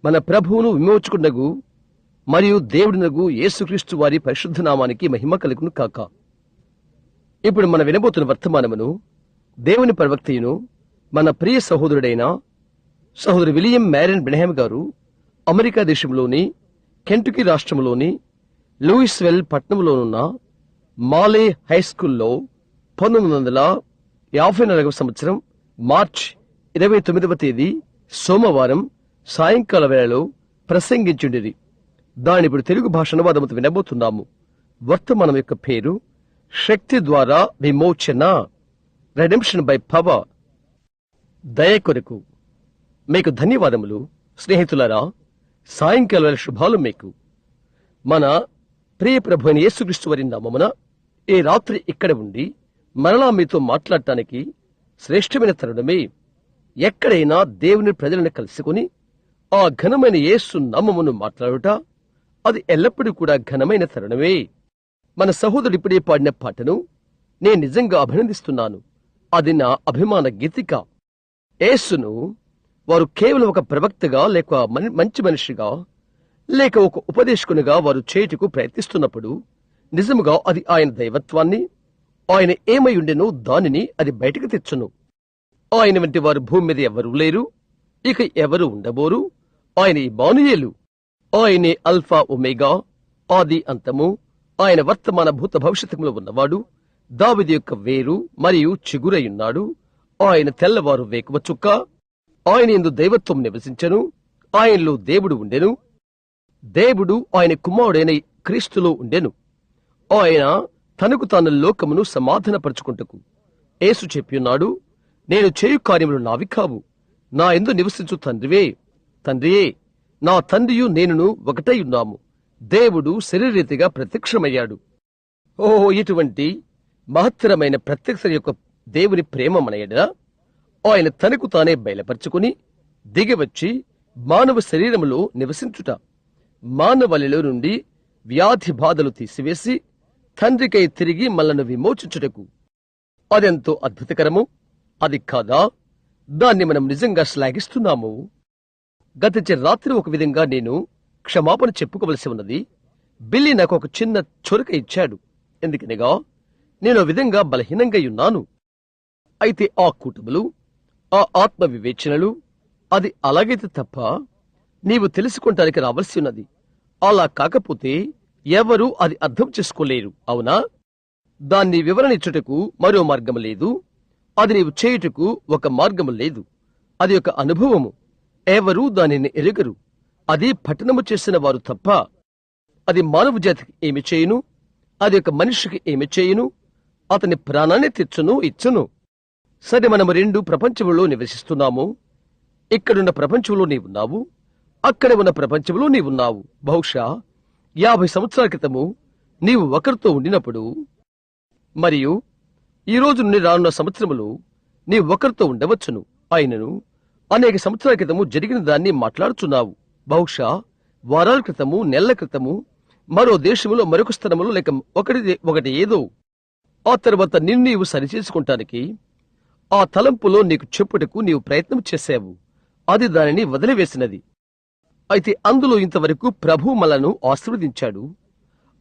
మన ప్రభువును విమోచకునగు మరియు దేవుడినగు యేసుక్రీస్తు వారి పరిశుద్ధ నామానికి మహిమ కలుగును కాక. ఇప్పుడు మనం వినబోతున్న వర్తమానమును దేవుని ప్రవక్తయును మన ప్రియ సహోదరుడైన సహోదరు విలియం మ్యారియన్ బ్రెనహాం గారు అమెరికా దేశంలోని కెంటుకీ రాష్ట్రంలోని లూయిస్వెల్ పట్టణంలోనున్న మాలే హై స్కూల్లో 1954 సంవత్సరం మార్చ్ 29వ తేదీ సోమవారం సాయంకాల వేళలో ప్రసంగించుండిరి. దాని ఇప్పుడు తెలుగు భాష అనువాదముతో వినబోతున్నాము. వర్తమానం యొక్క పేరు శక్తి ద్వారా విమోచన, రెడెంప్షన్ బై పవర్. దయ కొరకు. మీకు ధన్యవాదములు స్నేహితులారా. సాయంకాల వేళ శుభాలు మీకు. మన ప్రియ ప్రభు అయిన యేసుక్రీస్తు వారి నామమున ఈ రాత్రి ఇక్కడ ఉండి మరలా మీతో మాట్లాడటానికి శ్రేష్టమైన తరుణమే. ఎక్కడైనా దేవుని ప్రజలను కలుసుకుని ఆ ఘనమైన యేసు నామమును మాట్లాడుట, అది ఎల్లప్పుడూ కూడా ఘనమైన తరుణమే. మన సహోదరుడు ఇప్పుడే పాడిన పాటను నేను నిజంగా అభినందిస్తున్నాను. అది నా అభిమాన గీతిక. యేసును వారు కేవలం ఒక ప్రవక్తగా, లేక మంచి మనిషిగా, లేక ఒక ఉపదేశకునిగా వారు చేయుటకు ప్రయత్నిస్తున్నప్పుడు నిజముగా అది ఆయన దైవత్వాన్ని, ఆయన ఏమై ఉండెనో దానిని అది బయటకు తెచ్చును. ఆయన వంటి వారు భూమి మీద ఎవరూ లేరు, ఇక ఎవరు ఉండబోరు. ఆయన ఇమ్మానుయేలు. ఆయనే అల్ఫా ఒమేగా, ఆది అంతము. ఆయన వర్తమాన భూత భవిష్యత్తులో ఉన్నవాడు. దావీదు యొక్క వేరు మరియు చిగురయున్నాడు. ఆయన తెల్లవారు వేకువ చుక్క. ఆయన యందు దైవత్వం నివసించెను. ఆయనలో దేవుడు ఉండెను. దేవుడు ఆయన కుమారుడైన క్రీస్తులో ఉండెను. ఆయన తనకు తాను లోకమును సమాధానపరచుకుంటకు యేసు చెప్పియున్నాడు, నేను చేయు కార్యములు నావి కావు, నా యందు నివసించు తండ్రియే నా తండ్రియు నేనును ఒకటై ఉన్నాము. దేవుడు శరీరీతిగా ప్రత్యక్షమయ్యాడు. ఓహో, ఇటువంటి మహత్తరమైన ప్రత్యక్ష యొక్క దేవుని ప్రేమ మనయడా ఆయన తనకు తానే బయలుపరుచుకుని దిగివచ్చి మానవ శరీరములో నివసించుట, మానవలిలో నుండి వ్యాధి బాధలు తీసివేసి తండ్రికై తిరిగి మనలను విమోచించుటకు. అదెంతో అద్భుతకరము. అది కాదా? దాన్ని మనం నిజంగా శ్లాఘిస్తున్నాము. గతించే రాత్రి ఒక విధంగా నేను క్షమాపణ చెప్పుకోవలసి ఉన్నది. బిల్లి నాకు ఒక చిన్న చొరక ఇచ్చాడు. ఎందుకనగా నేను విధంగా బలహీనంగా ఉన్నాను. అయితే ఆ కూటములు, ఆ ఆత్మ వివేచనలు, అది అలాగైతే తప్ప నీవు తెలుసుకుంటానికి రావాల్సి ఉన్నది. అలా కాకపోతే ఎవరూ అది అర్థం చేసుకోలేరు. అవునా? దాన్ని వివరణ ఇచ్చుటకు మరో మార్గము లేదు. అది నీవు చేయుటకు ఒక మార్గము లేదు. అది ఒక అనుభవము. ఎవరూ దానిని ఎరుగరు. అది పఠనము చేసిన వారు తప్ప. అది మానవ జాతికి ఏమి చేయును? అది ఒక మనిషికి ఏమి చేయును? అతని ప్రాణాన్ని తెచ్చును, ఇచ్చును. సరే, మనము రెండు ప్రపంచంలో నివసిస్తున్నాము. ఇక్కడున్న ప్రపంచంలో నీవున్నావు, అక్కడ ఉన్న ప్రపంచంలో నీవున్నావు. బహుశా 50 సంవత్సరాల క్రితము నీవు ఒకరితో ఉండినప్పుడు, మరియు ఈ రోజు నుండి రానున్న సంవత్సరములు నీవు ఒకరితో ఉండవచ్చును. ఆయనను అనేక సంవత్సరాల క్రితము జరిగిన దాన్ని మాట్లాడుచున్నావు. బహుశా వారాల క్రితము, నెలల క్రితము, మరో దేశములో, మరొక స్థలములో, లేక ఒకటి ఏదో. ఆ తర్వాత నిన్ను నీవు సరిచేసుకుంటానికి ఆ తలంపులో నీకు చెప్పుటకు నీవు ప్రయత్నం చేశావు. అది దానిని వదిలివేసినది. అయితే అందులో ఇంతవరకు ప్రభు మనలను ఆశీర్వదించాడు.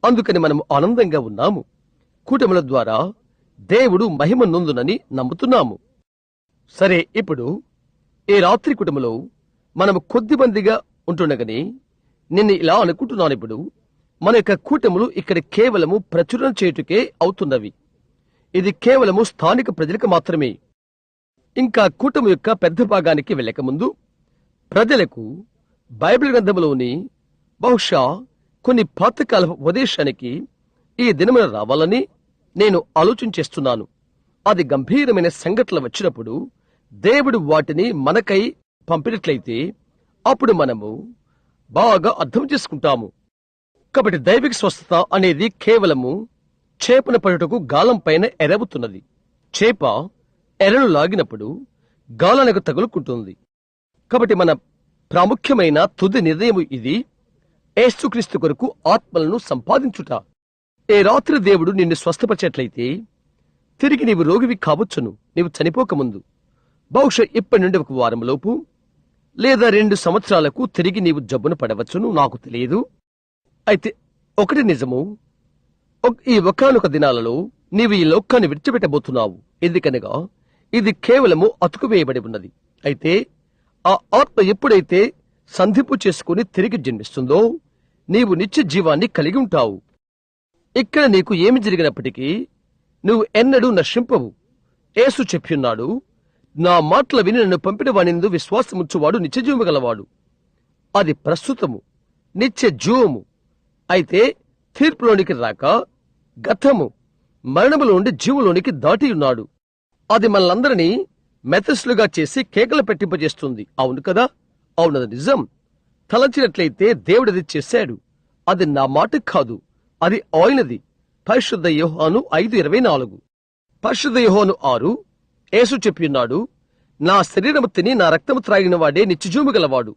అందుకని మనము ఆనందంగా ఉన్నాము. కూటముల ద్వారా దేవుడు మహిమ నొందునని నమ్ముతున్నాము. సరే, ఇప్పుడు ఈ రాత్రి కుటుంబంలో మనము కొద్ది మందిగా ఉంటుండగానే నిన్ను ఇలా అనుకుంటున్నాను. ఇప్పుడు మన యొక్క కూటములు ఇక్కడ కేవలము ప్రచురణ చేయుటకే అవుతున్నవి. ఇది కేవలము స్థానిక ప్రజలకు మాత్రమే. ఇంకా కూటమి యొక్క పెద్ద భాగానికి వెళ్ళకముందు ప్రజలకు బైబిల్ గ్రంథంలోని బహుశా కొన్ని పాతకాల ఉపదేశానికి ఈ దినమున రావాలని నేను ఆలోచన చేస్తున్నాను. అది గంభీరమైన సంఘటనలు వచ్చినప్పుడు దేవుడు వాటిని మనకై పంపినట్లయితే అప్పుడు మనము బాగా అర్థం చేసుకుంటాము. కాబట్టి దైవిక స్వస్థత అనేది కేవలము చేపన పడుటకు గాలం పైన ఎరవుతున్నది. చేప ఎరను లాగినప్పుడు గాలానికి తగులుకుంటుంది. కాబట్టి మన ప్రాముఖ్యమైన తుది నిర్ణయం ఇది: యేసుక్రీస్తు కొరకు ఆత్మలను సంపాదించుట. ఏ రాత్రి దేవుడు నిన్ను స్వస్థపరిచేట్లయితే తిరిగి నీవు రోగివి కావచ్చును, నీవు చనిపోకముందు. బహుశా ఇప్పటి నుండి ఒక వారం లోపు, లేదా 2 సంవత్సరాలకు తిరిగి నీవు జబ్బును పడవచ్చును, నాకు తెలియదు. అయితే ఒకటి నిజము, ఈ ఒకానొక దినాలలో నీవు ఈ లోకాన్ని విడిచిపెట్టబోతున్నావు. ఎందుకనగా ఇది కేవలము అతుకువేయబడి ఉన్నది. అయితే ఆ ఆత్మ ఎప్పుడైతే సంధింపు చేసుకుని తిరిగి జన్మిస్తుందో నీవు నిత్య జీవాన్ని కలిగి ఉంటావు. ఇక్కడ నీకు ఏమి జరిగినప్పటికీ నువ్వు ఎన్నడూ నశింపవు. యేసు చెప్పియున్నాడు, నా మాటలు విని నన్ను పంపిన వానిందు విశ్వాసముంచువాడు నిత్యజీవము గలవాడు. అది ప్రస్తుతము, నిత్య జీవము. అయితే తీర్పులోనికి రాక గతము, మరణములో నుండి జీవులోనికి దాటియున్నాడు. అది మనలందరినీ మెథస్లుగా చేసి కేకలు పెట్టింపజేస్తుంది. అవును కదా? అవునది నిజం. తలచినట్లయితే దేవుడది చేశాడు. అది నా మాట కాదు, అది ఆయనది. పరిశుద్ధ యోహాను 5:24. పరిశుద్ధ యోహాను 6 యేసు చెప్పియున్నాడు, నా శరీరము తిని నా రక్తము త్రాగిన వాడే నిత్యజీవము గలవాడు.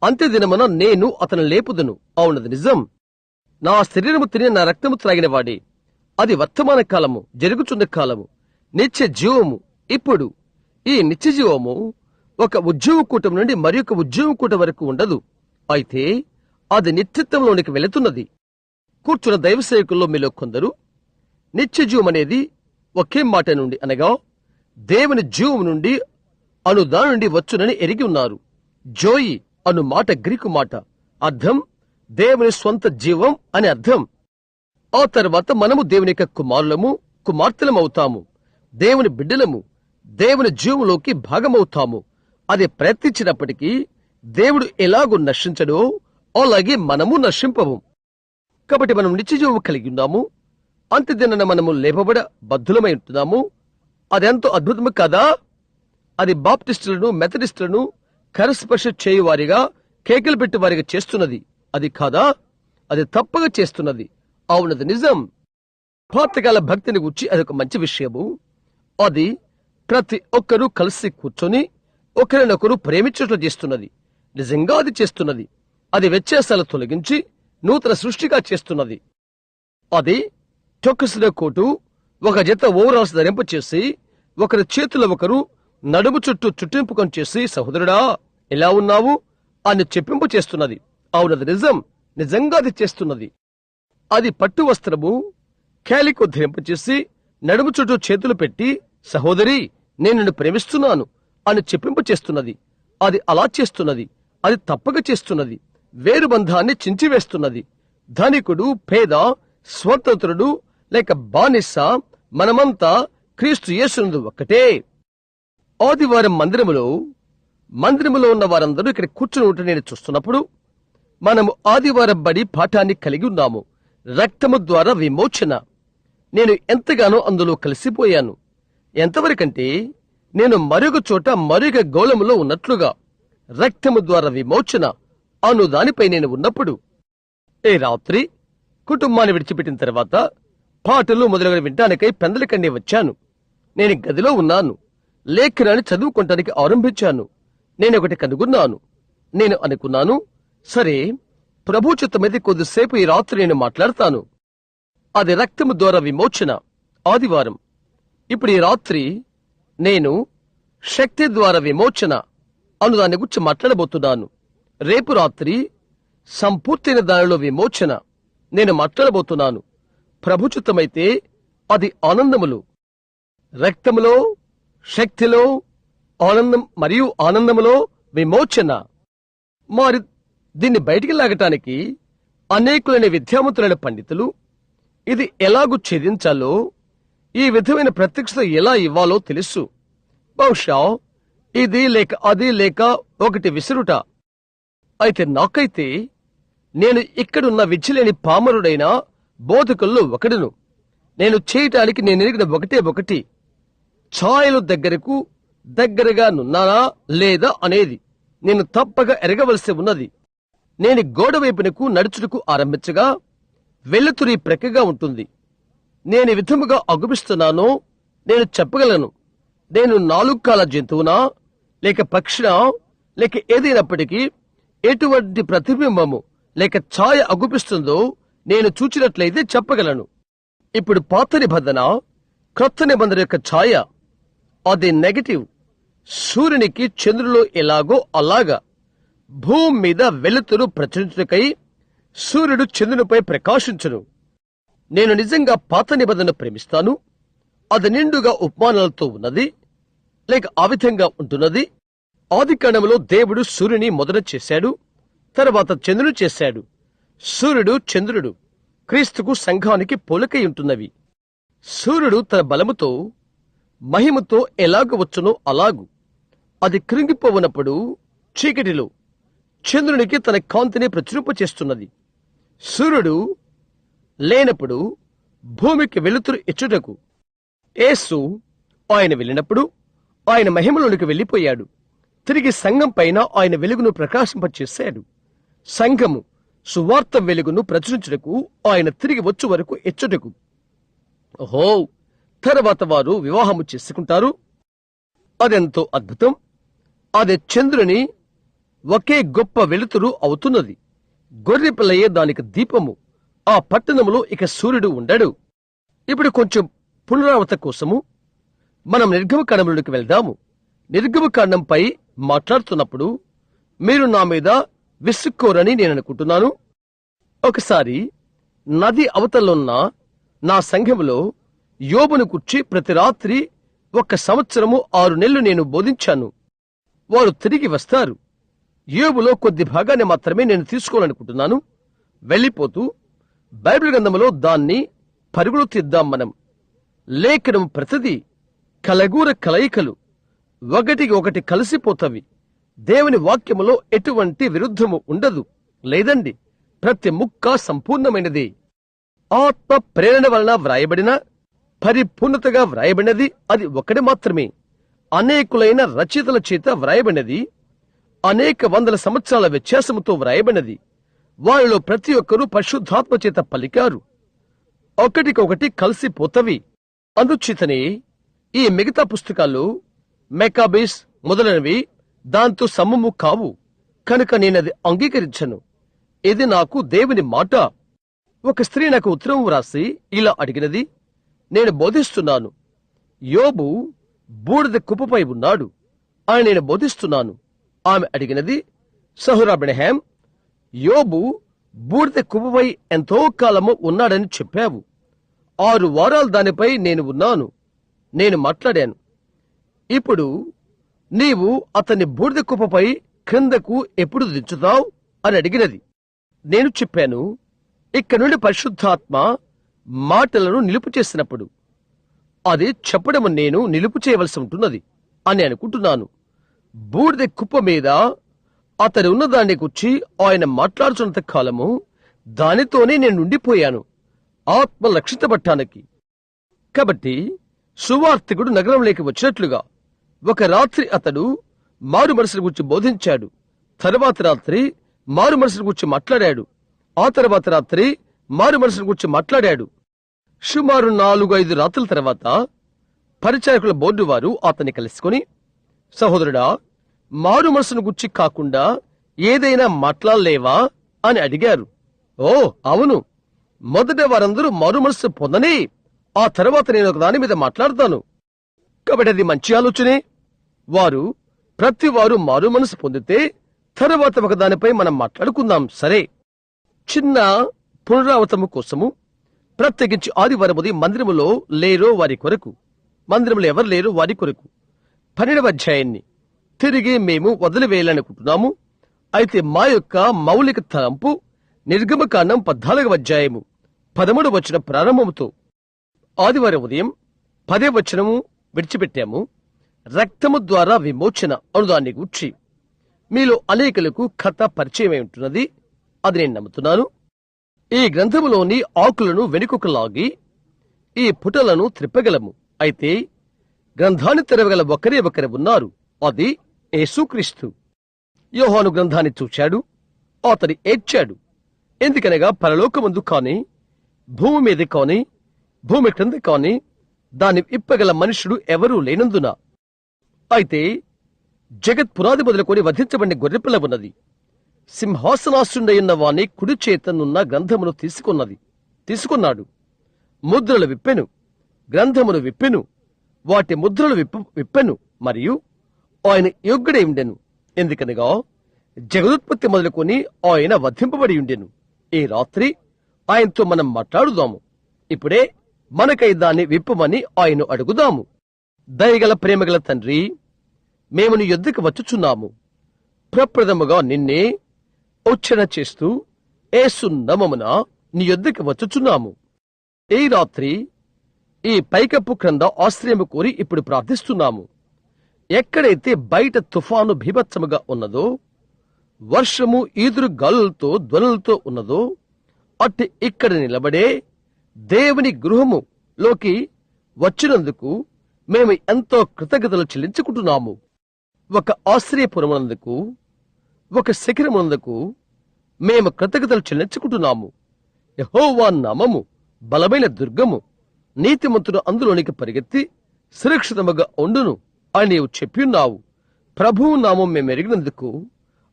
అంత్య దినమున నేను అతను లేపుదును. అవునది నిజం. నా శరీరము తిని నా రక్తము త్రాగిన వాడే. అది వర్తమాన కాలము, జరుగుతున్న కాలము, నిత్య జీవము. ఇప్పుడు ఈ నిత్య జీవము ఒక ఉద్యోగ కూటం నుండి మరి ఒక ఉద్యోగ కూటం వరకు ఉండదు. అయితే అది నిత్యత్వంలోనికి వెళుతున్నది. కూర్చున్న దైవ సేవకుల్లో మీలో కొందరు నిత్య జీవం అనేది ఒకే మాట నుండి, అనగా దేవుని జీవం నుండి అను దాని నుండి వచ్చునని ఎరిగి ఉన్నారు. జోయి అను మాట గ్రీకు మాట, అర్థం దేవుని స్వంత జీవం అని అర్థం. ఆ తర్వాత మనము దేవుని యొక్క కుమారులము, కుమార్తెలమవుతాము, దేవుని బిడ్డలము, దేవుని జీవంలోకి భాగమవుతాము. అది ప్రయత్నించినప్పటికీ దేవుడు ఎలాగూ నశించడో అలాగే మనము నశింపము. కాబట్టి మనం నిత్యజీవము కలిగి ఉన్నాము. అంత్యదినాన మనము లేపబడ బద్ధులమై ఉంటున్నాము. అదెంతో అద్భుతము కదా! అది బాప్టిస్టులను, మెథడిస్టులను కరస్పర్శ చేయువారిగా, కేకలు పెట్టి వారిగా చేస్తున్నది. అది కాదా? అది తప్పగా చేస్తున్నది. అవునది నిజం. పాతకాల భక్తిని గురించి అదొక మంచి విషయము. అది ప్రతి ఒక్కరూ కలిసి కూర్చొని ఒకరినొకరు ప్రేమించట్లు చేస్తున్నది. నిజంగా అది చేస్తున్నది. అది వ్యత్యాసాలు తొలగించి నూతన సృష్టిగా చేస్తున్నది. అది చొక్కసిన కోటు, ఒక జత ఓవరాల్స్ ధరింపచేసి ఒకరి చేతుల ఒకరు నడుము చుట్టూ చుట్టింపుకొని చేసి, సహోదరుడా ఎలా ఉన్నావు అని చెప్పింపు చేస్తున్నది. అవునది నిజం. నిజంగా అది చేస్తున్నది. అది పట్టు వస్త్రము క్యాలికో ధరింపచేసి నడుము చుట్టూ చేతులు పెట్టి, సహోదరి నేను నిన్ను ప్రేమిస్తున్నాను అని చెప్పింపు చేస్తున్నది. అది అలా చేస్తున్నది. అది తప్పక చేస్తున్నది. వేరు బంధాన్ని చించివేస్తున్నది. ధనికుడు, పేద, స్వతంత్రుడు లేక బానిస, మనమంతా క్రీస్తు యేసునందు ఒక్కటే. ఆదివారం మందిరములో ఉన్న వారందరూ ఇక్కడ కూర్చుని ఉంటే నేను చూస్తున్నప్పుడు మనము ఆదివారం బడి పాఠాన్ని కలిగి ఉన్నాము. రక్తము ద్వారా విమోచన. నేను ఎంతగానో అందులో కలిసిపోయాను. ఎంతవరకంటే నేను మరొక చోట మరొక గోళములో ఉన్నట్లుగా. రక్తము ద్వారా విమోచన అను దానిపై నేను ఉన్నప్పుడు ఏ రాత్రి కుటుంబాన్ని విడిచిపెట్టిన తర్వాత పాటలు మొదలుగా వినటానికై పెందలకండి వచ్చాను. నేను గదిలో ఉన్నాను. లేఖనాన్ని చదువుకోవటానికి ఆరంభించాను. నేను ఒకటి కనుగొన్నాను. నేను అనుకున్నాను, సరే ప్రభు చిత్తమైతే కొద్దిసేపు ఈ రాత్రి నేను మాట్లాడతాను. అది రక్తము ద్వారా విమోచన, ఆదివారం. ఇప్పుడు ఈ రాత్రి నేను శక్తి ద్వారా విమోచన అను దాని గురించి మాట్లాడబోతున్నాను. రేపు రాత్రి సంపూర్తైన దానిలో విమోచన నేను మాట్లాడబోతున్నాను. ప్రభుచిత్తమైతే అది ఆనందములు, రక్తములో, శక్తిలో ఆనందం మరియు ఆనందములో విమోచన. మరి దీన్ని బయటికి లాగటానికి అనేకులైన విద్యావంతులైన పండితులు ఇది ఎలాగూ ఛేదించాలో, ఈ విధమైన ప్రత్యక్షత ఎలా ఇవ్వాలో తెలుసు. బహుశా ఇది లేక అది లేక ఒకటి విసురుట. అయితే నాకైతే నేను ఇక్కడున్న విద్యలేని పామరుడైన బోధకుల్లో ఒకడును. నేను చేయటానికి నేను ఎరిగిన ఒకటి ఛాయలు దగ్గరగా నున్నానా లేదా అనేది నేను తప్పక ఎరగవలసి ఉన్నది. నేను గోడ వైపునకు నడుచుటకు ఆరంభించగా వెలుతురి ప్రక్కగా ఉంటుంది. నేను విధముగా అగుపిస్తున్నానో నేను చెప్పగలను. నేను 4 కాల జంతువునా లేక పక్షినా లేక ఏదైనప్పటికీ ఎటువంటి ప్రతిబింబము లేక ఛాయ అగుపిస్తుందో నేను చూచినట్లయితే చెప్పగలను. ఇప్పుడు పాత నిబంధన, క్రొత్త నిబంధన యొక్క ఛాయ అది నెగటివ్. సూర్యునికి చంద్రులో ఎలాగో అలాగా భూమి మీద వెలుతురు ప్రచురించుటకై సూర్యుడు చంద్రునిపై ప్రకాశించును. నేను నిజంగా పాత నిబంధనను ప్రేమిస్తాను. అది నిండుగా ఉపమానాలతో ఉన్నది, లేక ఆ విధంగా ఉంటున్నది. ఆదికాండములో దేవుడు సూర్యుని మొదట చేశాడు, తర్వాత చంద్రుడు చేశాడు. సూర్యుడు, చంద్రుడు క్రీస్తుకు సంఘానికి పోలికై ఉంటున్నవి. సూర్యుడు తన బలముతో మహిమతో ఎలాగ వచ్చునో అలాగు అది కృంగిపోవునప్పుడు చీకటిలో చంద్రునికి తన కాంతిని ప్రచురింపచేస్తున్నది. సూర్యుడు లేనప్పుడు భూమికి వెలుతురు ఇచ్చుటకు యేసు ఆయన వెళ్ళినప్పుడు ఆయన మహిమలోనికి వెళ్ళిపోయాడు. తిరిగి సంఘం పైన ఆయన వెలుగును ప్రకాశింపచేశాడు. సంఘము సువార్త వెలుగును ప్రచురించుటకు ఆయన తిరిగి వచ్చు వరకు ఎచ్చుటకు. ఓహో, తర్వాత వారు వివాహము చేసుకుంటారు. అదెంతో అద్భుతం. అది చంద్రుని ఒకే గొప్ప వెలుతురు అవుతున్నది. గొర్రెపిల్లయే దానికి దీపము. ఆ పట్టణములో ఇక సూర్యుడు ఉండడు. ఇప్పుడు కొంచెం పునరావృత కోసము మనం నిర్గమకాండంలోకి వెళ్దాము. నిర్గమకాండంపై మాట్లాడుతున్నప్పుడు మీరు నా మీద విసుక్కోరని నేను అనుకుంటున్నాను. ఒకసారి నది అవతలున్న నా సంఘములో యోబును కూర్చి ప్రతి రాత్రి 1 సంవత్సరము 6 నెలలు నేను బోధించాను. వారు తిరిగి వస్తారు. యోబులో కొద్ది భాగాన్ని మాత్రమే నేను తీసుకోవాలనుకుంటున్నాను. వెళ్ళిపోతూ బైబిల్ గ్రంథములో దాన్ని పరుగులు తీద్దాం. మనం లేఖనం ప్రతిదీ కలగూర కలయికలు, ఒకటికి ఒకటి కలిసిపోతవి. దేవుని వాక్యములో ఎటువంటి విరుద్ధము ఉండదు. లేదండి, ప్రతి ముక్క సంపూర్ణమైనది. ఆత్మ ప్రేరణ వలన వ్రాయబడిన, పరిపూర్ణతగా వ్రాయబడినది అది ఒకటి మాత్రమే. అనేకులైన రచయితల చేత వ్రాయబడినది. అనేక వందల సంవత్సరాల వ్యత్యాసముతో వ్రాయబడినది. వారిలో ప్రతి ఒక్కరూ పరిశుద్ధాత్మ చేత పలికారు. ఒకటికొకటి కలిసిపోతవి. అందుచేతనే ఈ మిగతా పుస్తకాలు మెకాబీస్ మొదలైనవి దాంతో సమము కావు. కనుక నేనది అంగీకరించను. ఇది నాకు దేవుని మాట. ఒక స్త్రీ నాకు ఉత్తరం వ్రాసి ఇలా అడిగినది. నేను బోధిస్తున్నాను, యోబు బూడిద కుప్పపై ఉన్నాడు అని నేను బోధిస్తున్నాను. ఆమె అడిగినది, సహోదరా బ్రహ్మాం, యోబు బూడిద కుప్పపై ఎంతో కాలము ఉన్నాడని చెప్పావు. 6 వారాలు దానిపై నేను ఉన్నాను. నేను మాట్లాడాను. ఇప్పుడు నీవు అతన్ని బూడిద కుప్పపై క్రిందకు ఎప్పుడు దించుతావు అని అడిగినది. నేను చెప్పాను, ఇక్కడ నుండి పరిశుద్ధాత్మ మాటలను నిలుపు చేసినప్పుడు అది చెప్పడము నేను నిలుపు చేయవలసి ఉంటున్నది అని అనుకుంటున్నాను. బూడిద కుప్ప మీద అతడు ఉన్నదాన్ని గురించి ఆయన మాట్లాడుతున్నంత కాలము దానితోనే నేను ఉండిపోయాను, ఆత్మ రక్షించబట్టానికి. కాబట్టి సువార్తికుడు నగరంలోకి వచ్చినట్లుగా ఒక రాత్రి అతడు మారు మనసుల గురించి బోధించాడు. తర్వాత రాత్రి మారు మనసుల గురించి మాట్లాడాడు. ఆ తర్వాత రాత్రి మారు మనసుల గురించి మాట్లాడాడు. సుమారు 4-5 రాత్రుల తర్వాత పరిచారకుల బోర్డు వారు అతన్ని కలుసుకుని, సహోదరుడా, మారు మనసును గురించి కాకుండా ఏదైనా మాట్లాడలేవా అని అడిగారు. ఓ అవును, మొదట వారందరూ మారు మనసు పొందని ఆ తర్వాత నేను ఒక దాని మీద మాట్లాడతాను. కాబట్టి అది మంచి ఆలోచనే. ప్రతి వారు మారు మనసు పొందితే తర్వాత ఒక దానిపై మనం మాట్లాడుకుందాం. సరే, చిన్న పునరావృతము కోసము ప్రత్యేకించి ఆదివారం ఉదయం మందిరములో లేరో వారి కొరకు, మందిరంలో ఎవరు లేరో వారి కొరకు 12వ అధ్యాయాన్ని తిరిగి మేము వదిలివేయాలనుకుంటున్నాము. అయితే మా యొక్క మౌలిక తలంపు నిర్గమకాండం 14వ అధ్యాయము 13వ వచనం ప్రారంభముతో ఆదివారం ఉదయం 10వ వచనము విడిచిపెట్టాము. రక్తము ద్వారా విమోచన అనుదాన్ని గూర్చి మీలో అనేకులకు కథ పరిచయమై ఉంటున్నది. అది నేను నమ్ముతున్నాను. ఈ గ్రంథములోని ఆకులను వెనుకకు లాగి ఈ పుటలను త్రిప్పగలము. అయితే గ్రంథాన్ని తెరవగల ఒకరే ఒకరు ఉన్నారు, అది యేసుక్రీస్తు. యోహాను గ్రంథాన్ని చూచాడు, అతడు ఏడ్చాడు. ఎందుకనగా పరలోకమందు కాని, భూమి మీద కాని, భూమి క్రింద కాని దాన్ని ఇప్పగల మనుషుడు ఎవరూ లేనందున. అయితే జగత్ పునాది మొదలుకొని వధించబడిన గొర్రెపిల్ల ఉన్నది. సింహాసనాసుండయున్న వాని కుడి చేతనున్న గ్రంథమును తీసుకున్నాడు. ముద్రలు విప్పెను, గ్రంథమును విప్పెను, వాటి ముద్రలు విప్పెను. మరియు ఆయన యోగ్యుడై ఉండెను. ఎందుకనగా జగదుత్పత్తి మొదలుకొని ఆయన వధింపబడి ఉండెను. ఈ రాత్రి ఆయనతో మనం మాట్లాడుదాము. ఇప్పుడే మనకై దాన్ని విప్పమని ఆయన అడుగుదాము. దయగల ప్రేమగల తండ్రి, మేము నీ యొద్దకు వచ్చుచున్నాము. ప్రప్రథముగా నిన్నే ఉచ్చరణ చేస్తూ యేసు నామమున నీ యొద్దకు వచ్చుచున్నాము. ఈ రాత్రి ఈ పైకప్పు క్రింద ఆశ్రయము కోరి ఇప్పుడు ప్రార్థిస్తున్నాము. ఎక్కడైతే బయట తుఫాను భీభత్సముగా ఉన్నదో, వర్షము ఈదురు గాలులతో ధ్వనులతో ఉన్నదో, అట్టి ఇక్కడ నిలబడే దేవుని గృహములోకి వచ్చినందుకు మేము ఎంతో కృతజ్ఞతలు చెల్లించుకుంటున్నాము. ఒక ఆశ్రయపురమునందుకు, ఒక శిఖరమునందుకు మేము కృతజ్ఞతలు చెల్లించుకుంటున్నాము. యెహోవా నామము బలమైన దుర్గము, నీతిమంతుడు అందులోనికి పరిగెత్తి సురక్షితముగా ఉండును అని నీవు చెప్పిన్నావు. ప్రభువు నామం మేము ఎరిగినందుకు,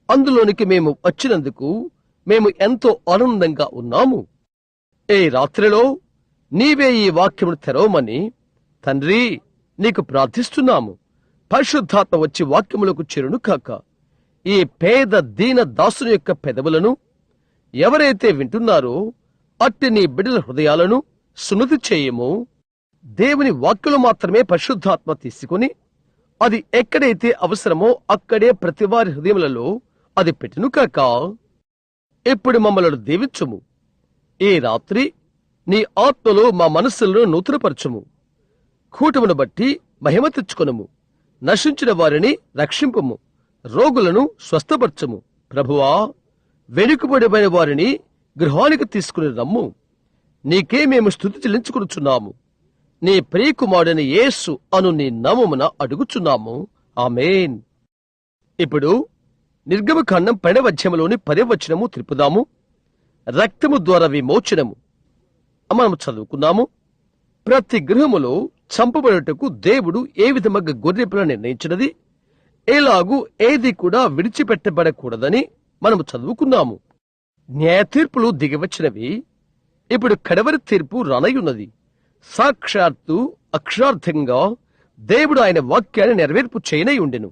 అందులోనికి మేము వచ్చినందుకు మేము ఎంతో ఆనందంగా ఉన్నాము. ఈ రాత్రిలో నీవే ఈ వాక్యమును తెరవమని తండ్రి నీకు ప్రార్థిస్తున్నాము. పరిశుద్ధాత్మ వచ్చి వాక్యములకు చేరును కాక. ఈ పేద దీన దాసుని యొక్క పెదవులను ఎవరైతే వింటున్నారో అట్టి నీ బిడ్డల హృదయాలను సున్నతి చేయము. దేవుని వాక్యలు మాత్రమే పరిశుద్ధాత్మ తీసుకుని అది ఎక్కడైతే అవసరమో అక్కడే ప్రతివారి హృదయములలో అది పెట్టును కాక. ఇప్పుడు మమ్మలను దీవించుము. ఈ రాత్రి నీ ఆత్మలో మా మనస్సులను నూతనపరచుము. కూటమును బట్టి మహిమ తెచ్చుకొనుము. నశించిన వారిని రక్షింపుము. రోగులను స్వస్థపరచుము. ప్రభువా, వెనుకబడిపోయిన వారిని గృహానికి తీసుకుని రమ్ము. నీకే మేము స్తుతి చెల్లించుకునుచున్నాము. నీ ప్రియకుమారుడైన యేసు అను నీ నామమున అడుగుచున్నాము. ఆమేన్. ఇప్పుడు నిర్గమకాండం 12వ అధ్యాయములోని 10వ వచనము తిరుపుదాము. రక్తము ద్వారా విమోచనము మనము చదువుకున్నాము. ప్రతి గృహములో చంపబడుటకు దేవుడు ఏ విధముగా గొర్రెపిల్లను నిర్ణయించినది, ఎలాగూ ఏది కూడా విడిచిపెట్టబడకూడదని మనము చదువుకున్నాము. న్యాయ తీర్పులు దిగివచ్చినవి. ఇప్పుడు కడవరి తీర్పు రానయ్యున్నది. సాక్షాత్తు అక్షరార్థంగా దేవుడు ఆయన వాక్యాన్ని నెరవేర్పు చేయనై ఉండెను.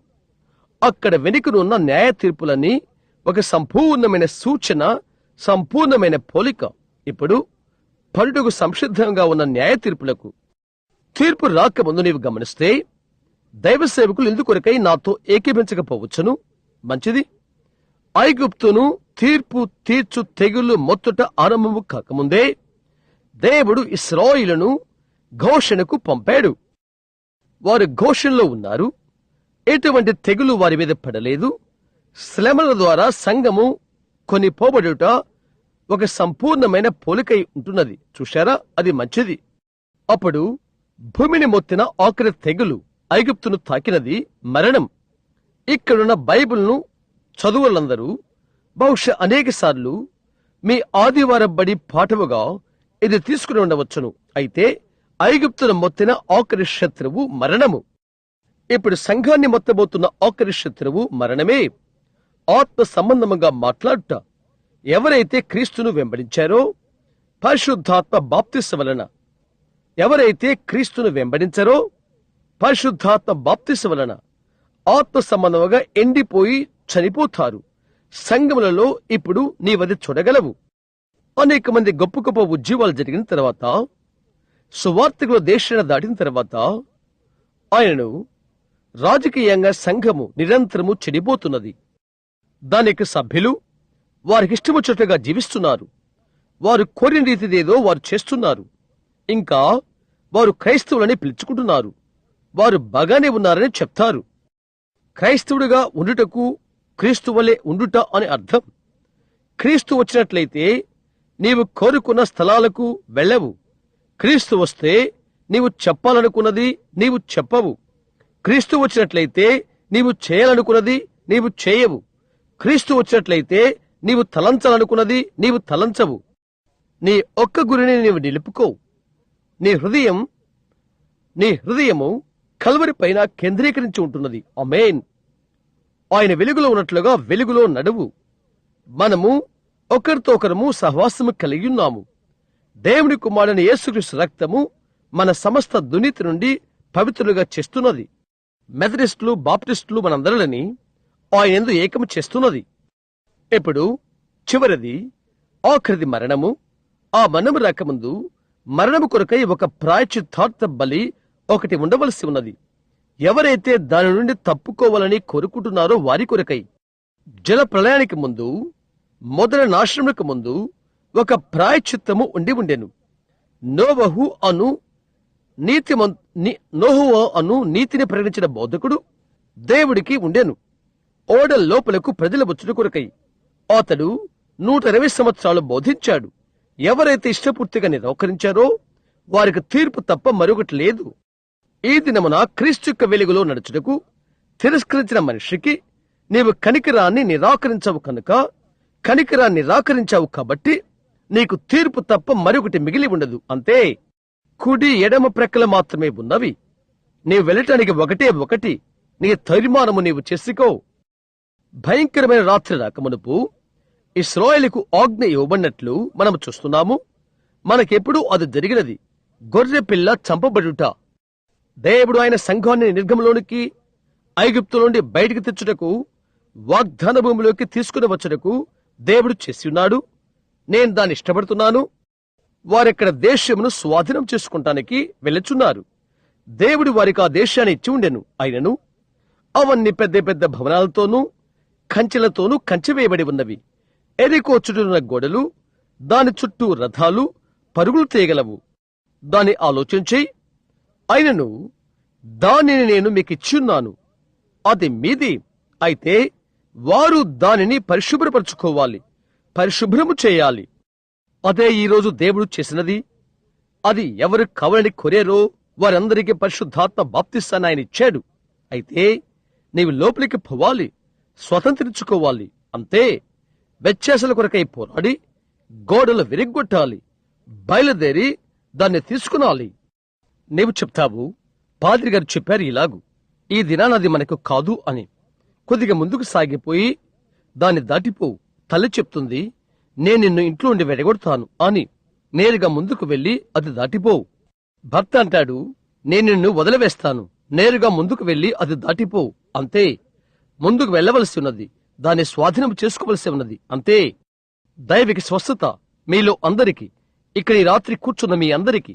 అక్కడ వెనుకనున్న న్యాయ తీర్పులని ఒక సంపూర్ణమైన సూచన, సంపూర్ణమైన పోలిక. ఇప్పుడు పరుడుకు సంసిద్ధంగా ఉన్న న్యాయ తీర్పులకు తీర్పు రాకముందు నీవు గమనిస్తే, దైవ సేవకులు ఇందుకొరకై నాతో ఏకీభించకపోవచ్చును. మంచిది. ఐగుప్తును తీర్పు తీర్చు తెగులు మొత్తట ఆరంభము కాకముందే దేవుడు ఇశ్రాయేలును ఘోషణకు పంపాడు. వారు ఘోషణలో ఉన్నారు. ఎటువంటి తెగులు వారి మీద పడలేదు. శ్రమల ద్వారా సంఘము కొనిపోబడుట ఒక సంపూర్ణమైన పోలికై ఉంటున్నది. చూశారా? అది మంచిది. అప్పుడు భూమిని మొత్తిన ఆఖరి తెగులు ఐగుప్తును తాకినది మరణం. ఇక్కడున్న బైబిల్ను చదువులందరూ బహుశా అనేక సార్లు మీ ఆదివారం బడి పాఠముగా ఇది తీసుకుని ఉండవచ్చును. అయితే ఐగుప్తును మొత్తిన ఆఖరి శత్రువు మరణము. ఇప్పుడు సంఘాన్ని మొత్తబోతున్న ఆఖరి శత్రువు మరణమే. ఆత్మ సంబంధముగా మాట్లాడుట, ఎవరైతే క్రీస్తును వెంబడించారో పరిశుద్ధాత్మ బాప్తిస్మ వలన, ఎవరైతే క్రీస్తును వెంబడించారో పరిశుద్ధాత్మ బాప్తిస్మ వలన ఆత్మ సంబంధముగా ఎండిపోయి చనిపోతారు. సంఘములలో ఇప్పుడు నీవది చూడగలవు. అనేక మంది గొప్ప గొప్ప ఉద్యమాలు జరిగిన తర్వాత, సువార్తికుల దేశాన్ని దాటిన తర్వాత ఆయనను రాజకీయంగా సంఘము నిరంతరము చెడిపోతున్నది. దానికి సభ్యులు వారికిష్టమొచ్చేట్టుగా జీవిస్తున్నారు. వారు కోరిన రీతిదేదో వారు చేస్తున్నారు. ఇంకా వారు క్రైస్తవులని పిలుచుకుంటున్నారు. వారు బాగానే ఉన్నారని చెప్తారు. క్రైస్తవుడిగా ఉండుటకు క్రీస్తు వలె ఉండుట అని అర్థం. క్రీస్తు వచ్చినట్లయితే నీవు కోరుకున్న స్థలాలకు వెళ్ళవు. క్రీస్తు వస్తే నీవు చెప్పాలనుకున్నది నీవు చెప్పవు. క్రీస్తు వచ్చినట్లయితే నీవు చేయాలనుకున్నది నీవు చేయవు. క్రీస్తు వచ్చినట్లయితే నీవు తలంచాలనుకున్నది నీవు తలంచవు. నీ ఒక్క గురిని నీవు నిలుపుకో. నీ హృదయము కల్వరి పైన కేంద్రీకరించి ఉంటున్నది. ఆమేన్. ఆయన వెలుగులో ఉన్నట్లుగా వెలుగులో నడువు. మనము ఒకరితో ఒకరము సహవాసము కలిగి ఉన్నాము. దేవుని కుమారుని యేసుక్రీస్తు రక్తము మన సమస్త దుర్నీతి నుండి పవిత్రులుగా చేస్తున్నది. మెథడిస్టులు, బాప్టిస్టులు మనందరిని ఆయన యందు ఏకము చేస్తున్నది. ఇప్పుడు చివరిది, ఆఖరిది మరణము. ఆ మరణము రాకముందు మరణము కొరకై ఒక ప్రాయశ్చిత్తార్థ బలి ఒకటి ఉండవలసి ఉన్నది. ఎవరైతే దాని నుండి తప్పుకోవాలని కోరుకుంటున్నారో వారి కొరకై. జల ప్రళయానికి ముందు, మొదటి నాశనములకు ముందు ఒక ప్రాయశ్చిత్తము ఉండెను. నోవహు అను నీతిని ప్రకటించిన బోధకుడు దేవుడికి ఉండెను. ఓడ లోపలకు ప్రజల వచ్చుట కొరకై అతడు 120 సంవత్సరాలు బోధించాడు. ఎవరైతే ఇష్టపూర్తిగా నిరాకరించారో వారికి తీర్పు తప్ప మరొకటి లేదు. ఈ దినమున క్రీస్తు యొక్క వెలుగులో నడుచుటకు తిరస్కరించిన మనిషికి నీవు కనికరాన్ని నిరాకరించవు కనుక, కనికరాన్ని నిరాకరించావు కాబట్టి నీకు తీర్పు తప్ప మరొకటి మిగిలి ఉండదు. అంతే. కుడి ఎడమ ప్రక్కల మాత్రమే ఉన్నవి. నీవు వెళ్ళటానికి ఒకటి. నీ తీర్మానము నీవు చేసుకో. భయంకరమైన రాత్రి రాకమునుపు ఇశ్రాయేలుకు ఆజ్ఞ ఇవ్వబడినట్లు మనం చూస్తున్నాము. మనకెప్పుడు అది జరిగినది. గొర్రె పిల్ల చంపబడుట. దేవుడు ఆయన సంఘాన్ని నిర్గమలోనికి, ఐగుప్తు నుండి బయటికి తెచ్చుటకు, వాగ్దాన భూమిలోకి తీసుకుని వచ్చుటకు దేవుడు చేసి ఉన్నాడు. నేను దాన్ని ఇష్టపడుతున్నాను. వారెక్కడ దేశమును స్వాధీనం చేసుకుంటానికి వెళ్ళుచున్నారు. దేవుడు వారికి ఆ దేశాన్ని ఇచ్చి ఉండెను. అయినను అవన్నీ పెద్ద పెద్ద భవనాలతోనూ కంచెలతోనూ కంచెవేయబడి ఉన్నవి. ఎరికో చుట్టూన్న గోడలు, దాని చుట్టూ రథాలు పరుగులు తీయగలవు. దాన్ని ఆలోచించి, అయినను దానిని నేను మీకు ఇచ్చున్నాను, అది మీది. అయితే వారు దానిని పరిశుభ్రపరచుకోవాలి, పరిశుభ్రము చేయాలి. అదే ఈరోజు దేవుడు చేసినది. అది ఎవరు కావాలని కోరారో వారందరికీ పరిశుద్ధాత్మ బాప్తిస్తాన్ని ఆయన ఇచ్చాడు. అయితే నీవు లోపలికి పోవాలి, స్వతంత్రించుకోవాలి. అంతే. వ్యత్యాసాల కొరకై పోరాడి గోడలు విరిగ్గొట్టాలి, బయలుదేరి దాన్ని తీసుకునాలి. నీవు చెప్తావు, పాద్రి గారు చెప్పారు ఇలాగు, ఈ దినానది మనకు కాదు అని. కొద్దిగా ముందుకు సాగిపోయి దాన్ని దాటిపో. తల్లి చెప్తుంది, నేను నిన్ను ఇంట్లో ఉండి వెడగొడతాను అని. నేరుగా ముందుకు వెళ్లి అది దాటిపో. భర్త అంటాడు, నేను నిన్ను వదిలివేస్తాను. నేరుగా ముందుకు వెళ్లి అది దాటిపో. అంతే. ముందుకు వెళ్లవలసి ఉన్నది, దాన్ని స్వాధీనం చేసుకోవలసి ఉన్నది. అంతే. దైవిక స్వస్థత మీలో అందరికీ, ఇక్కడ ఈ రాత్రి కూర్చున్న మీ అందరికీ,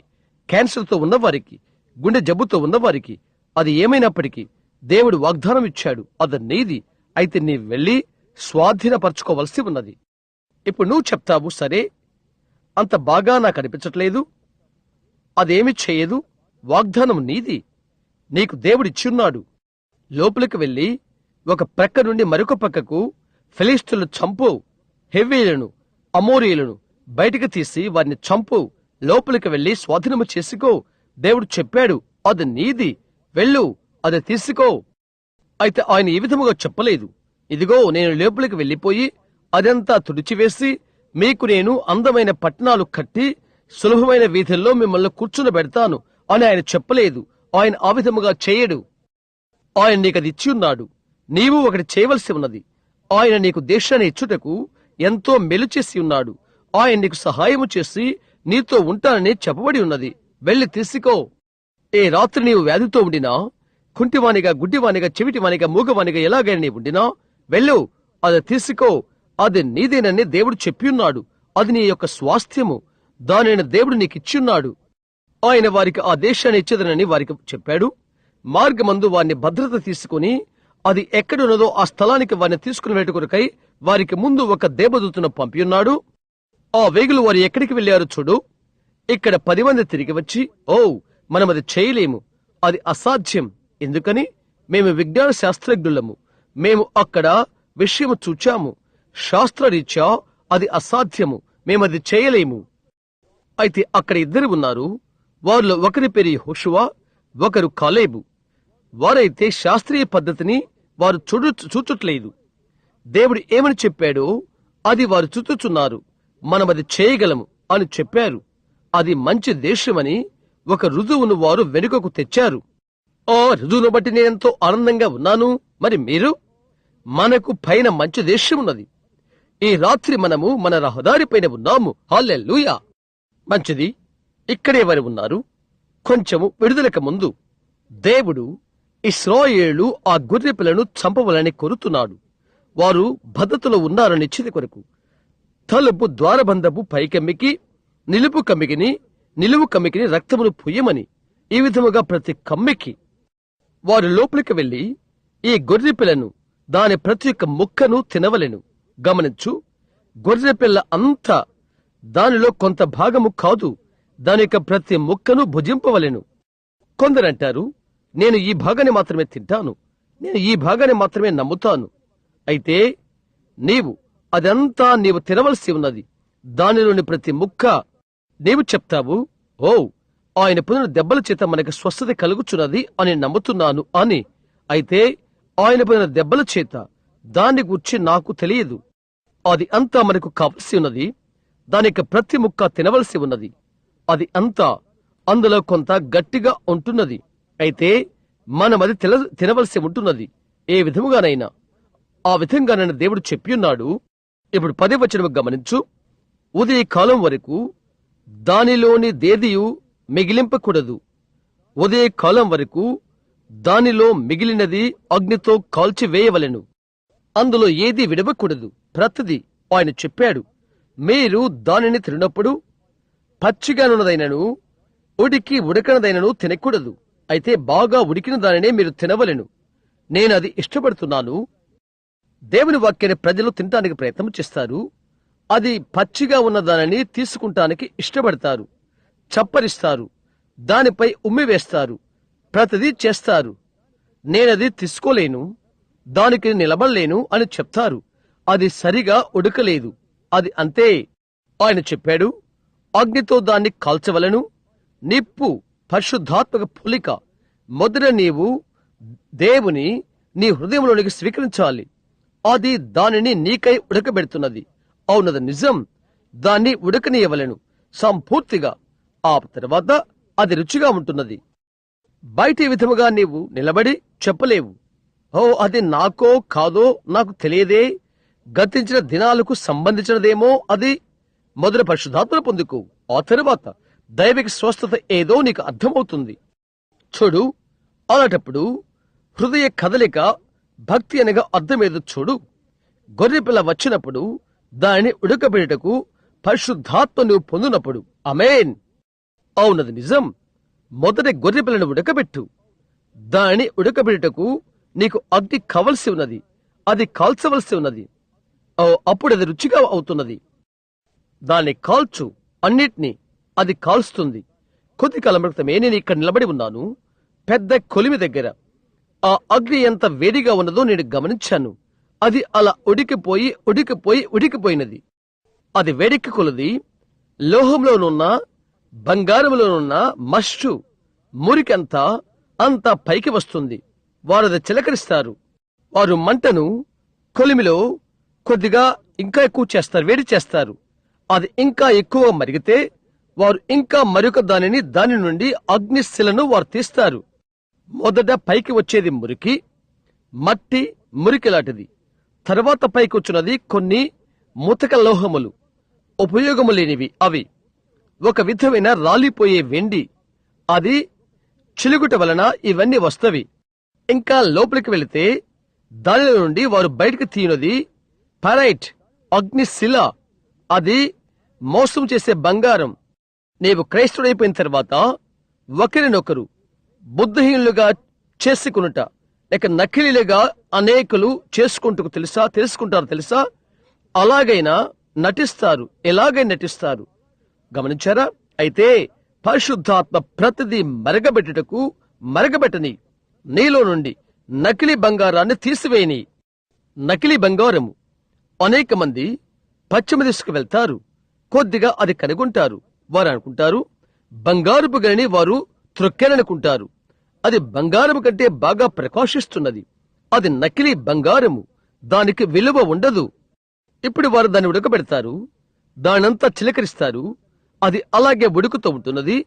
క్యాన్సర్తో ఉన్నవారికి, గుండె జబ్బుతో ఉన్నవారికి, అది ఏమైనప్పటికీ దేవుడు వాగ్దానం ఇచ్చాడు, అది నీది. అయితే నీవు వెళ్లి స్వాధీనపరచుకోవలసి ఉన్నది. ఇప్పుడు నువ్వు చెప్తావు, సరే, అంత బాగా నాకు అనిపించట్లేదు, అదేమి చేయదు, వాగ్దానం నీది, నీకు దేవుడిచ్చున్నాడు. లోపలికి వెళ్లి ఒక ప్రక్క నుండి మరొక పక్కకు ఫిలిష్తీయులను చంపు, హెవ్వీయులను, అమోరీయులను బయటికి తీసి వారిని చంపు. లోపలికి వెళ్లి స్వాధీనము చేసుకో. దేవుడు చెప్పాడు, అది నీది, వెళ్ళు, అది తీసుకో. అయితే ఆయన ఈ విధముగా చెప్పలేదు, ఇదిగో నేను లోపలికి వెళ్లిపోయి అదంతా తుడిచివేసి మీకు నేను అందమైన పట్టణాలు కట్టి సులభమైన వీధుల్లో మిమ్మల్ని కూర్చునబెడతాను అని ఆయన చెప్పలేదు. ఆయన ఆ విధముగా చేయడు. ఆయన నీకది ఇచ్చి ఉన్నాడు. నీవు ఒకటి చేయవలసి ఉన్నది. ఆయన నీకు దేశాన్ని ఇచ్చుటకు ఎంతో మెలు చేసి ఉన్నాడు. ఆయన నీకు సహాయము చేసి నీతో ఉంటానని చెప్పబడి ఉన్నది. వెళ్లి తీసుకో. ఏ రాత్రి నీవు వ్యాధితో ఉండినా, కుంటివానిగా, గుడ్డివానిగా, చెవిటివానిగా, మూగవానిగా ఎలాగైనా నీవు ఉండినా వెళ్ళు, అది తీసుకో. అది నీదేనని దేవుడు చెప్పియున్నాడు. అది నీ యొక్క స్వాస్థ్యము. దానిని దేవుడు నీకిచ్చున్నాడు. ఆయన వారికి ఆ దేశాన్ని ఇచ్చేదనని వారికి చెప్పాడు. మార్గమందు వారిని భద్రత తీసుకుని అది ఎక్కడున్నదో ఆ స్థలానికి వారిని తీసుకుని వెళ్ళట కొరకై వారికి ముందు ఒక దేవదూతను పంపియున్నాడు. ఆ వేగులు వారు ఎక్కడికి వెళ్లారు చూడు. ఇక్కడ 10 మంది తిరిగి వచ్చి, ఓ, మనం అది చేయలేము, అది అసాధ్యం. ఎందుకని? మేము విజ్ఞాన శాస్త్రజ్ఞులము, మేము అక్కడ విషయము చూచాము, శాస్త్రరీత్యా అది అసాధ్యము, మేమది చేయలేము. అయితే అక్కడ 2 ఉన్నారు. వారిలో ఒకరి పేరు యెహోషువ, ఒకరు కాలేబు. వారైతే శాస్త్రీయ పద్ధతిని వారు చూచుట్లేదు. దేవుడు ఏమని చెప్పాడో అది వారు చూచుచున్నారు. మనమది చేయగలము అని చెప్పారు. అది మంచి దేశమని ఒక రుజువును వారు వెనుకకు తెచ్చారు. ఆ రుజువును బట్టి నేనెంతో ఆనందంగా ఉన్నాను. మరి మీరు? మనకు పైన మంచి దేశం ఉన్నది. ఈ రాత్రి మనము మన రహదారి పైన ఉన్నాము. హల్లెలూయా. మంచిది. ఇక్కడే వారు ఉన్నారు. కొంచెము విడుదలకు ముందు దేవుడు ఇశ్రాయేలు ఆ గొర్రె పిల్లను చంపవలని కోరుతున్నాడు. వారు భద్రతలో ఉన్నారని నిశ్చితి కొరకు తలుపు ద్వారబంధపు పైకమ్మికి నిలువు కమ్మికిని రక్తమును పొయ్యమని ఈ విధముగా ప్రతి కమ్మికి వారు లోపలికి వెళ్లి ఈ గొర్రెపిల్లను దాని ప్రతి ఒక్క ముక్కను తినవలెను. గమనించు, గొర్రెపిల్ల అంతా దానిలో కొంత భాగము కాదు, దాని యొక్క ప్రతి ముక్కను భుజింపవలెను. కొందరంటారు, నేను ఈ భాగాన్ని మాత్రమే తింటాను, నేను ఈ భాగాన్ని మాత్రమే నమ్ముతాను. అయితే అదంతా నీవు తినవలసి ఉన్నది. దానిలోని ప్రతి ముక్క నీవు చెప్తావు, ఓ, ఆయన పొందిన దెబ్బల చేత మనకు స్వస్థత కలుగుచున్నది అని నమ్ముతున్నాను అని. అయితే ఆయన పొందిన దెబ్బల చేత దాన్ని గురించి నాకు తెలియదు. అది అంతా మనకు కావలసి ఉన్నది. దానికి ప్రతి ముక్క తినవలసి ఉన్నది. అది అంతా అందులో కొంత గట్టిగా ఉంటున్నది. అయితే మనమది తినవలసి ఉంటున్నది. ఏ విధముగానైనా ఆ విధంగానైనా దేవుడు చెప్పియున్నాడు. ఇప్పుడు 10వ వచనము గమనించు. ఉదయకాలం వరకు దానిలోని దేదియు మిగిలింపకూడదు. ఉదయకాలం వరకు దానిలో మిగిలినది అగ్నితో కాల్చివేయవలెను. అందులో ఏది విడవకూడదు. ప్రతిదీ ఆయన చెప్పాడు. మీరు దానిని తిన్నప్పుడు పచ్చిగానున్నదైనను ఉడకనదైనను తినకూడదు. అయితే బాగా ఉడికిన దానినే మీరు తినవలెను. నేను అది ఇష్టపడుతున్నాను. దేవుని వాక్యాన్ని ప్రజలు తినటానికి ప్రయత్నం చేస్తారు. అది పచ్చిగా ఉన్న దానిని తీసుకుంటానికి ఇష్టపడతారు, చప్పరిస్తారు, దానిపై ఉమ్మి వేస్తారు, ప్రతిదీ చేస్తారు. నేనది తీసుకోలేను, దానికి నిలబడలేను అని చెప్తారు. అది సరిగా ఉడకలేదు. అది అంతే. ఆయన చెప్పాడు, అగ్నితో దాన్ని కాల్చవలను. నిప్పు పరిశుద్ధాత్మక పోలిక. మొదట నీవు దేవుని నీ హృదయంలోనికి స్వీకరించాలి. అది దానిని నీకై ఉడకబెడుతున్నది. అవునది నిజం. దాన్ని ఉడకనీయవలెను సంపూర్తిగా. ఆ తర్వాత అది రుచిగా ఉంటున్నది. బయటి విధముగా నీవు నిలబడి చెప్పలేవు, ఓ, అది నాకో కాదో నాకు తెలియదే, గతించిన దినాలకు సంబంధించినదేమో అది. మొదట పరిశుద్ధాత్మను పొందుకు. ఆ తరువాత దైవిక స్వస్థత ఏదో నీకు అర్థమవుతుంది. చూడు, అలాంటప్పుడు హృదయ కదలిక, భక్తి అనగా అర్థమేదో చూడు. గొర్రెపిల్ల వచ్చినప్పుడు దానిని ఉడకబెట్టుటకు పరిశుద్ధాత్మ నువ్వు పొందినప్పుడు. ఆమేన్. అవునది నిజం. మొదటి గొర్రెపిల్లను ఉడకబెట్టు. దానిని ఉడకబెట్టుటకు నీకు అగ్ని కావలసి ఉన్నది. అది కాల్చవలసి ఉన్నది. అప్పుడు అది రుచిగా అవుతున్నది. దాన్ని కాల్చు. అన్నిటినీ అది కాల్స్తుంది. కొద్ది కాలం క్రితమే నేను ఇక్కడ నిలబడి ఉన్నాను, పెద్ద కొలిమి దగ్గర. ఆ అగ్ని ఎంత వేడిగా ఉన్నదో నేను గమనించాను. అది అలా ఉడికిపోయినది. అది వేడికి కొలది లోహంలోనున్న బంగారంలోనున్న మస్టు మురికంతా అంతా పైకి వస్తుంది. వారు అది చిలకరిస్తారు. వారు మంటను కొలిమిలో కొద్దిగా ఇంకా ఎక్కువ చేస్తారు, వేడి చేస్తారు. అది ఇంకా ఎక్కువ మరిగితే వారు ఇంకా మరొక దాని నుండి అగ్నిశిలను వారు తీస్తారు. మొదట పైకి వచ్చేది మురికి, మట్టి మురికిలాంటిది. తర్వాత పైకి వచ్చినది కొన్ని ముతక లోహములు, ఉపయోగము లేనివి. అవి ఒక విధమైన రాలిపోయే వెండి. అది చిలుగుట వలన ఇవన్నీ వస్తవి. ఇంకా లోపలికి వెళితే దానిలో నుండి వారు బయటకు తీయునది పరైట్, అగ్నిశిల. అది మోసం చేసే బంగారం. నీవు క్రైస్తవుడైపోయిన తర్వాత ఒకరినొకరు బుద్ధహీనులుగా చేసుకునుట, లేక నకిలీలుగా అనేకులు తెలుసుకుంటారు తెలుసా? అలాగైనా నటిస్తారు, ఎలాగైనా నటిస్తారు. గమనించారా? అయితే పరిశుద్ధాత్మ ప్రతిదీ మరగబెట్టని నీలో నుండి నకిలీ బంగారాన్ని తీసివేయని. నకిలీ బంగారము. అనేక మంది పశ్చిమ దిశకు వెళ్తారు, కొద్దిగా అది కనుగొంటారు. వారు అనుకుంటారు బంగారుపు గనిని వారు త్రొక్కారనుకుంటారు. అది బంగారము కంటే బాగా ప్రకాశిస్తున్నది. అది నకిలీ బంగారము, దానికి విలువ ఉండదు. ఇప్పుడు వారు దాన్ని ఉడకబెడతారు, దానంతా చిలకరిస్తారు. అది అలాగే ఉడుకుతూ ఉంటున్నది.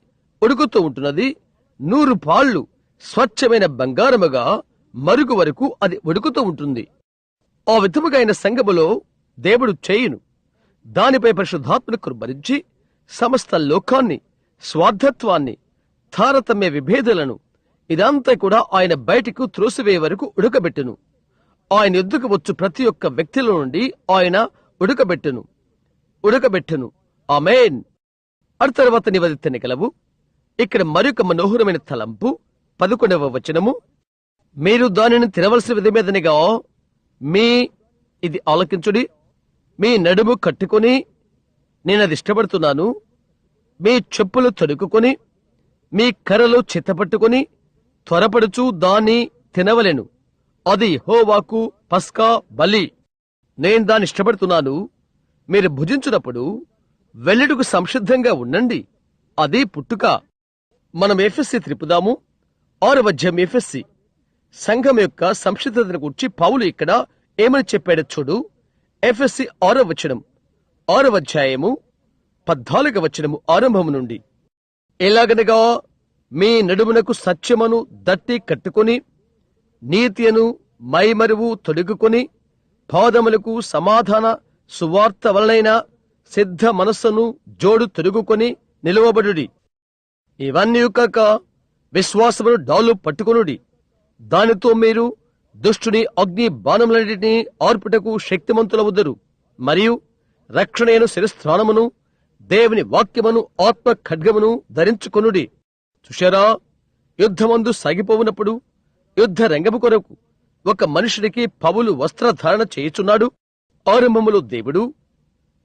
100 పాళ్లు స్వచ్ఛమైన బంగారముగా మరుగు వరకు అది ఉడుకుతూ ఉంటుంది. ఆ విధముగా అయిన సంఘములో దేవుడు చేయును. దానిపై పరిశుద్ధాత్మను కుర్బరించి సమస్త లోకాన్ని, స్వార్థత్వాన్ని, తారతమ్య విభేదాలను ఇదంతా కూడా ఆయన బయటకు త్రోసివేయ వరకు ఉడకబెట్టును. ఆయన యుద్ధకు వచ్చు ప్రతి ఒక్క వ్యక్తిలో నుండి ఆయన ఉడకబెట్టును. ఆమేన్. ఆ తర్వాత నివేదించగలవు. ఇక్కడ మరొక మనోహరమైన తలంపు 11వ వచనము. మీరు దానిని తినవలసిన విధమేదనిగా ఇది ఆలకించుడి. మీ నడుము కట్టుకొని, నేనది ఇష్టపడుతున్నాను. మీ చెప్పులు తొడుక్కుని, మీ కర్రలు చిత్తపట్టుకుని త్వరపడుచు దాన్ని తినవలెను. అది యెహోవాకు పస్కా బలి. నేను దాన్ని ఇష్టపడుతున్నాను. మీరు భుజించున్నప్పుడు వెళ్ళుటకు సంసిద్ధంగా ఉండండి. అది పుట్టుక. మనం ఎఫెస్సి త్రిపుదాము. 6వ అధ్యాయం ఎఫెస్సి సంఘం యొక్క సంసిద్ధతను గురించి పౌలు ఇక్కడ ఏమని చెప్పాడో చూడు. ఎఫెస్సి 6వ వచనం, 6వ అధ్యాయము 14వ వచనము ఆరంభము నుండి. ఎలాగనగా మీ నడుమునకు సత్యమును దట్టి కట్టుకొని, నీతియను మైమరువు తొడుగుకొని, పాదములకు సమాధాన సువార్త వలనైన సిద్ధ మనస్సును జోడు తొడుగుకొని నిలువబడుడి. ఇవన్నీ కాక విశ్వాసమును డాలు పట్టుకొనుడి. దానితో మీరు దుష్టుని అగ్ని బాణములన్నిటినీ ఆర్పుటకు శక్తిమంతులవుదురు. మరియు రక్షణైన శిరస్త్రాణమును, దేవుని వాక్యమును, ఆత్మ ఖడ్గమును ధరించుకొనుడి. చూశారా, యుద్ధమందు సాగిపోవునప్పుడు యుద్ధ రంగము కొరకు ఒక మనుషుడికి పౌలు వస్త్రధారణ చేయుచున్నాడు. ఆరంభములో దేవుడు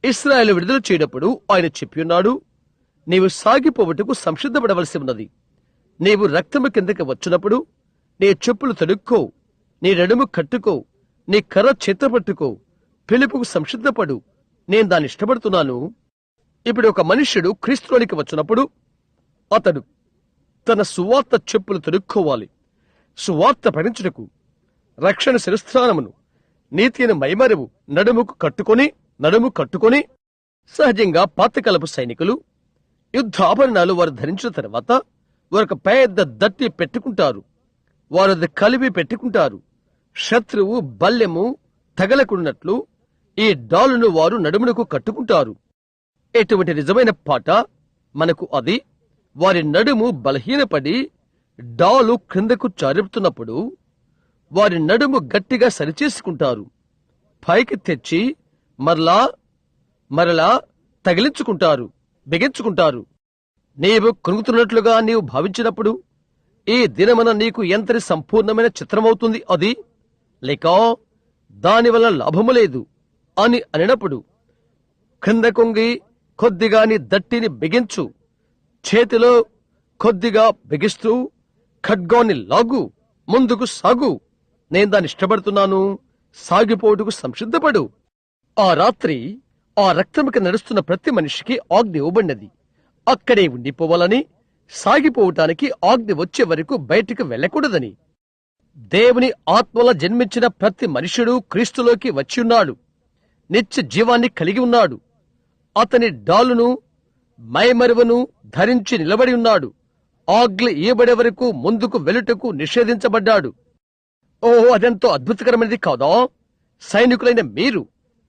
ఇశ్రాయేలు విడుదల చేయనప్పుడు ఆయన చెప్పియున్నాడు, నీవు సాగిపోవుటకు సంసిద్ధపడవలసి ఉన్నది. నీవు రక్తము కిందకి వచ్చినప్పుడు నీ చెప్పులు తొడుక్కో, నీ నడుము కట్టుకో, నీ కర్ర చేతపట్టుకో, పిలుపుకు సంసిద్ధపడు. నేను దాన్ని ఇష్టపడుతున్నాను. ఇప్పుడు ఒక మనుష్యుడు క్రీస్తులోనికి వచ్చినప్పుడు అతడు తన సువార్త చెప్పులు తొడుక్కోవాలి. సువార్త పఠించుటకు రక్షణ శిరస్త్రానమును, నీతిని మైమరువు నడుము కట్టుకొని సహజంగా పాతకాలపు సైనికులు యుద్ధ ఆభరణాలు వారు ధరించిన తర్వాత వారు పెద్ద దట్టి పెట్టుకుంటారు. వారు అది కలిపి పెట్టుకుంటారు. శత్రువు బల్లెము తగలకున్నట్లు ఈ డాలును వారు నడుమునకు కట్టుకుంటారు. ఎటువంటి నిజమైన పాట మనకు అది. వారి నడుము బలహీనపడి డాలు క్రిందకు చారుతున్నప్పుడు వారి నడుము గట్టిగా సరిచేసుకుంటారు. పైకి తెచ్చి మరలా తగిలించుకుంటారు, బిగించుకుంటారు. నీవు కృంగుతున్నట్లుగా నీవు భావించినప్పుడు ఈ దినమన నీకు ఎంతటి సంపూర్ణమైన చిత్రమవుతుంది అది, లేక దానివల్ల లాభము లేదు అని అనినప్పుడు క్రింద కొంగి కొద్దిగా నీ దట్టిని బిగించు. చేతిలో కొద్దిగా బిగిస్తూ ఖడ్గాన్ని లాగు, ముందుకు సాగు. నేను దాన్ని ఇష్టపడుతున్నాను. సాగిపోటుకు సంసిద్ధపడు. ఆ రాత్రి ఆ రక్తముకి నడుస్తున్న ప్రతి మనిషికి ఆజ్ఞ ఇవ్వబడినది. అక్కడే ఉండిపోవాలని, సాగిపోవటానికి ఆజ్ఞ వచ్చే వరకు బయటికి వెళ్ళకూడదని. దేవుని ఆత్మల జన్మించిన ప్రతి మనుష్యుడు క్రీస్తులోకి వచ్చియున్నాడు. నిత్య జీవాన్ని కలిగి ఉన్నాడు. అతని డాలును మైమరువను ధరించి నిలబడి ఉన్నాడు. ఆజ్ఞ ఇయ్యబడే వరకు ముందుకు వెలుటకు నిషేధించబడ్డాడు. ఓహో, అదెంతో అద్భుతకరమైనది కాదా? సైనికులైన మీరు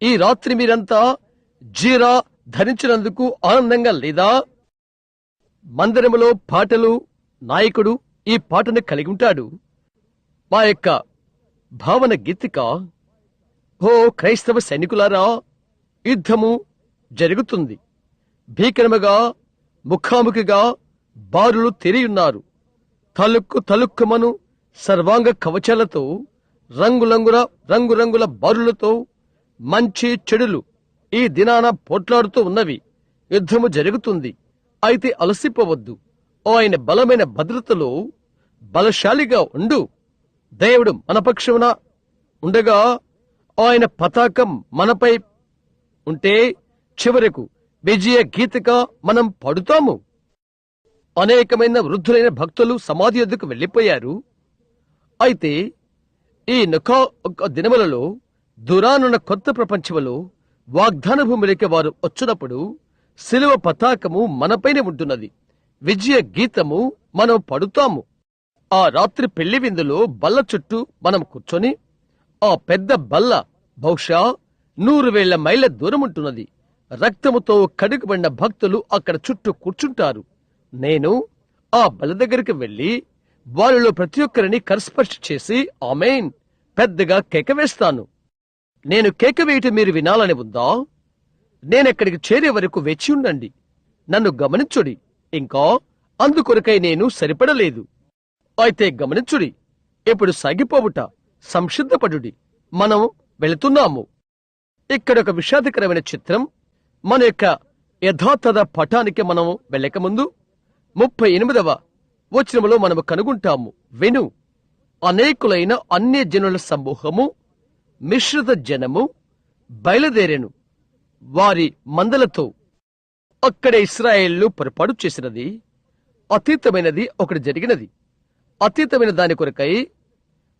ఈ రాత్రి మీరంతా జీరా ధరించినందుకు ఆనందంగా లేదా? మందిరములో పాటలు, నాయకుడు ఈ పాటను కలిగి ఉంటాడు. మా యొక్క భావన గీతిక, ఓ క్రైస్తవ సైనికులారా, యుద్ధము జరుగుతుంది. భీకరముగా ముఖాముఖిగా బారులు తెరియున్నారు. తలుక్కుమను సర్వాంగ కవచాలతో, రంగురంగుల బారులతో మంచి చెడులు ఈ దినాన పోట్లాడుతూ ఉన్నవి. యుద్ధము జరుగుతుంది. అయితే అలసిపోవద్దు. ఆయన బలమైన భద్రతలో బలశాలిగా ఉండు. దేవుడు మన పక్షమున ఉండగా ఆయన పతాకం మనపై ఉంటే చివరకు విజయ గీతిగా మనం పడుతాము. అనేకమైన వృద్ధులైన భక్తులు సమాధి వద్దకు వెళ్లిపోయారు. అయితే ఈ దినములలో దూరానున్న కొత్త ప్రపంచములో వాగ్దాన భూమిలోకి వారు వచ్చినప్పుడు శిలువ పతాకము మనపైన ఉంటున్నది. విజయ గీతము మనం పడుతాము. ఆ రాత్రి పెళ్లి విందులో బల్ల చుట్టూ మనం కూర్చొని, ఆ పెద్ద బల్ల బహుశా 100,000 మైళ్ళ దూరం ఉంటున్నది. రక్తముతో కడుగుబడిన భక్తులు అక్కడ చుట్టూ కూర్చుంటారు. నేను ఆ బల్ల దగ్గరికి వెళ్లి వారిలో ప్రతి ఒక్కరిని కరస్పర్శ చేసి ఆమేన్, పెద్దగా కేక వేస్తాను. నేను కేక వేయటం మీరు వినాలని ఉందా? నేనెక్కడికి చేరే వరకు వేచి ఉండండి. నన్ను గమనించుడి. ఇంకా అందుకొరకై నేను సరిపడలేదు. అయితే గమనించుడి. ఇప్పుడు సాగిపోవుట, సంసిద్ధపడుడి. మనం వెళుతున్నాము. ఇక్కడొక విషాదకరమైన చిత్రం. మన యొక్క యథాతథ పటానికి మనం వెళ్ళకముందు 38వ వచనములో మనము కనుగొంటాము. విను, అనేకులైన అన్య జనుల సమూహము, మిశ్రిత జనము బయలుదేరెను వారి మందలతో. అక్కడ ఇశ్రాయేలు పొరపాటు చేసినది, అతీతమైనది ఒకటి జరిగినది. అతీతమైన దాని కొరకై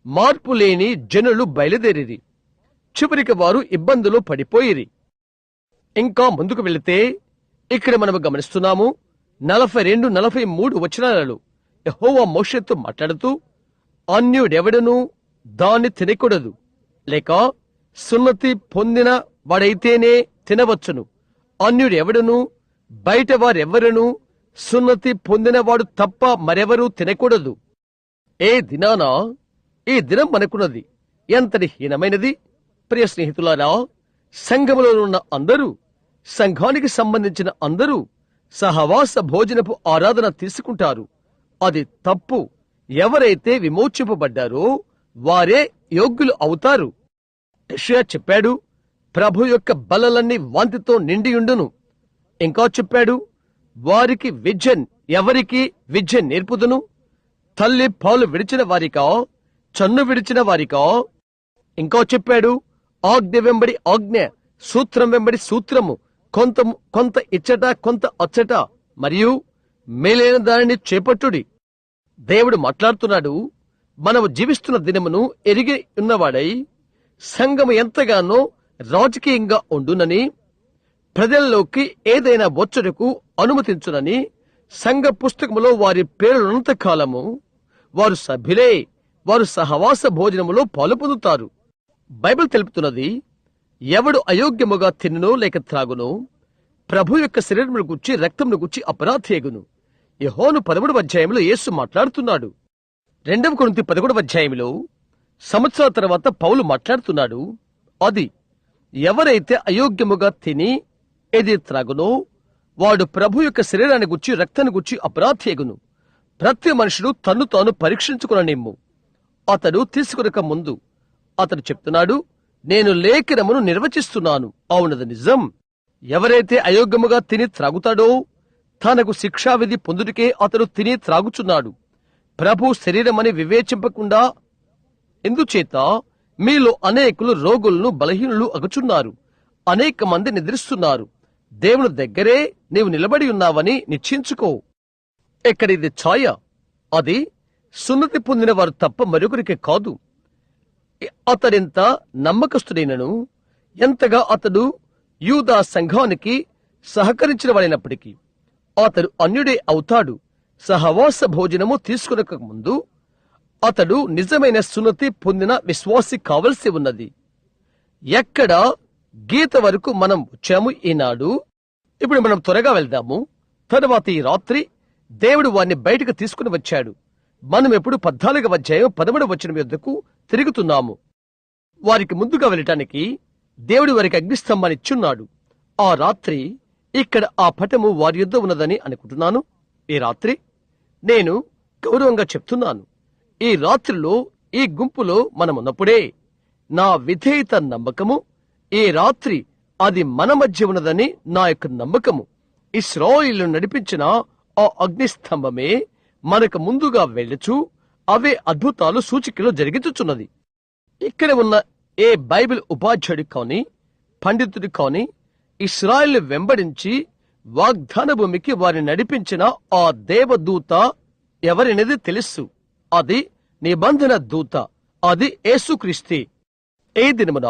మార్పు లేని జనులు బయలుదేరిరి. చివరికి వారు ఇబ్బందులు పడిపోయిరి. ఇంకా ముందుకు వెళితే ఇక్కడ మనము గమనిస్తున్నాము 42, 43 వచనాలలో యెహోవా మోషేతో మాట్లాడుతూ, అన్యుడెవడను దాన్ని తినకూడదు, లేక సున్నతి పొందిన వాడైతేనే తినవచ్చును. అన్యుడెవడను, బయట వారెవ్వరూ సున్నతి పొందినవాడు తప్ప మరెవరూ తినకూడదు. ఏ దినాన ఈ దినం మనకున్నది ఎంతటి హీనమైనది! ప్రియ స్నేహితులారా, సంఘములో ఉన్న అందరూ, సంఘానికి సంబంధించిన అందరూ సహవాస భోజనపు ఆరాధన తీసుకుంటారు. అది తప్పు. ఎవరైతే విమోచింపబడ్డారో వారే యోగ్యులు అవుతారు. యెషయా చెప్పాడు, ప్రభు యొక్క బలలన్నీ వాంతితో నిండియుండును. ఇంకా చెప్పాడు, వారికి ఎవరికి విద్య నేర్పుదును? తల్లి పాలు విడిచిన వారికా, చన్ను విడిచిన వారికా? ఇంకా చెప్పాడు, ఆజ్ఞ వెంబడి ఆజ్ఞ, సూత్రం వెంబడి సూత్రము, కొంత ఇచ్చట కొంత అచ్చట, మరియు మేలైన దానిని చేపట్టుడి. దేవుడు మాట్లాడుతున్నాడు. మనము జీవిస్తున్న దినమును ఎరిగి ఉన్నవాడై సంఘము ఎంతగానో రాజకీయంగా ఉండునని, ప్రజల్లోకి ఏదైనా వచ్చుటకు అనుమతించునని సంఘ పుస్తకములో వారి పేరున్నంత కాలము వారు సభ్యులే. వారు సహవాస భోజనములో పాలు పొందుతారు. బైబిల్ తెలుపుతున్నది, ఎవడు అయోగ్యముగా తిన్నునో లేక త్రాగునో ప్రభు యొక్క శరీరమును గుచ్చి రక్తమును గుచ్చి అపరాధేగును. యోహాను 13వ అధ్యాయంలో యేసు మాట్లాడుతున్నాడు. 2 కొరింథీ 11వ అధ్యాయంలో సంవత్సరాల తర్వాత పౌలు మాట్లాడుతున్నాడు. అది ఎవరైతే అయోగ్యముగా తిని ఏది త్రాగునో వాడు ప్రభు యొక్క శరీరాన్ని గుచ్చి రక్తాన్ని గుచ్చి అపరాధేగును. ప్రతి మనుషుడు తన్ను తాను పరీక్షించుకుననిమ్ము. అతడు తీసుకునక ముందు అతడు చెప్తున్నాడు, నేను లేఖనమును నిర్వచిస్తున్నాను. అవునది నిజం. ఎవరైతే అయోగ్యముగా తిని త్రాగుతాడో తనకు శిక్షావిధి పొందుటకే అతడు తిని త్రాగుచున్నాడు. ప్రభు శరీరమని వివేచింపకుండా ఎందుచేత మీలో అనేకులు రోగులను బలహీనులు అగుచున్నారు. అనేక మంది నిద్రిస్తున్నారు. దేవుని దగ్గరే నీవు నిలబడి ఉన్నావని నిశ్చయించుకో. ఎక్కడిది ఛాయ, అది సున్నతి పొందిన వారు తప్ప మరొకరికి కాదు. అతడెంత నమ్మకస్తుడైనను, ఎంతగా అతడు యూదా సంఘానికి సహకరించిన వాడైనప్పటికీ అతడు అన్యుడే అవుతాడు. సహవాస భోజనము తీసుకునక ముందు అతడు నిజమైన సున్నతి పొందిన విశ్వాసి కావలసి ఉన్నది. ఎక్కడ గీత వరకు మనం వచ్చాము ఈనాడు. ఇప్పుడు మనం త్వరగా వెళ్దాము. తరువాత ఈ రాత్రి దేవుడు వారిని బయటకు తీసుకుని వచ్చాడు. మనం ఎప్పుడు 14వ అధ్యాయం 13వ వచనం యొద్దకు తిరుగుతున్నాము. వారికి ముందుగా వెళ్ళటానికి దేవుడు వారికి అగ్నిస్తంభాన్ని ఇచ్చున్నాడు. ఆ రాత్రి ఇక్కడ ఆ పటము వారి యొద్ద ఉన్నదని అనుకుంటున్నాను. ఈ రాత్రి నేను గౌరవంగా చెప్తున్నాను, ఈ రాత్రిలో ఈ గుంపులో మనమున్నప్పుడే నా విధేయత నమ్మకము, ఈ రాత్రి అది మన మధ్య ఉన్నదని నా యొక్క నమ్మకము. ఇశ్రాయేలును నడిపించిన ఆ అగ్నిస్తంభమే మనకు ముందుగా వెళ్ళుచు అవే అద్భుతాలు సూచికలు జరిగించుచున్నది. ఇక్కడ ఉన్న ఏ బైబిల్ ఉపాధ్యాయుడు కాని పండితుడు కాని ఇశ్రాయేలు వెంబడించి వాగ్దాన భూమికి వారిని నడిపించిన ఆ దేవదూత ఎవరనేది తెలుసు. అది నిబంధన దూత, అది యేసుక్రీస్తే. ఏ దినమున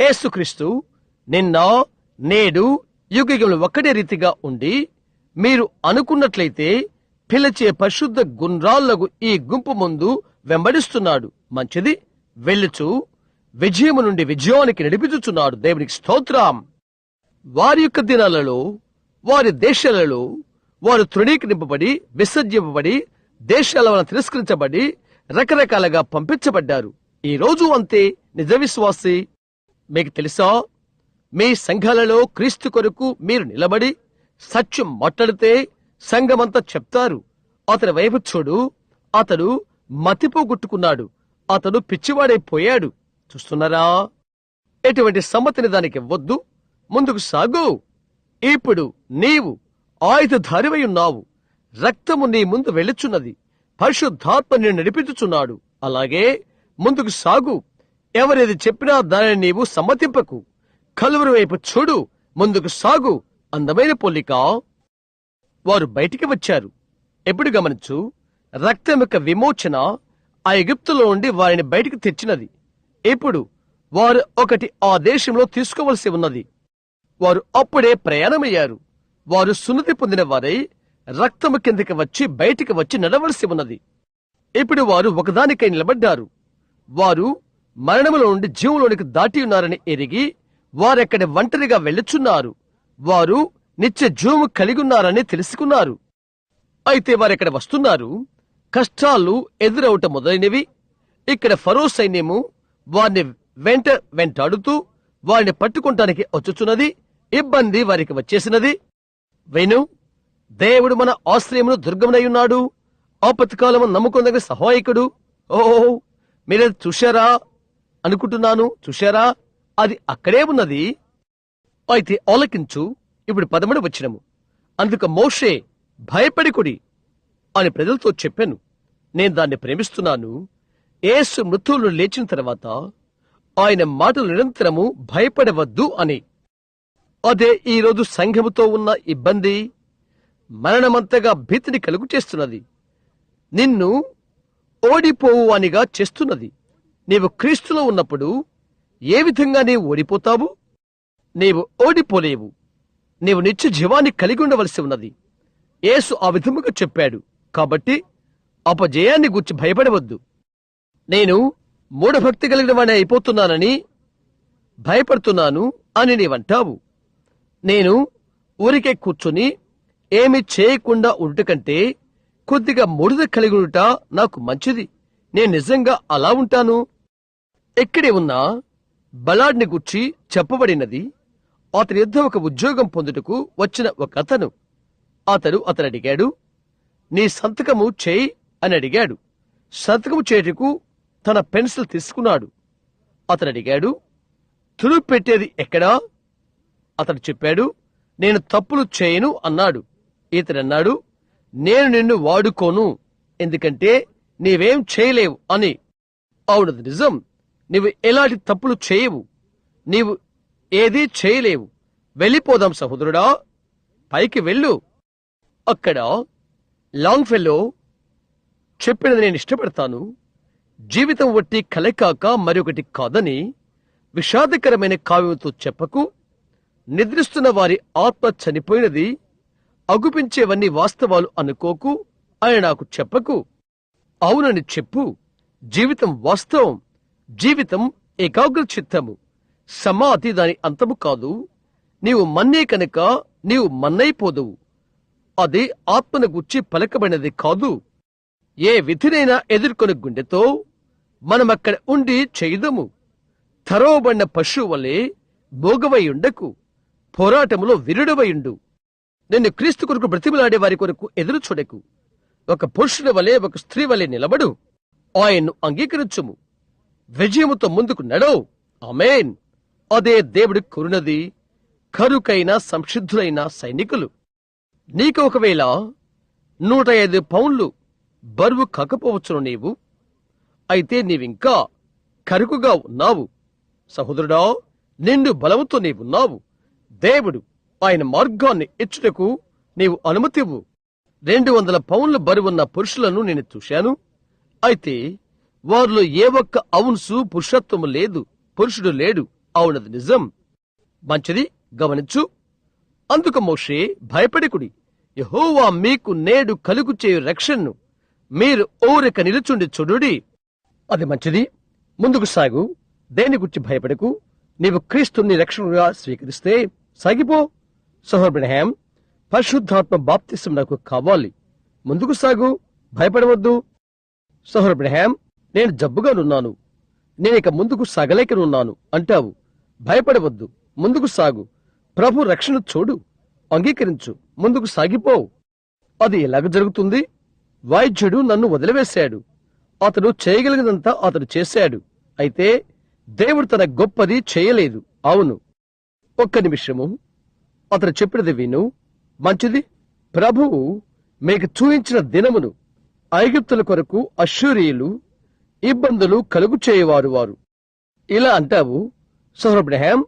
యేసుక్రీస్తు నిన్న నేడు యుగయుగములు ఒక్కడే రీతిగా ఉండి, మీరు అనుకున్నట్లయితే పిలిచే పరిశుద్ధ గుండ్రాళ్లకు ఈ గుంపు ముందు వెంబడిస్తున్నాడు. మంచిది, వెళ్ళుచు విజయము నుండి విజయానికి నడిపించుచున్నాడు. దేవునికి స్తోత్రం. వారి యొక్క దినాలలో, వారి దేశాలలో వారు తృణీకరింపబడి, విసర్జింపబడి, దేశాల వలన తిరస్కరించబడి, రకరకాలుగా పంపించబడ్డారు. ఈ రోజు అంతే నిజ విశ్వాసి. మీకు తెలుసా, మీ సంఘాలలో క్రీస్తు కొరకు మీరు నిలబడి సత్యం మాట్లాడితే సంఘమంతా చెప్తారు, అతని వైపు చూడు, అతడు మతిపోగొట్టుకున్నాడు, అతడు పిచ్చివాడైపోయాడు. చూస్తున్నారా? ఎటువంటి సమ్మతిని దానికి ఇవ్వద్దు. ముందుకు సాగు. ఇప్పుడు నీవు ఆయుధధారివై ఉన్నావు. రక్తము నీ ముందు వెళ్ళుచున్నది. పరిశుద్ధాత్మ నిన్ను నడిపించుచున్నాడు. అలాగే ముందుకు సాగు. ఎవరేది చెప్పినా దానిని నీవు సమ్మతింపకు. కలువరి వైపు చూడు, ముందుకు సాగు. అందమైన పోలిక. వారు బయటికి వచ్చారు. ఎప్పుడు గమనించు, రక్తం యొక్క విమోచన ఆ ఎగిప్తులో నుండి వారిని బయటికి తెచ్చినది. ఇప్పుడు వారు ఒకటి ఆ దేశంలో తీసుకోవలసి ఉన్నది. వారు అప్పుడే ప్రయాణమయ్యారు. వారు సున్నతి పొందిన వారై రక్తము కిందకి వచ్చి బయటికి వచ్చి నడవలసి ఉన్నది. ఇప్పుడు వారు ఒకదానికై నిలబడ్డారు. వారు మరణములో నుండి జీవంలోనికి దాటి ఉన్నారని ఎరిగి వారెక్కడ ఒంటరిగా వెళ్ళుచున్నారు. వారు నిత్య జీవము కలిగి ఉన్నారని తెలుసుకున్నారు. అయితే వారెక్కడ వస్తున్నారు. కష్టాలు ఎదురవటం మొదలైనవి. ఇక్కడ ఫరో సైన్యము వారిని వెంటాడుతూ వారిని పట్టుకుంటానికి వచ్చుచున్నది. ఇబ్బంది వారికి వచ్చేసినది. వెను, దేవుడు మన ఆశ్రయమును దుర్గమునయ్యున్నాడు, ఆపత్కాలము నమ్ముకొనదగిన సహాయకుడు. ఓహో, మీరేది చూశారా అనుకుంటున్నాను. చూశారా? అది అక్కడే ఉన్నది. అయితే ఆలకించు. ఇప్పుడు 13వ వచనము. అందుకు మోషే, భయపడికుడి అని ప్రజలతో చెప్పాను. నేను దాన్ని ప్రేమిస్తున్నాను. యేసు మృతువులు లేచిన తర్వాత ఆయన మాటలు నిరంతరము భయపడవద్దు అని. అదే ఈరోజు సంఘముతో ఉన్న ఇబ్బంది. మరణమంతగా భీతిని కలుగు చేస్తున్నది. నిన్ను ఓడిపోవువానిగా చేస్తున్నది. నీవు క్రీస్తులో ఉన్నప్పుడు ఏ విధంగా నీవు ఓడిపోతావు? నీవు ఓడిపోలేవు. నీవు నిత్య జీవాన్ని కలిగి ఉండవలసి ఉన్నది. యేసు ఆ విధముగా చెప్పాడు. కాబట్టి అపజయాన్ని గురించి భయపడవద్దు. నేను మూఢభక్తి కలిగిన వాడిని అయిపోతున్నానని భయపడుతున్నాను అని నీవంటావు. నేను ఊరికే కూర్చుని ఏమి చేయకుండా ఉండుట కంటే కొద్దిగా ముడుద కలిగి ఉండుట నాకు మంచిది. నేను నిజంగా అలా ఉంటాను. ఎక్కడే ఉన్నా బలాడ్ని గుర్చి చెప్పబడినది. అతని యుద్ధ ఒక ఉద్యోగం పొందుటకు వచ్చిన ఒక అతను అడిగాడు, నీ సంతకము చేయి అని అడిగాడు. సంతకము చేయుటకు తన పెన్సిల్ తీసుకున్నాడు. అతను అడిగాడు, తులుపు పెట్టేది ఎక్కడా? అతడు చెప్పాడు, నేను తప్పులు చేయను అన్నాడు. ఇతడన్నాడు, నేను నిన్ను వాడుకోను, ఎందుకంటే నీవేం చేయలేవు అని. అవునది నిజం. నీవు ఎలాంటి తప్పులు చేయవు. నీవు ఏదీ చేయలేవు. వెళ్ళిపోదాం సహోదరుడా, పైకి వెళ్ళు. అక్కడ లాంగ్ ఫెల్లో చెప్పినది నేను ఇష్టపడతాను. జీవితం వట్టి కలకాక మరొకటి కాదని విషాదకరమైన కావ్యంతో చెప్పకు. నిద్రిస్తున్న వారి ఆత్మ చనిపోయినది, అగుపించేవన్నీ వాస్తవాలు అనుకోకు అని నాకు చెప్పకు. అవునని చెప్పు. జీవితం వాస్తవం. జీవితం ఏకాగ్ర చిత్తము. సమాధి దాని అంతము కాదు. నీవు మన్నే కనుక నీవు మన్నైపోదువు. అది ఆత్మను గుచ్చి పలకబడినది కాదు. ఏ విధినైనా ఎదుర్కొని గుండెతో మనమక్కడ ఉండి చేయుదము. తరవబడిన పశువు వలె మోగవై ఉండకు. పోరాటములో విరుడవయుండు. నిన్ను క్రీస్తు కొరకు బ్రతిమలాడే వారి కొరకు ఎదురు చూడకు. ఒక పురుషుని వలె ఒక స్త్రీ వలె నిలబడు. ఆయన్ను అంగీకరించుము. విజయముతో ముందుకు నడవు. ఆమేన్. అదే దేవుడి కోరినది. కరుకైన సంసిద్ధులైన సైనికులు. నీకు ఒకవేళ 105 పౌండ్లు బరువు కాకపోవచ్చును నీవు. అయితే నీవింకా కరుకుగా ఉన్నావు. సహోదరుడా, నిండు బలముతో నీవున్నావు. దేవుడు ఆయన మార్గాన్ని ఇచ్చుటకు నీవు అనుమతివ్వు. 200 పౌండ్ల బరువున్న పురుషులను నేను చూశాను. అయితే వారిలో ఏ ఒక్క ఔన్సు పురుషత్వము లేదు, పురుషుడు లేడు. అవునది నిజం. మంచిది, గమనించు. అందుకు మోషే, భయపడకుడి. యెహోవా మీకు నేడు కలుగు చేయు రక్షణను మీరు ఓరిక నిలుచుండి చూడుడి. అది మంచిది. ముందుకు సాగు. దేని గురించి భయపడకు. నీవు క్రీస్తుని రక్షణగా స్వీకరిస్తే సాగిపో. సహోదరుడు, పరిశుద్ధాత్మ బాప్తిసం నాకు కావాలి. ముందుకు సాగు, భయపడవద్దు. సహోదరుడు, నేను జబ్బుగానున్నాను. నేనిక ముందుకు సాగలేకనున్నాను అంటావు. భయపడవద్దు, ముందుకు సాగు. ప్రభు రక్షణ చూడు, అంగీకరించు, ముందుకు సాగిపోవు. అది ఎలాగ జరుగుతుంది? వైద్యుడు నన్ను వదిలివేశాడు. అతడు చేయగలిగినంతా అతడు చేశాడు. అయితే దేవుడు తన గొప్పది చేయలేదు. అవును, ఒక్క నిమిషము, అతడు చెప్పినది విను. మంచిది. ప్రభువు మీకు చూయించిన దినమును ఐగుప్తుల కొరకు అష్షూరీయులు ఇబ్బందులు కలుగు చేయవారు వారు. ఇలా అంటావు, సోదరబ్రహాం,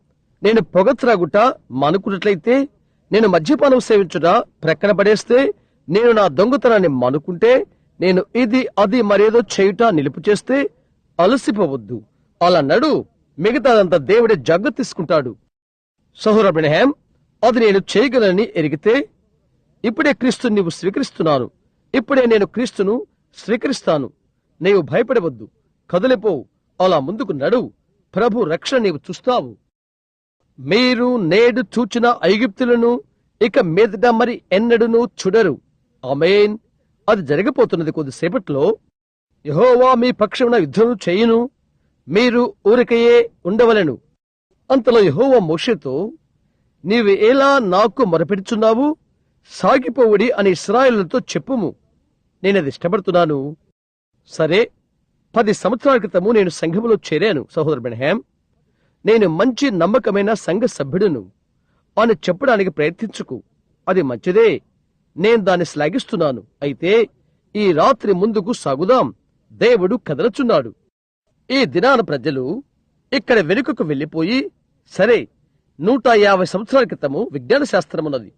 నేను పొగ త్రాగుట మానుకున్నట్లయితే, నేను మద్యపానం సేవించుట ప్రక్కన పడేస్తే, నేను నా దొంగతనాన్ని మానుకుంటే, నేను ఇది అది మరేదో చేయుట నిలుపు చేస్తే అలసిపోవద్దు. అలా నడు, మిగతాదంతా దేవుడే జాగ్రత్త తీసుకుంటాడు. సోదరబ్రహాం, అది నేను చేయగలని ఎరిగితే, ఇప్పుడే క్రీస్తుని నీవు స్వీకరిస్తున్నాను. ఇప్పుడే నేను క్రీస్తును స్వీకరిస్తాను. నీవు భయపడవద్దు, కదలిపోవు. అలా ముందుకు నడువు. ప్రభు రక్షణ నీవు చూస్తావు. మీరు నేడు చూచిన ఐగుప్తులను ఇక మీదట మరి ఎన్నడూనూ చూడరు. ఆమేన్. అది జరగబోతున్నది కొద్దిసేపట్లో. యెహోవా మీ పక్షమున యుద్ధం చేయును, మీరు ఊరికయే ఉండవలెను. అంతలో యెహోవా మోషేతో, నీవు ఎలా నాకు మొరపెడుచున్నావు? సాగిపోవుడి అని ఇశ్రాయేలుతో చెప్పుము. నేనది ఇష్టపడుతున్నాను. సరే, 10 సంవత్సరాల క్రితము నేను సంఘములో చేరాను సహోదరు బ్రహ్మాం. నేను మంచి నమ్మకమైన సంఘ సభ్యుడును అని చెప్పడానికి ప్రయత్నించుకు. అది మంచిదే, నేను దాన్ని శ్లాఘిస్తున్నాను. అయితే ఈ రాత్రి ముందుకు సాగుదాం. దేవుడు కదలచున్నాడు. ఈ దినాన ప్రజలు ఇక్కడ వెనుకకు వెళ్లిపోయి, సరే, 150 సంవత్సరాల క్రితము విజ్ఞాన శాస్త్రమున్నది.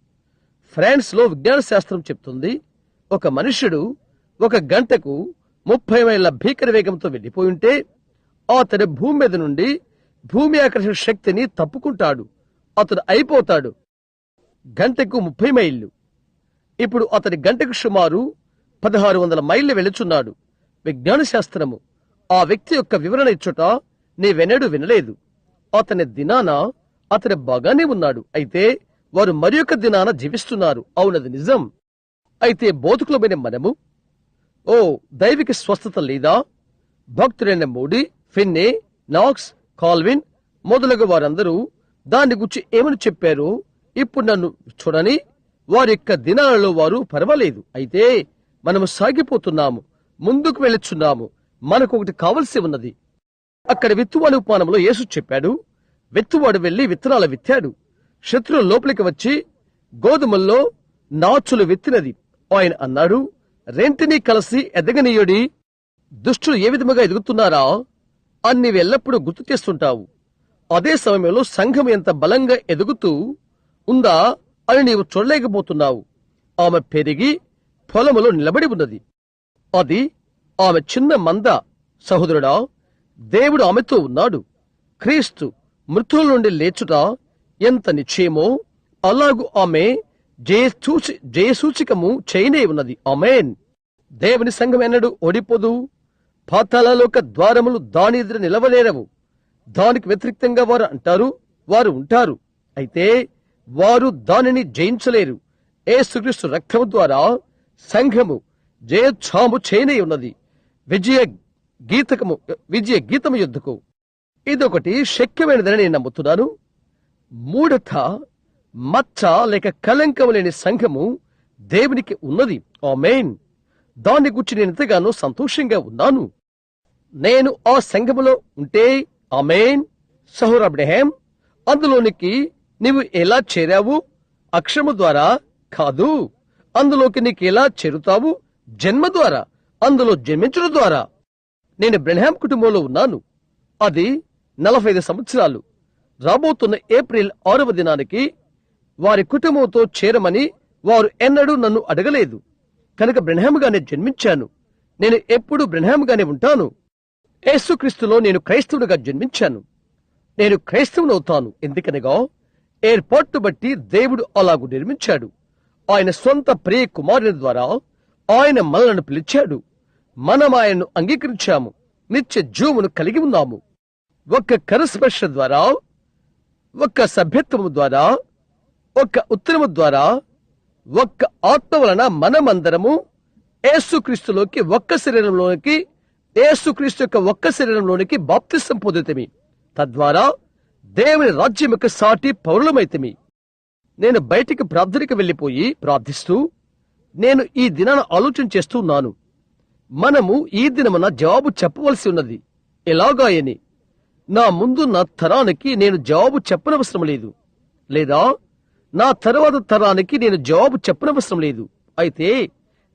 ఫ్రాన్స్ లో విజ్ఞాన శాస్త్రం చెప్తుంది, ఒక మనుష్యుడు 1 గంటకు 30 మైళ్ళ భీకర వేగంతో వెళ్లిపోయింటే అతడు భూమి మీద నుండి భూమి ఆకర్షణ శక్తిని తప్పుకుంటాడు. అతడు అయిపోతాడు. గంటకు 30 మైళ్ళు. ఇప్పుడు అతడి గంటకు సుమారు 1600 మైళ్ళు వెళుచున్నాడు. విజ్ఞాన శాస్త్రము ఆ వ్యక్తి యొక్క వివరణ ఇచ్చుట నీవెన్నడూ వినలేదు. అతని దినాన అతడు బాగానే ఉన్నాడు. అయితే వారు మరి ఒక దినాన జీవిస్తున్నారు. అవునది నిజం. అయితే బోధకులమైన మనము, దైవిక స్వస్థత లేదా? భక్తులైన మోడీ, ఫిన్నే, నాక్స్, కాల్విన్ మొదలగు వారందరూ దాని గురించి ఏమని చెప్పారో ఇప్పుడు నన్ను చూడని. వారి యొక్క దినాలలో వారు పర్వాలేదు. అయితే మనము సాగిపోతున్నాము, ముందుకు వెళ్ళుచున్నాము. మనకు ఒకటి కావలసి ఉన్నది. అక్కడ విత్తువాని ఉపమానంలో యేసు చెప్పాడు, విత్తువాడు వెళ్లి విత్తనాలు విత్తాడు. శత్రువు లోపలికి వచ్చి గోధుమల్లో నాచులు విత్తినది. ఆయన అన్నాడు, రెంటినీ కలిసి ఎదగనీయుడి. దుష్టులు ఏ విధముగా ఎదుగుతున్నారా అని నీవు ఎల్లప్పుడూ గుర్తు చేస్తుంటావు. అదే సమయంలో సంఘం ఎంత బలంగా ఎదుగుతూ ఉందా అని నీవు చూడలేకపోతున్నావు. ఆమె పెరిగి పొలములో నిలబడి ఉన్నది. అది ఆమె చిన్న మంద. సహోదరుడా, దేవుడు ఆమెతో ఉన్నాడు. క్రీస్తు మృతుల నుండి లేచుట ఎంత నిశ్చయమో అలాగూ ఆమె జయసూచికము చేయనే ఉన్నది. ఆమేన్. దేవుని సంఘం ఎన్నడూ ఓడిపోదు. పాతాళలోక ద్వారములు దాని ఎదురు నిలవలేరవు. దానికి వ్యతిరేక్తంగా వారు ఉంటారు. అయితే వారు దానిని జయించలేరు. యేసుక్రీస్తు రక్తము ద్వారా సంఘము జయఛాము చేయనే ఉన్నది. విజయ గీతము యుద్ధకు ఇదొకటి శక్యమైనదని నేను నమ్ముతున్నాను. మూఢత, మచ్చ లేక కలంకం లేని సంఘము దేవునికి ఉన్నది. ఆమేన్. దాన్ని గురించి నేను ఎంతగానో సంతోషంగా ఉన్నాను. నేను ఆ సంఘములో ఉంటే, ఆమేన్. సహోదరు అబ్రహాం, అందులోనికి నీవు ఎలా చేరావు? అక్షరము ద్వారా కాదు. అందులోకి నీకు ఎలా చేరుతావు? జన్మ ద్వారా, అందులో జన్మించడం ద్వారా. నేను బ్రహ్మాం కుటుంబంలో ఉన్నాను. అది 45 సంవత్సరాలు. రాబోతున్న ఏప్రిల్ 6వ దినానికి వారి కుటుంబంతో చేరమని వారు ఎన్నడూ నన్ను అడగలేదు. కనుక బ్రహ్మాంగానే జన్మించాను. నేను ఎప్పుడు బ్రహ్మాంగానే ఉంటాను. యేసుక్రీస్తులో నేను క్రైస్తవునిగా జన్మించాను. నేను క్రైస్తవునవుతాను. ఎందుకనగా ఏర్పాటు బట్టి దేవుడు అలాగూ నిర్మించాడు. ఆయన సొంత ప్రియ కుమారుని ద్వారా ఆయన మనలను పిలిచాడు. మనం ఆయన్ను అంగీకరించాము. నిత్య జీవమును కలిగి ఉన్నాము. ఒక్క కరస్పర్శ ద్వారా, ఒక్క సభ్యత్వము ద్వారా, ఒక్క ఉత్తరము ద్వారా, ఒక్క ఆత్మ వలన మనమందరము యేసుక్రీస్తులోకి ఒక్క శరీరంలోకి యేసుక్రీస్తు యొక్క ఒక్క శరీరంలోనికి బాప్తిసం పొందితిమి. తద్వారా దేవుని రాజ్యం యొక్క సాటి పౌరులమైతిమి. నేను బయటికి ప్రార్థనకి వెళ్లిపోయి ప్రార్థిస్తూ నేను ఈ దినాన ఆలోచన చేస్తున్నాను. మనము ఈ దినమున జవాబు చెప్పవలసి ఉన్నది. ఎలాగాయని నా ముందున్న తరానికి నేను జవాబు చెప్పనవసరం లేదు, లేదా నా తర్వాత తరానికి నేను జవాబు చెప్పనవసరం లేదు. అయితే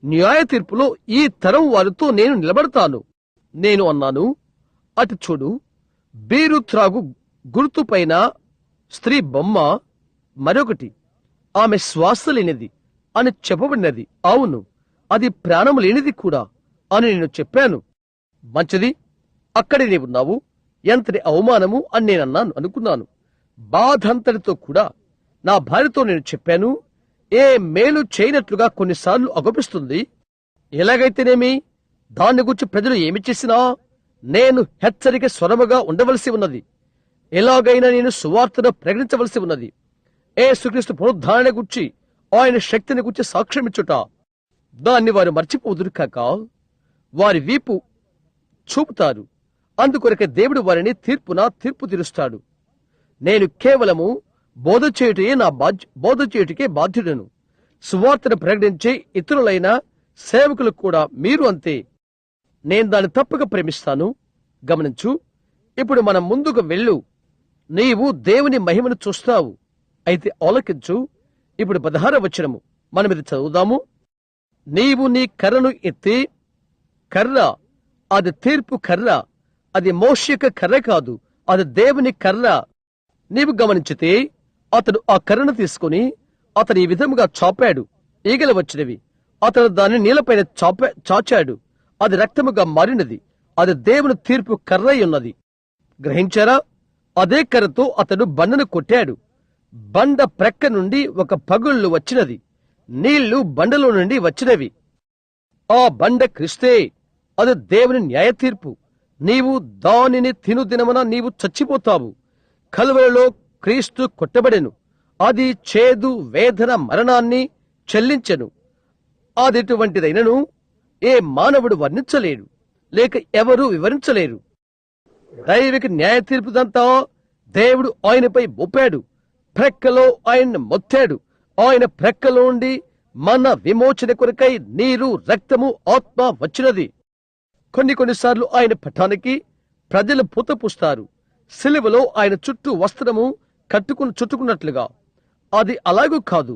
న్యాయ తీర్పులో ఈ తరం వారితో నేను నిలబడతాను. నేను అన్నాను, అటు చూడు, బీరు త్రాగు గుర్తుపైన స్త్రీ బొమ్మ, మరొకటి ఆమె శ్వాస లేనిది అని చెప్పబడినది. అవును, అది ప్రాణం లేనిది కూడా అని నేను చెప్పాను. మంచిది, అక్కడే నీవు ఉన్నావు. ఎంతటి అవమానము అని నేనన్నాను అనుకున్నాను. బాధంతటితో కూడా నా భార్యతో నేను చెప్పాను, ఏ మేలు చేయనట్లుగా కొన్నిసార్లు అగపిస్తుంది. ఎలాగైతేనేమి దాన్ని గురించి ప్రజలు ఏమి చేసినా నేను హెచ్చరిక స్వరముగా ఉండవలసి ఉన్నది. ఎలాగైనా నేను సువార్తను ప్రకటించవలసి ఉన్నది. యేసుక్రీస్తు పునరుద్ధారణ గురించి, ఆయన శక్తిని గురించి సాక్ష్యమిచ్చుట. దాన్ని వారు మర్చిపోదురు కాక వారి వీపు చూపుతారు. అందుకొరకే దేవుడు వారిని తీర్పు తీరుస్తాడు. నేను కేవలము బోధ చేయుటకే బాధ్యుడను. సువార్తను ప్రకటించే ఇతరులైన సేవకులకు కూడా మీరు అంతే. నేను దాన్ని తప్పక ప్రేమిస్తాను. గమనించు, ఇప్పుడు మనం ముందుకు వెళ్ళు. నీవు దేవుని మహిమను చూస్తావు. అయితే ఆలకించు. ఇప్పుడు 16వ వచనము మనం ఇది చదువుదాము. నీవు నీ కర్రను ఎత్తి, కర్ర అది తీర్పు కర్ర, అది మోషేక కర్ర కాదు, అది దేవుని కర్ర. నీవు గమనించితే అతడు ఆ కర్రను తీసుకుని అతను ఈ విధముగా చాపాడు. ఈగలు వచ్చినవి. అతడు దాన్ని నీళ్లపైన చాచాడు. అది రక్తముగా మారినది. అది దేవుని తీర్పు కర్రై ఉన్నది. గ్రహించారా? అదే కర్రతో అతడు బండను కొట్టాడు. బండ ప్రక్క నుండి ఒక పగుళ్ళు వచ్చినది. నీళ్లు బండలో నుండి వచ్చినవి. ఆ బండ క్రీస్తే. అది దేవుని న్యాయ తీర్పు. నీవు దానిని తిను దినమున నీవు చచ్చిపోతావు. కలువలలో క్రీస్తు కొట్టబడెను. అది చేదు వేదన మరణాన్ని చెల్లించెను. అదెటువంటిదైనను ఏ మానవుడు వర్ణించలేడు, లేక ఎవరూ వివరించలేరు. దైవిక న్యాయ తీర్పుదంతా దేవుడు ఆయనపై మోపాడు. ప్రక్కలో ఆయన మొత్తాడు. ఆయన ప్రక్కలో నుండి మన విమోచన కొరకై నీరు, రక్తము, ఆత్మ వచ్చినది. కొన్నిసార్లు ఆయన పట్టానికి ప్రజలు పూత పూస్తారు. సిలువలో ఆయన చుట్టూ వస్త్రము చుట్టుకున్నట్లుగా. అది అలాగూ కాదు.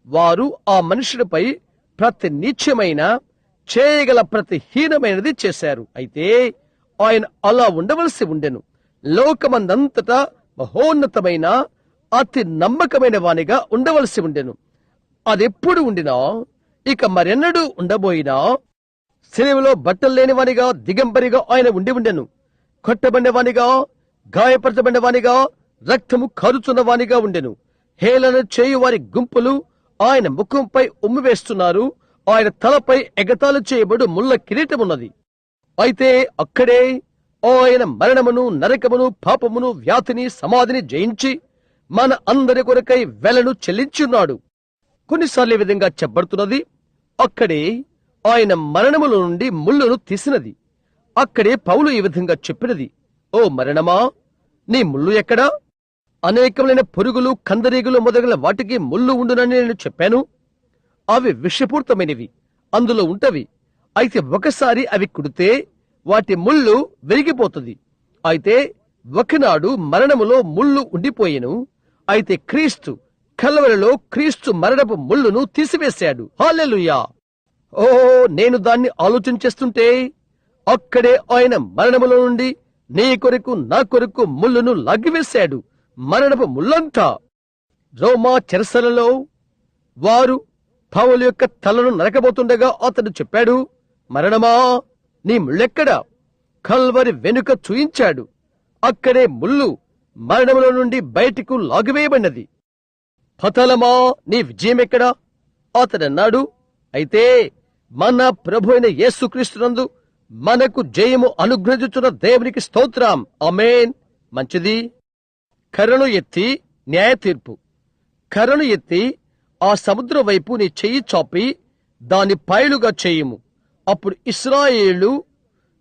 వారు ఆ మనుషుడిపై ప్రతి నీచమైన, చేయగల ప్రతి హీనమైనది చేశారు. అయితే ఆయన అలా ఉండవలసి ఉండెను. లోకమందంతటా మహోన్నతమైన, అతి నమ్మకమైన వానిగా ఉండవలసి ఉండెను. అదెప్పుడు ఉండినా, ఇక మరెన్నడూ ఉండబోయినా, సిలువలో బట్టలు లేనివానిగా, దిగంబరిగా ఆయన ఉండెను. కొట్టబడినవానిగా, గాయపరచబడినవానిగా, రక్తము కారుచున్నవానిగా ఉండెను. హేళన చేయు వారి గుంపులు ఆయన ముఖంపై ఉమ్మివేస్తున్నారు. ఆయన తలపై ఎగతాళి చేయబడు ముళ్ళ కిరీటమున్నది. అయితే అక్కడే ఆయన మరణమును, నరకమును, పాపమును, వ్యాధిని, సమాధిని జయించి మన అందరి కొరకై వెలను చెల్లించున్నాడు. కొన్నిసార్లు ఈ విధంగా చెప్పబడుతున్నది, అక్కడే ఆయన మరణముల నుండి ముళ్ళును తీసినది. అక్కడే పౌలు ఈ విధంగా చెప్పినది, ఓ మరణమా, నీ ముళ్ళు ఎక్కడా? అనేకమైన పురుగులు, కందరీగులు మొదలైన వాటికి ముళ్ళు ఉండునని నేను చెప్పాను. అవి విషపూరితమైనవి, అందులో ఉంటవి. అయితే ఒకసారి అవి కుడితే వాటి ముళ్ళు విరిగిపోతుంది. అయితే ఒకనాడు మరణములో ముళ్ళు ఉండిపోయెను. అయితే క్రీస్తు కల్వరిలో క్రీస్తు మరణపు ముళ్ళును తీసివేశాడు. హల్లెలూయా! ఓ, నేను దాన్ని ఆలోచన చేస్తుంటే అక్కడే ఆయన మరణములో నుండి నీ కొరకు, నా కొరకు ముళ్ళును లాగివేశాడు. మరణపు ముళ్ళంతా. రోమా చెరసలలో వారు పౌలు యొక్క తలను నరకబోతుండగా అతడు చెప్పాడు, మరణమా, నీ ముళ్ళెక్కడా? కల్వరి వెనుక చూయించాడు. అక్కడే ముళ్ళు మరణములో నుండి బయటకు లాగివేయబడినది. పతలమా, నీ విజయమెక్కడా? అతడన్నాడు, అయితే మన ప్రభు అయిన యేసుక్రీస్తునందు మనకు జయము అనుగ్రహించుచున్న దేవునికి స్తోత్రం. ఆమేన్. మంచిది. కర్రను ఎత్తి న్యాయ తీర్పు. కర్రను ఎత్తి ఆ సముద్రం వైపు నీ చెయ్యి చాపి దాని పాయలుగా చేయుము. అప్పుడు ఇశ్రాయేలు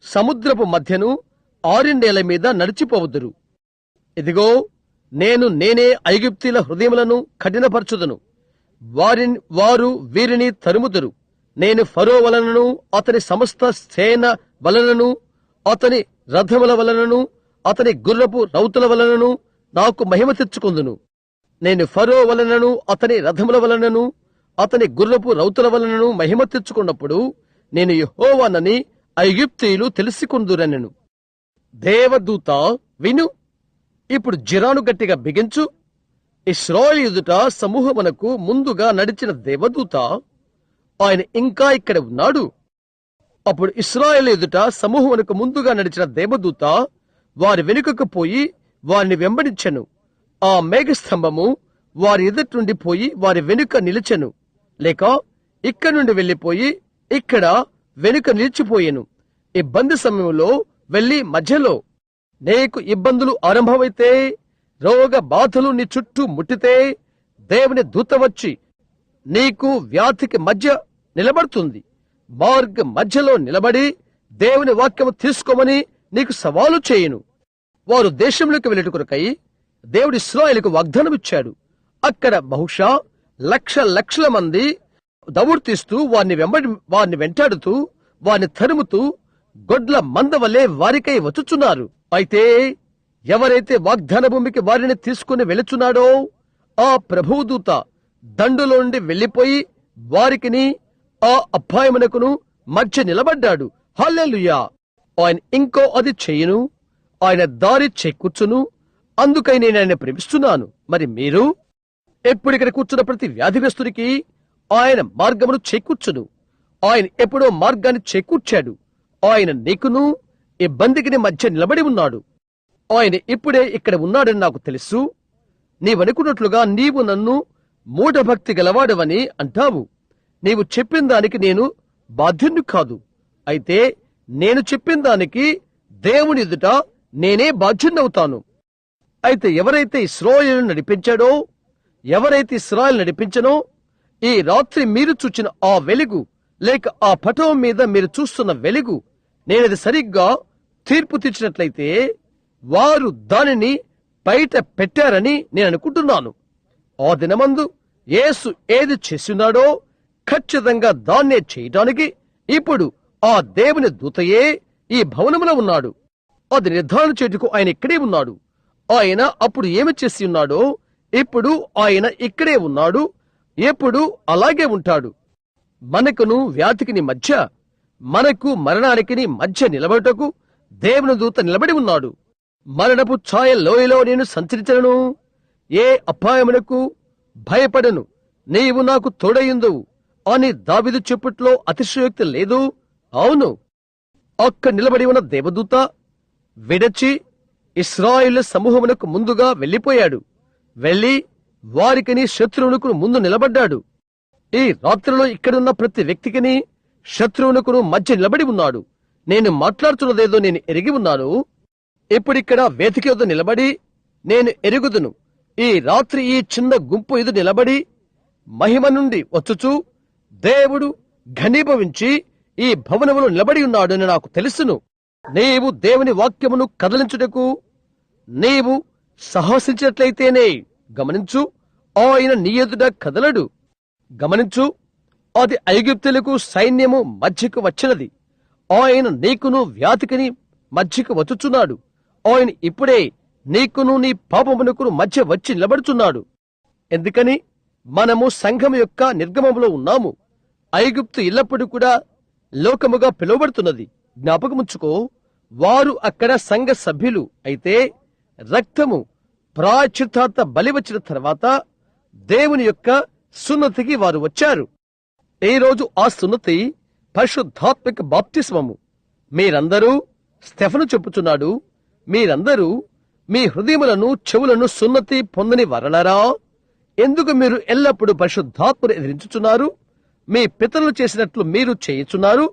సముద్రపు మధ్యను ఆరిండేళ్ల మీద నడిచిపోవద్దురు. ఇదిగో, నేనే ఐగుప్తీల హృదయములను కఠినపరచుదును. వారు వీరిని తరుముదురు. నేను ఫరో వలనను అతని సమస్త సేన వలనను అతని రథముల వలనను అతని గుర్రపు రౌతుల వలనను నాకు మహిమ తెచ్చుకుందును. నేను ఫరో వలనను అతని రథముల వలనను అతని గుర్రపు రౌతుల వలనను మహిమ తెచ్చుకున్నప్పుడు నేను యెహోవానని ఐగుప్తీయులు తెలుసుకుందురనెను. దేవదూత, విను, ఇప్పుడు జిరాను గట్టిగా బిగించు. ఇశ్రాయేలు ఎదుట సమూహమునకు ముందుగా నడిచిన దేవదూత, ఆయన ఇంకా ఇక్కడ ఉన్నాడు. అప్పుడు ఇశ్రాయేలు ఎదుట సమూహమునకు ముందుగా నడిచిన దేవదూత వారి వెనుకకు పోయి వారిని వెంబడించెను. ఆ మేఘస్తంభము వారి ఎదుటి నుండి పోయి వారి వెనుక నిలిచెను, లేక ఇక్కడ నుండి వెళ్లిపోయి ఇక్కడ వెనుక నిలిచిపోయెను. ఇబ్బంది సమయంలో వెళ్లి మధ్యలో నీకు ఇబ్బందులు ఆరంభమైతే, రోగ బాధలు నీ చుట్టూ ముట్టితే, దేవుని దూత వచ్చి నీకు వ్యాధికి మధ్య నిలబడుతుంది. మార్గ మధ్యలో నిలబడి దేవుని వాక్యము తీసుకోమని నీకు సవాలు చేయును. వారు దేశంలోకి వెళ్ళట కొరకై దేవుడు ఇశ్రాయేలుకు వాగ్దానం ఇచ్చాడు. అక్కడ బహుశా లక్షల మంది దవుడు తీస్తూ వారిని వెంటాడుతూ వారిని తరుముతూ గొడ్ల మంద వలె వారికై వచ్చుచున్నారు. అయితే ఎవరైతే వాగ్దాన భూమికి వారిని తీసుకుని వెళుచున్నాడో ఆ ప్రభుదూత దండులోండి వెళ్లిపోయి వారికిని ఆ అపాయమునకును మధ్య నిలబడ్డాడు. హల్లెలూయా! ఆయన ఇంకో అది చెయ్యను, ఆయన దారి చేకూర్చును. అందుకై నేను ఆయన ప్రేమిస్తున్నాను. మరి మీరు? ఎప్పుడు ఇక్కడ కూర్చున్న ప్రతి వ్యాధిగ్రస్తుడికి ఆయన మార్గమును చేకూర్చును. ఆయన ఎప్పుడో మార్గాన్ని చేకూర్చాడు. ఆయన నీకును ఇబ్బందికి మధ్య నిలబడి ఉన్నాడు. ఆయన ఇప్పుడే ఇక్కడ ఉన్నాడని నాకు తెలుసు. నీవనుకున్నట్లుగా నీవు నన్ను మూఢభక్తి గలవాడవని అంటావు. నీవు చెప్పిన దానికి నేను బాధ్యుణ్ణి కాదు. అయితే నేను చెప్పిన దానికి దేవుని ఎదుట నేనే బాధ్యుణ్ణవుతాను. అయితే ఎవరైతే ఇశ్రాయేలు నడిపించాడో, ఎవరైతే ఇశ్రాయేలు నడిపించనో, ఈ రాత్రి మీరు చూచిన ఆ వెలుగు లేక ఆ పటం మీద మీరు చూస్తున్న వెలుగు, నేనది సరిగ్గా తీర్పు తీర్చినట్లయితే వారు దానిని బయట పెట్టారని నేను అనుకుంటున్నాను. ఆ దినమందు యేసు ఏది చేస్తున్నాడో ఖచ్చితంగా దాన్నే చేయటానికి ఇప్పుడు ఆ దేవుని దూతయే ఈ భవనములో ఉన్నాడు. అది నిర్ధారణ చేటుకు ఆయన ఇక్కడే ఉన్నాడు. ఆయన అప్పుడు ఏమి చేసి ఉన్నాడో ఇప్పుడు ఆయన ఇక్కడే ఉన్నాడు. ఎప్పుడు అలాగే ఉంటాడు. మనకును వ్యాధికిని మధ్య, మనకు మరణానికి మధ్య నిలబడటకు దేవుని దూత నిలబడి ఉన్నాడు. మరణపు ఛాయ లోయలో నేను సంచరించను, ఏ అపాయమునకు భయపడను, నీవు నాకు తోడయుందువు అని దావీదు చెప్పుట్లో అతిశయోక్తి లేదు. అవును, అక్కడ నిలబడి ఉన్న దేవదూత విడచి ఇశ్రాయేలు సమూహమునకు ముందుగా వెళ్లిపోయాడు. వెళ్లి వారికిని శత్రువునకు ముందు నిలబడ్డాడు. ఈ రాత్రిలో ఇక్కడున్న ప్రతి వ్యక్తికిని శత్రువునకును మధ్య నిలబడి ఉన్నాడు. నేను మాట్లాడుతున్నదేదో నేను ఎరిగి ఉన్నాను. ఇప్పుడిక్కడ వేదిక యొద్ద నిలబడి నేను ఎరుగుదును. ఈ రాత్రి ఈ చిన్న గుంపు ఎదు నిలబడి మహిమ నుండి వచ్చుచూ దేవుడు ఘనీభవించి ఈ భవనములో నిలబడి ఉన్నాడని నాకు తెలుసును. నీవు దేవుని వాక్యమును కదలించుటకు నీవు సాహసించినట్లయితేనే గమనించు, ఆయన నీ ఎదుట కదలడు. గమనించు, అది ఐగుప్తులకు సైన్యము మధ్యకు వచ్చినది. ఆయన నీకును వ్యాధికిని మధ్యకు వచ్చుచున్నాడు. ఆయన ఇప్పుడే నీకును నీ పాపమునకును మధ్య వచ్చి నిలబడుచున్నాడు. ఎందుకని? మనము సంఘం యొక్క నిర్గమములో ఉన్నాము. ఐగుప్తు ఎల్లప్పుడూ కూడా లోకముగా పిలువబడుతున్నది. జ్ఞాపకముంచుకో, వారు అక్కడ సంఘ సభ్యులు అయితే రక్తము ప్రాయశ్చిత్తార్థ బలి వచ్చిన తర్వాత దేవుని యొక్క సున్నతికి వారు వచ్చారు. ఈ రోజు ఆ సున్నతి పరిశుద్ధాత్మిక బాప్తిస్మము. మీరందరూ, స్టెఫను చెప్పుచున్నాడు, మీరందరూ మీ హృదయములను చెవులను సున్నతి పొందని వరలరా? ఎందుకు మీరు ఎల్లప్పుడూ పరిశుద్ధాత్మను ఎదిరించుచున్నారు? మీ పితరులు చేసినట్లు మీరు చేయుచున్నారు.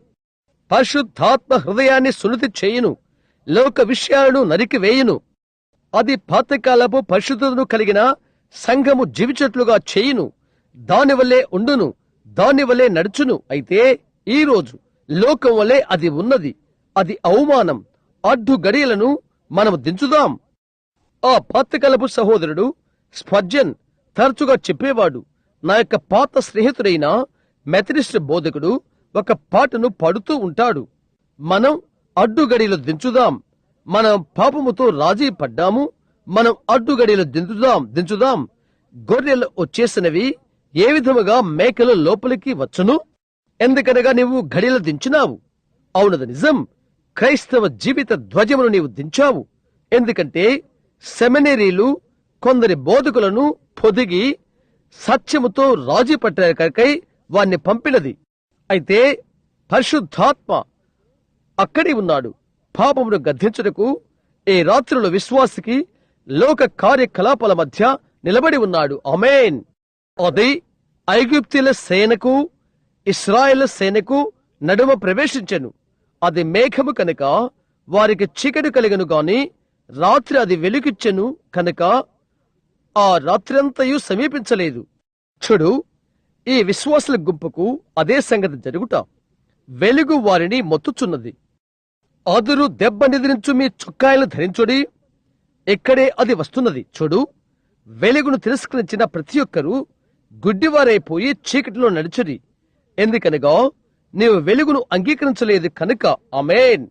పరిశుద్ధాత్మ హృదయాన్ని సున్నతి చేయును, లోక విషయాలను నరికి వేయును. అది పాతకాలపు పరిశుద్ధతను కలిగిన సంఘము జీవించట్లుగా చేయును. దానివల్లే ఉండును, దానివల్లే నడుచును. అయితే ఈ రోజు లోకం వల్లే అది ఉన్నది. అది అవమానం. అడ్డు గడియలను మనము దించుదాం. ఆ పాతకాలపు సహోదరుడు స్పర్జన్ తరచుగా చెప్పేవాడు, నా యొక్క పాత స్నేహితుడైన మెథడిస్ట్ బోధకుడు ఒక పాటను పాడుతూ ఉంటాడు. మనం అడ్డుగడియలు దించుదాం. మనం పాపముతో రాజీ పడ్డాము. మనం అడ్డుగడియలు దించుదాం. గొర్రెలు వచ్చేసినవి ఏ విధముగా మేకలు లోపలికి వచ్చును? ఎందుకనగా నీవు గడియలు దించినావు. అవునది నిజం. క్రైస్తవ జీవిత ధ్వజమును నీవు దించావు. ఎందుకంటే సెమినరీలు కొందరి బోధకులను పొదిగి సత్యముతో రాజీ పట్టారు కనుకై వారిని పంపినది. అయితే పరిశుద్ధాత్మ అక్కడే ఉన్నాడు పాపమును గద్దించుటకు. ఈ రాత్రుల విశ్వాసికి లోక కార్యకలాపాల మధ్య నిలబడి ఉన్నాడు. ఆమేన్. అది ఐగుప్తీల సేనకు ఇశ్రాయేలు సేనకు నడుమ ప్రవేశించెను. అది మేఘము కనుక వారికి చీకటి కలిగను గాని రాత్రి అది వెలుగిచ్చెను కనుక ఆ రాత్రంతయు సమీపించలేదు. చూడు, ఈ విశ్వాసుల గుంపుకు అదే సంగతి జరుగుట. వెలుగు వారిని మొత్తుచున్నది. అదురు దెబ్బ నిద్రించు మీ చొక్కాయలను ధరించుడి. ఇక్కడే అది వస్తున్నది. చూడు, వెలుగును తిరస్కరించిన ప్రతి ఒక్కరూ గుడ్డివారైపోయి చీకటిలో నడిచుడి. ఎందుకనగా నీవు వెలుగును అంగీకరించలేదు కనుక. ఆమేన్.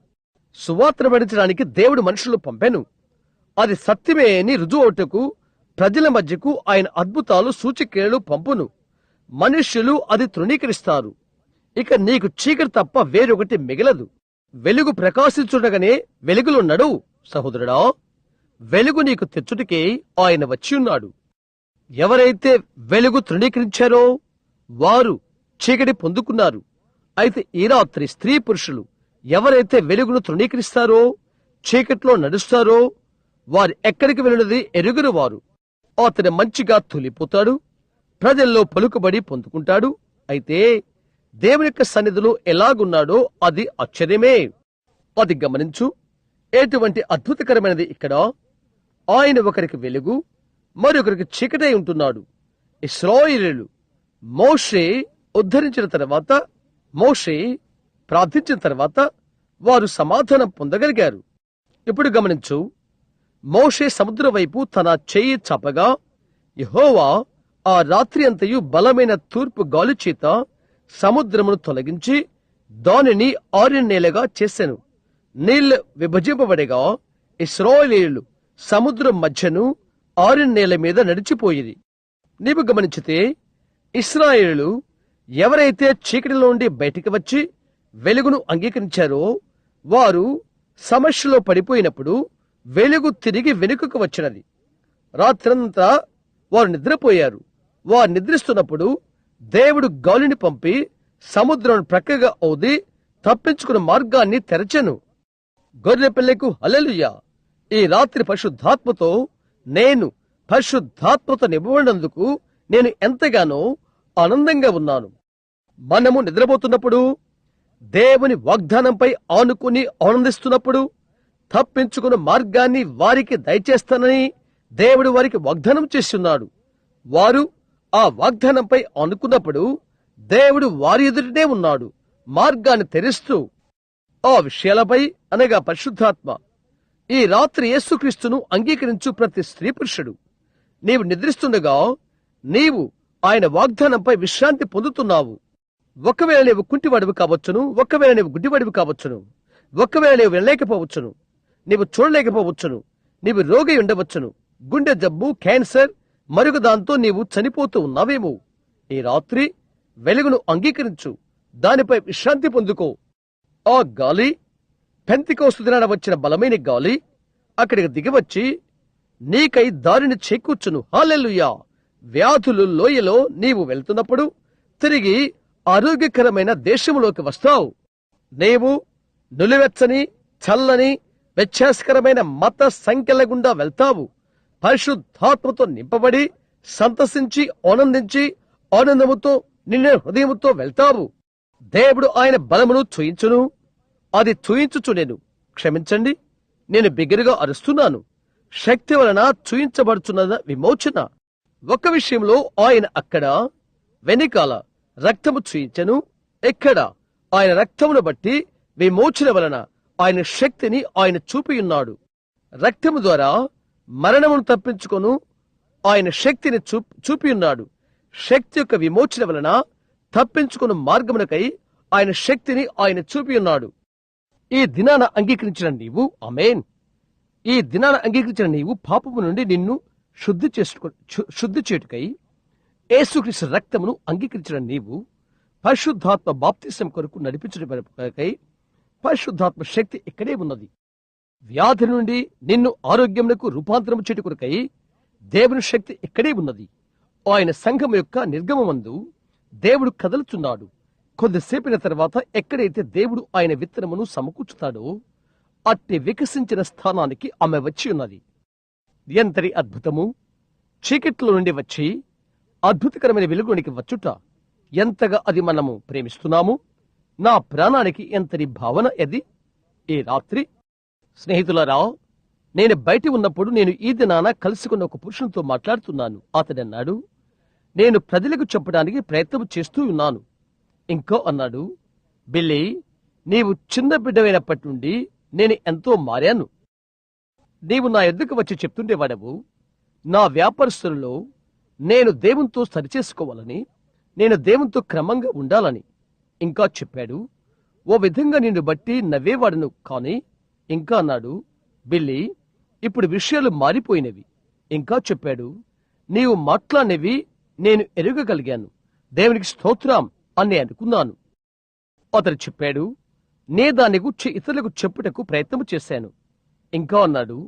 సువార్త నడించడానికి దేవుడు మనుషులు పంపెను. అది సత్యమే అని రుజువవుటకు ప్రజల మధ్యకు ఆయన అద్భుతాలు సూచిక్రియలు పంపును. మనుష్యులు అది తృణీకరిస్తారు. ఇక నీకు చీకటి తప్ప వేరొకటి మిగలదు. వెలుగు ప్రకాశించుండగానే వెలుగులో నడువు సహోదరుడా. వెలుగు నీకు తెచ్చుటికే ఆయన వచ్చి ఉన్నాడు. ఎవరైతే వెలుగు తృణీకరించారో వారు చీకటి పొందుకున్నారు. అయితే ఈ రాత్రి స్త్రీ పురుషులు ఎవరైతే వెలుగును తృణీకరిస్తారో చీకట్లో నడుస్తారో వారు ఎక్కడికి వెళ్ళినది ఎరుగురు వారు. అతను మంచిగా తొలిపోతాడు, ప్రజల్లో పలుకుబడి పొందుకుంటాడు. అయితే దేవుని యొక్క సన్నిధిలో ఎలాగున్నాడో అది ఆశ్చర్యమే. అది గమనించు. ఎటువంటి అద్భుతకరమైనది ఇక్కడ. ఆయన ఒకరికి వెలుగు, మరొకరికి చీకటై ఉంటున్నాడు. ఇశ్రాయేలీయులు మోషే ఉద్ధరించిన తర్వాత, మోషే ప్రార్థించిన తర్వాత వారు సమాధానం పొందగలిగారు. ఇప్పుడు గమనించు. మోషే సముద్రం వైపు తన చెయ్యి చపగా యెహోవా ఆ రాత్రి అంతయు బలమైన తూర్పు గాలి చేత సముద్రమును తొలగించి దానిని ఆరిన నేలగా చేసెను. నీళ్లు విభజింపబడగా ఇశ్రాయేలీయులు సముద్రం మధ్యను ఆరిన నేల మీద నడిచిపోయింది. నీవు గమనించితే ఇశ్రాయేలీయులు ఎవరైతే చీకటిలో నుండి బయటికి వచ్చి వెలుగును అంగీకరించారో వారు సమస్యలో పడిపోయినప్పుడు వెలుగు తిరిగి వెనుకకు వచ్చినది. రాత్రంతా వారు నిద్రపోయారు. వారు నిద్రిస్తున్నప్పుడు దేవుడు గాలిని పంపి సముద్రం ప్రక్కగా ఊది తప్పించుకున్న మార్గాన్ని తెరచెను. గొర్రె పిల్లకు హల్లెలూయా. ఈ రాత్రి పరిశుద్ధాత్మతో నింపబడినందుకు నేను ఎంతగానో ఆనందంగా ఉన్నాను. మనము నిద్రపోతున్నప్పుడు, దేవుని వాగ్దానంపై ఆనుకుని ఆనందిస్తున్నప్పుడు, తప్పించుకున్న మార్గాన్ని వారికి దయచేస్తానని దేవుడు వారికి వాగ్దానం చేస్తున్నాడు. వారు ఆ వాగ్దానంపై ఆనుకున్నప్పుడు దేవుడు వారి ఎదుటనే ఉన్నాడు, మార్గాన్ని తెరుస్తూ. ఆ విషయాలపై అనగా పరిశుద్ధాత్మ ఈ రాత్రి యేసుక్రీస్తును అంగీకరించు ప్రతి స్త్రీ పురుషుడు, నీవు నిద్రిస్తుండగా నీవు ఆయన వాగ్దానంపై విశ్రాంతి పొందుతున్నావు. ఒకవేళ నీవు కుంటివాడివి కావచ్చును, ఒకవేళ నీవు గుడ్డివాడివి కావచ్చును, ఒకవేళ నీవు వినలేకపోవచ్చును, నీవు చూడలేకపోవచ్చును, నీవు రోగి ఉండవచ్చును, గుండె జబ్బు, క్యాన్సర్, మరొక దాంతో నీవు చనిపోతూ ఉన్నావేమో. ఈ రాత్రి వెలుగును అంగీకరించు, దానిపై విశ్రాంతి పొందుకో. ఆ గాలి పెంతెకోస్తు దినాన వచ్చిన బలమైన గాలి అక్కడికి దిగివచ్చి నీకై దారిని చేకూర్చును. హల్లెలూయా. వ్యాధులు లోయలో నీవు వెళ్తున్నప్పుడు తిరిగి ఆరోగ్యకరమైన దేశంలోకి వస్తావు. నీవు నులివెచ్చని, చల్లని, వ్యత్యాసకరమైన మత సంఖ్యల గుండా వెళ్తావు. పరిశుద్ధాత్మతో నింపబడి సంతసించి ఆనందించి ఆనందముతో నిండిన హృదయముతో వెళ్తావు. దేవుడు ఆయన బలమును చూయించును. అది చూయించుచు నేను, క్షమించండి, నేను బిగ్గరగా అరుస్తున్నాను. శక్తి వలన చూయించబడుచున్న విమోచన. ఒక విషయంలో ఆయన అక్కడ వెనికాల రక్తము చూయించెను. ఎక్కడ ఆయన రక్తమును బట్టి విమోచన వలన ఆయన శక్తిని ఆయన చూపియున్నాడు. రక్తము ద్వారా మరణమును తప్పించుకొను ఆయన శక్తిని చూపియున్నాడు. శక్తి యొక్క విమోచన వలన తప్పించుకున్న మార్గమునకై ఆయన శక్తిని ఆయన చూపియున్నాడు. ఈ దినాన అంగీకరించిన నీవు, ఆమేన్, ఈ దినాన అంగీకరించిన నీవు పాపము నుండి నిన్ను శుద్ధి చేటుకై యేసుక్రీస్తు రక్తమును అంగీకరించిన నీవు పరిశుద్ధాత్మ బాప్తిసం కొరకు నడిపించడానికై పరిశుద్ధాత్మ శక్తి ఇక్కడే ఉన్నది. వ్యాధి నుండి నిన్ను ఆరోగ్యమునకు రూపాంతరము చేటు కొరకై దేవుని శక్తి ఇక్కడే ఉన్నది. ఆయన సంఘం యొక్క నిర్గమమందు దేవుడు కదలుచున్నాడు. కొద్దిసేపిన తర్వాత ఎక్కడైతే దేవుడు ఆయన విత్తనమును సమకూర్చుతాడో అట్టి వికసించిన స్థానానికి ఆమె వచ్చి ఉన్నది. ఎంతటి అద్భుతము! చీకట్లో నుండి వచ్చి అద్భుతకరమైన వెలుగునికి వచ్చుట, ఎంతగా అది మనము ప్రేమిస్తున్నాము. నా ప్రాణానికి ఎంతటి భావన అది. ఈ రాత్రి స్నేహితులారా, నేను బయట ఉన్నప్పుడు నేను ఈ దినాన కలుసుకున్న ఒక పురుషునితో మాట్లాడుతున్నాను. అతడన్నాడు, నేను ప్రజలకు చెప్పడానికి ప్రయత్నం చేస్తూ ఉన్నాను. ఇంకో అన్నాడు, బిల్లీ, నీవు చిన్న బిడ్డవైనప్పటి నుండి నేను ఎంతో మారాను. నీవు నా ఎద్దుకు వచ్చి చెప్తుండేవాడవు, నా వ్యాపారస్తులలో నేను దేవునితో సరిచేసుకోవాలని, నేను దేవునితో క్రమంగా ఉండాలని. ఇంకా చెప్పాడు, ఓ విధంగా నిన్ను బట్టి నవ్వేవాడను. కానీ ఇంకా అన్నాడు, బిల్లీ, ఇప్పుడు విషయాలు మారిపోయినవి. ఇంకా చెప్పాడు, నీవు మాట్లాడినవి నేను ఎరుగగలిగాను. దేవునికి స్తోత్రం అని అనుకున్నాను. అతడు చెప్పాడు, నే దాని గురించి ఇతరులకు చెప్పుటకు ప్రయత్నం చేశాను. ఇంకా అన్నాడు,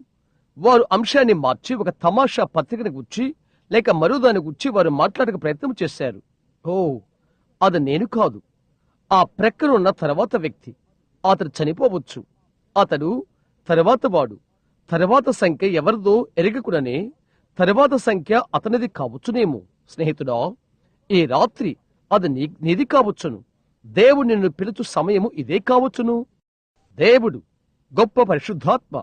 వారు అంశాన్ని మార్చి ఒక తమాషా పత్రికను గురించి లేక మరో దాని గురించి వారు మాట్లాడక ప్రయత్నం చేశారు. ఓ, అది నేను కాదు, ఆ ప్రక్కనున్న తర్వాత వ్యక్తి. అతడు చనిపోవచ్చు. అతడు తర్వాత వాడు. తర్వాత సంఖ్య ఎవరిదో ఎరగకుడనే తర్వాత సంఖ్య అతనిది కావచ్చునేమో. స్నేహితుడా, ఈ రాత్రి అది నీది కావచ్చును. దేవుడు నిన్ను పిలుచు సమయము ఇదే కావచ్చును. దేవుడు గొప్ప పరిశుద్ధాత్మ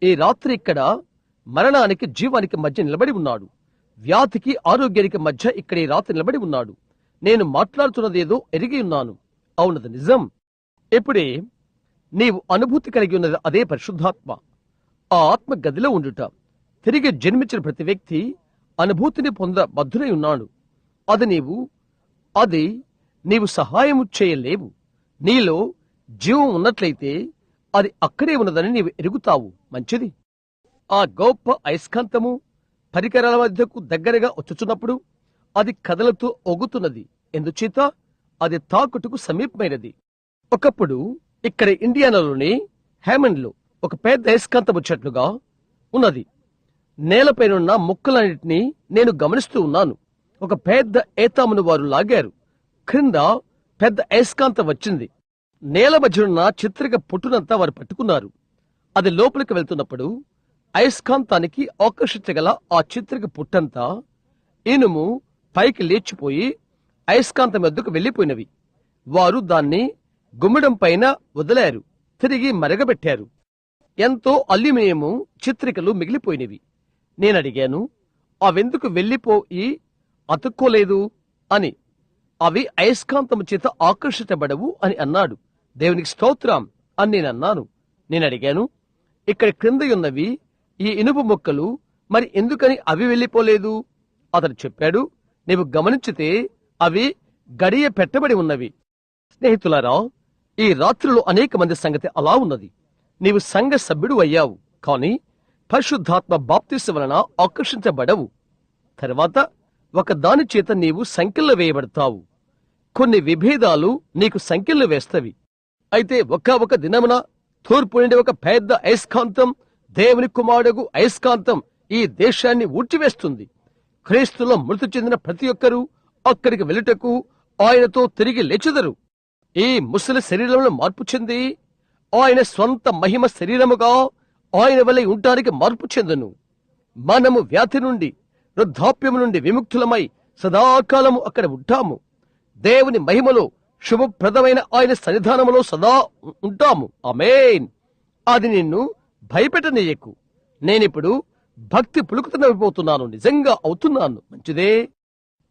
ఈ రాత్రి ఇక్కడ మరణానికి జీవానికి మధ్య నిలబడి ఉన్నాడు. వ్యాధికి ఆరోగ్యానికి మధ్య ఇక్కడ ఈ రాత్రి నిలబడి ఉన్నాడు. నేను మాట్లాడుతున్నదేదో ఎరిగి ఉన్నాను. అవునది నిజం. ఇప్పుడే నీవు అనుభూతి కలిగి ఉన్నది అదే పరిశుద్ధాత్మ. ఆ ఆత్మ గదిలో ఉండుట. తిరిగి జన్మించిన ప్రతి వ్యక్తి అనుభూతిని బద్ధుడై ఉన్నాడు. అది నీవు సహాయము చేయలేవు. నీలో జీవం ఉన్నట్లయితే అది అక్కడే ఉన్నదని నీవు ఎరుగుతావు. మంచిది. ఆ గొప్ప అయస్కాంతము పరికరాల మధ్యకు దగ్గరగా వచ్చుచున్నప్పుడు అది కదలతో ఒగుతున్నది. ఎందుచేత అది తాకుటకు సమీపమైనది. ఒకప్పుడు ఇక్కడ ఇండియానాలోని హేమండ్లో ఒక పెద్ద అయస్కాంతం వచ్చేట్లుగా ఉన్నది. నేలపైనున్న మొక్కలన్నింటినీ నేను గమనిస్తూ ఉన్నాను. ఒక పెద్ద ఏతామును వారు లాగారు. క్రింద పెద్ద అయస్కాంతం వచ్చింది. నేల మధ్యనున్న చిత్రిక పుట్టునంతా వారు పట్టుకున్నారు. అది లోపలికి వెళ్తున్నప్పుడు అయస్కాంతానికి ఆకర్షించగల ఆ చిత్రిక పుట్టంతా ఇనుము పైకి లేచిపోయి అయస్కాంతం వద్దకు వెళ్లిపోయినవి. వారు దాన్ని గుమ్మడం పైన వదిలారు. తిరిగి మరగబెట్టారు. ఎంతో అల్యూమినియము చిత్రికలు మిగిలిపోయినవి. నేనడిగాను, అవెందుకు వెళ్లిపోయి అతుక్కోలేదు అని. అవి అయస్కాంతము చేత ఆకర్షించబడవు అని అన్నాడు. దేవునికి స్తోత్రం అని నేనన్నాను. నేనడిగాను, ఇక్కడ క్రింద ఉన్నవి ఈ ఇనుప మొక్కలు మరి ఎందుకని అవి వెళ్లిపోలేదు? అతడు చెప్పాడు, నీవు గమనించితే అవి గడియ పెట్టబడి ఉన్నవి. స్నేహితులారా, ఈ రాత్రిలో అనేక మంది సంగతి అలా ఉన్నది. నీవు సంఘ సభ్యుడు అయ్యావు, కాని పరిశుద్ధాత్మ బాప్తిసం వలన ఆకర్షించబడవు. తర్వాత ఒక దాని చేత నీవు సంఖ్యల్లో వేయబడతావు. కొన్ని విభేదాలు నీకు సంఖ్యల్లో వేస్తవి. అయితే ఒక దినమున తూర్పు నుండి ఒక పెద్ద అయస్కాంతం, దేవుని కుమారుడు అయస్కాంతం ఈ దేశాన్ని ఊడ్చివేస్తుంది. క్రీస్తులో మృతి చెందిన ప్రతి ఒక్కరూ అక్కడికి వెళ్ళుటకు ఆయనతో తిరిగి లేచెదరు. ఈ ముసలి శరీరంలో మార్పు చెంది ఆయన స్వంత మహిమ శరీరముగా ఆయన వలె ఉండటానికి మార్పు చెందును. మనము వ్యాధి నుండి వృద్ధాప్యము నుండి విముక్తులమై సదాకాలము అక్కడ ఉంటాము. దేవుని మహిమలో శుభప్రదమైన ఆయన సన్నిధానములో సదా ఉంటాము. ఆమేన్. అది నిన్ను భయపెట్టనీయకు. నేనిప్పుడు భక్తి పులుకుతున్నపోతున్నాను. నిజంగా అవుతున్నాను. మంచిదే.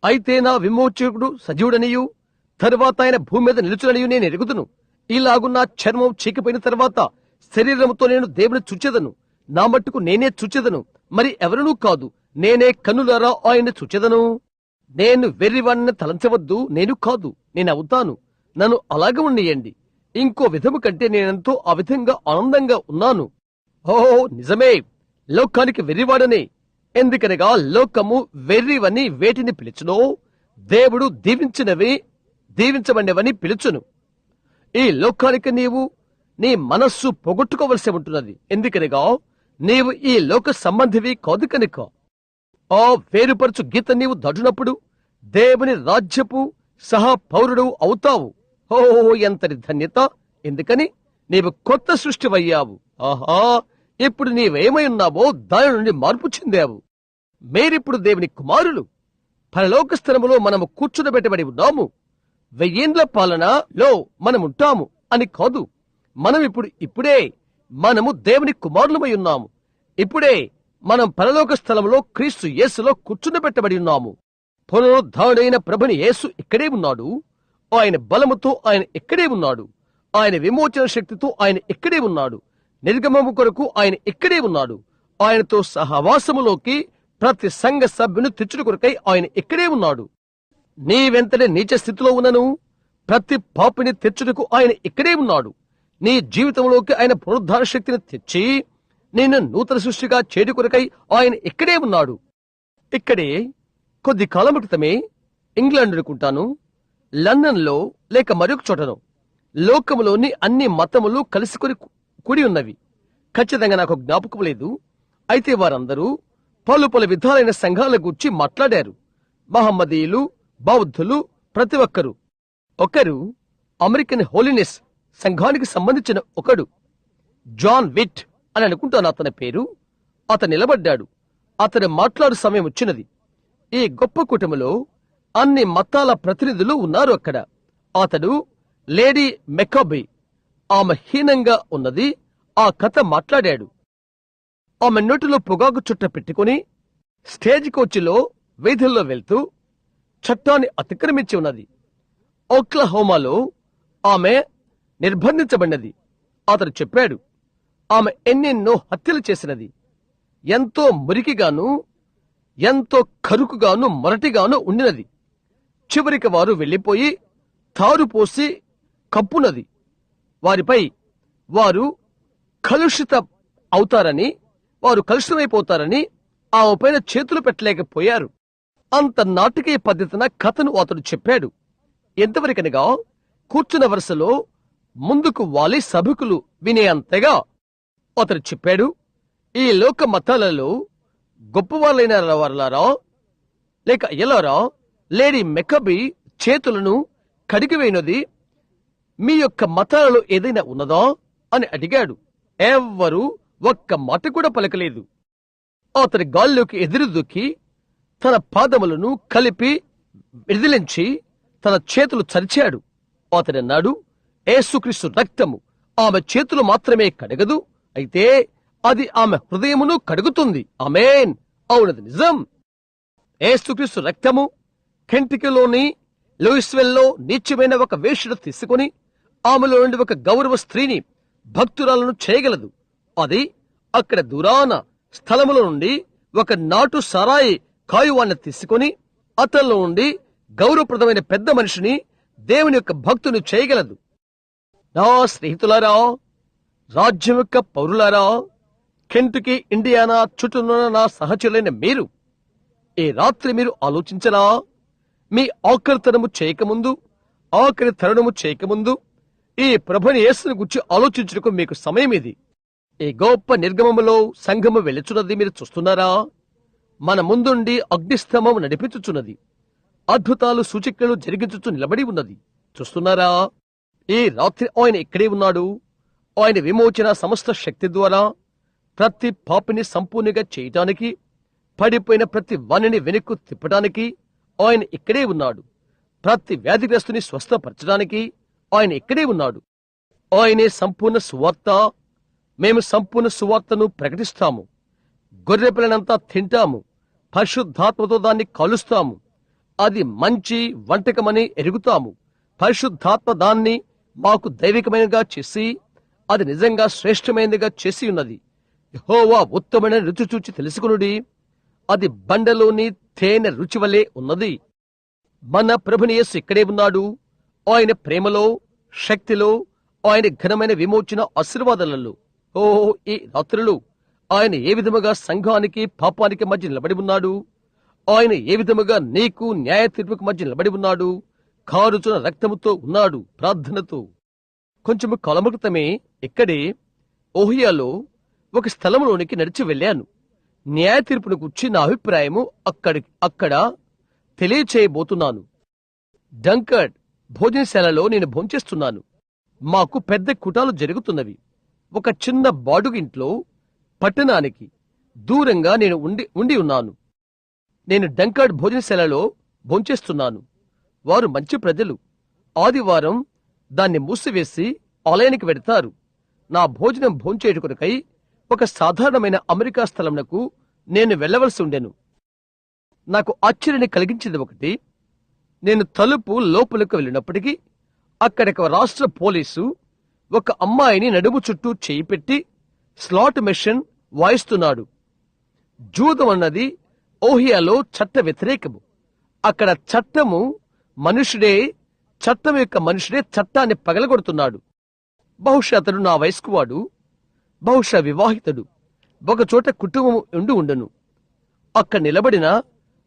అయితే నా విమోచకుడు సజీవుడనియు తరువాత ఆయన భూమి మీద నిలుచుననియు నేను ఎరుగుదును. ఇలాగున్న చర్మం చీకిపోయిన తర్వాత శరీరముతో నేను దేవుని చూచెదను, నా మట్టుకు నేనే చూచెదను, మరి ఎవరునూ కాదు, నేనే కన్నులారా ఆయన చూచెదను. నేను వెర్రివాణ్ణి తలంచవద్దు, నేను కాదు, నేను అవుతాను, నన్ను అలాగ ఉండేయండి. ఇంకో విధము కంటే నేనెంతో ఆ విధంగా ఆనందంగా ఉన్నాను. ఓ నిజమే, లోకానికి వెర్రివాడనే. ఎందుకనగా లోకము వెర్రివని వేటిని పిలుచునో దేవుడు దీవించబడినవని పిలుచును. ఈ లోకానికి నీవు నీ మనస్సు పొగొట్టుకోవలసి ఉంటున్నది. ఎందుకనగా నీవు ఈ లోక సంబంధివి కాదు కనుక. ఆ వేరుపరచు గీత నీవు దాటినప్పుడు దేవుని రాజ్యపు సహా పౌరుడు అవుతావు. ఓ ఎంతటి ధన్యత! ఎందుకని నీవు కొత్త సృష్టివయ్యావు. ఆహా, ఇప్పుడు నీవేమై ఉన్నావో దాని నుండి మార్పు చెందావు. మీరిప్పుడు దేవుని కుమారులు. పరలోక స్థలములో మనము కూర్చునబెట్టబడి ఉన్నాము. 1000 పాలనలో మనముంటాము అని కాదు. మనం ఇప్పుడే మనము దేవుని కుమారులమై ఉన్నాము. ఇప్పుడే మనం పరలోక స్థలంలో క్రీస్తు యేసులో కూర్చునబెట్టబడి ఉన్నాము. పునరుద్ధారుడైన ప్రభుని యేసు ఇక్కడే ఉన్నాడు. ఆయన బలముతో ఆయన ఇక్కడే ఉన్నాడు. ఆయన విమోచన శక్తితో ఆయన ఇక్కడే ఉన్నాడు. నిర్గమము కొరకు ఆయన ఇక్కడే ఉన్నాడు. ఆయనతో సహవాసములోకి ప్రతి సంఘ సభ్యుని తెచ్చుడు కొరకై ఆయన ఇక్కడే ఉన్నాడు. నీవెంతటి నీచ స్థితిలో ఉన్నను ప్రతి పాపిని తెచ్చుటకు ఆయన ఇక్కడే ఉన్నాడు. నీ జీవితంలోకి ఆయన పునరుద్ధార శక్తిని తెచ్చి నిన్ను నూతన సృష్టిగా చేడు కొరకై ఆయన ఇక్కడే ఉన్నాడు. ఇక్కడే కొద్ది కాలం క్రితమే ఇంగ్లాండ్ అనుకుంటాను, లండన్ లో లేక మరొక చోటను లోకములోని అన్ని మతములు కలిసికొని కూడి ఉన్నవి. ఖచ్చితంగా నాకు జ్ఞాపకం లేదు. అయితే వారందరూ పలు విధాలైన సంఘాల గురించి మాట్లాడారు. మహమ్మదీయులు, బౌద్ధులు, ప్రతి ఒక్కరు. ఒకరు అమెరికన్ హోలీనెస్ సంఘానికి సంబంధించిన ఒకడు జాన్ విట్ అని అనుకుంటాను అతని పేరు. అతను నిలబడ్డాడు. అతను మాట్లాడు సమయం వచ్చినది. ఈ గొప్ప కుటుంబంలో అన్ని మతాల ప్రతినిధులు ఉన్నారు అక్కడ. అతడు లేడీ మెకాబీ, ఆమె హీనంగా ఉన్నది, ఆ కథ మాట్లాడాడు. ఆమె నోటిలో పొగాకు చుట్ట పెట్టుకుని స్టేజ్ కోచ్లో వీధుల్లో వెళ్తూ చట్టాన్ని అతిక్రమించి ఉన్నది. ఓక్లహోమాలో ఆమె నిర్బంధించబడినది. అతడు చెప్పాడు, ఆమె ఎన్నెన్నో హత్యలు చేసినది. ఎంతో మురికిగాను ఎంతో కరుకుగాను మొరటిగాను ఉండినది. చివరికి వారు వెళ్లిపోయి తారు పోసి కప్పునది. వారిపై వారు కలుషితమైపోతారని ఆమె పైన చేతులు పెట్టలేకపోయారు. అంత నాటకీయ పద్ధతిన కథను అతడు చెప్పాడు. ఎంతవరకనగా కూర్చున్న వరుసలో ముందుకు వాలి సభకులు వినే అంతగా అతడు చెప్పాడు, ఈ లోక మతాలలో గొప్పవాళ్ళైన వారులారా లేక ఎలారా, లేడీ మెకబీ చేతులను కడిగివేయినది మీ యొక్క మతాలలో ఏదైనా ఉన్నదా అని అడిగాడు. ఎవ్వరూ ఒక్క మాట కూడా పలకలేదు. అతడి గాల్లోకి ఎదురు దుక్కి తన పాదములను కలిపి విదిలించి తన చేతులు చరిచాడు. అతడన్నాడు, యేసుక్రీస్తు రక్తము ఆమె చేతులు మాత్రమే కడగదు, అయితే అది ఆమె హృదయమును కడుగుతుంది. ఆమేన్. అవునది నిజం. యేసుక్రీస్తు రక్తము కెంటకీలోని లూయిస్వెల్లో నీచమైన ఒక వేశ్యను తీసుకుని ఆమెలో నుండి ఒక గౌరవ స్త్రీని భక్తురాలను చేయగలదు. అది అక్కడ దూరాన స్థలముల నుండి ఒక నాటు సారాయి కాయువాన్ని తీసుకుని అతనిలో నుండి గౌరవప్రదమైన పెద్ద మనిషిని, దేవుని యొక్క భక్తుని చేయగలదు. నా స్నేహితులారా, రాజ్యం యొక్క పౌరులారా, కెంటుకీ, ఇండియానా చుట్టూనున్న నా సహచరులైన మీరు, ఈ రాత్రి మీరు ఆలోచించరా? మీ ఆఖరి తరుణము చేయకముందు ఈ ప్రభుని యేసుని గురించి ఆలోచించుటకు మీకు సమయం ఇది. ఈ గొప్ప నిర్గమములో సంఘము వెలుచున్నది మీరు చూస్తున్నారా? మన ముందుండి అగ్నిస్తంభము నడిపించుచున్నది. అద్భుతాలు సూచక్రియలు జరిగించుచు నిలబడి ఉన్నది. చూస్తున్నారా? ఈ రాత్రి ఆయన ఇక్కడే ఉన్నాడు. ఆయన విమోచన సమస్త శక్తి ద్వారా ప్రతి పాపిని సంపూర్ణంగా చేయటానికి, పడిపోయిన ప్రతి వాణిని వెనుక్కు తిప్పటానికి ఆయన ఇక్కడే ఉన్నాడు. ప్రతి వ్యాధిగ్రస్తుని స్వస్థపరచడానికి ఆయన ఇక్కడే ఉన్నాడు. ఆయనే సంపూర్ణ సువార్త. మేము సంపూర్ణ సువార్తను ప్రకటిస్తాము. గొర్రెపిల్లనంతా తింటాము. పరిశుద్ధాత్మతో దాన్ని కలుస్తాము. అది మంచి వంటకమని ఎరుగుతాము. పరిశుద్ధాత్మ దాన్ని మాకు దైవికమైనగా చేసి అది నిజంగా శ్రేష్టమైనదిగా చేసి ఉన్నది. యెహోవా ఉత్తమమైన రుచి చూచి తెలుసుకునుడి, అది బండలోని తేనె రుచి వలె ఉన్నది. మన ప్రభుని యేసు ఇక్కడే ఉన్నాడు. ఆయన ప్రేమలో, శక్తిలో, ఆయన ఘనమైన విమోచన ఆశీర్వాదాలలో ఈ రాత్రులు ఆయన ఏ విధముగా సంఘానికి పాపానికి మధ్య నిలబడి ఉన్నాడు, ఆయన ఏ విధముగా నీకు న్యాయ తీర్పుకు మధ్య నిలబడి ఉన్నాడు, కారుచున్న రక్తముతో ఉన్నాడు. ప్రార్థనతో కొంచెము కాలము క్రితమే ఇక్కడే ఓహియాలో ఒక స్థలంలోనికి నడిచి వెళ్ళాను. న్యాయ తీర్పును గురించి నా అభిప్రాయము అక్కడ తెలియచేయబోతున్నాను. డంకర్డ్ భోజనశాలలో నేను భోంచేస్తున్నాను. మాకు పెద్ద కుటాలు జరుగుతున్నవి. ఒక చిన్న బాడుగింట్లో పట్టణానికి దూరంగా నేను ఉండి ఉన్నాను. నేను డంకర్డ్ భోజనశాలలో భోంచేస్తున్నాను. వారు మంచి ప్రజలు. ఆదివారం దాన్ని మూసివేసి ఆలయానికి వెడతారు. నా భోజనం భోంచేయుటకై ఒక సాధారణమైన అమెరికా స్థలంనకు నేను వెళ్లవలసి ఉండెను. నాకు ఆశ్చర్యాన్ని కలిగించింది ఒకటి. నేను తలుపు లోపలకు వెళ్ళినప్పటికీ అక్కడికి రాష్ట్ర పోలీసు ఒక అమ్మాయిని నడుము చుట్టూ చేయి పెట్టి స్లాట్ మెషిన్ వాయిస్తున్నాడు. జూదం అన్నది ఓహియాలో చట్ట వ్యతిరేకము. అక్కడ చట్టము మనుషుడే, చట్టం యొక్క మనుషుడే చట్టాన్ని పగలగొడుతున్నాడు. బహుశా అతడు నా వయస్కువాడు, బహుశా వివాహితుడు. ఒకచోట కుటుంబం ఉండును. అక్కడ నిలబడిన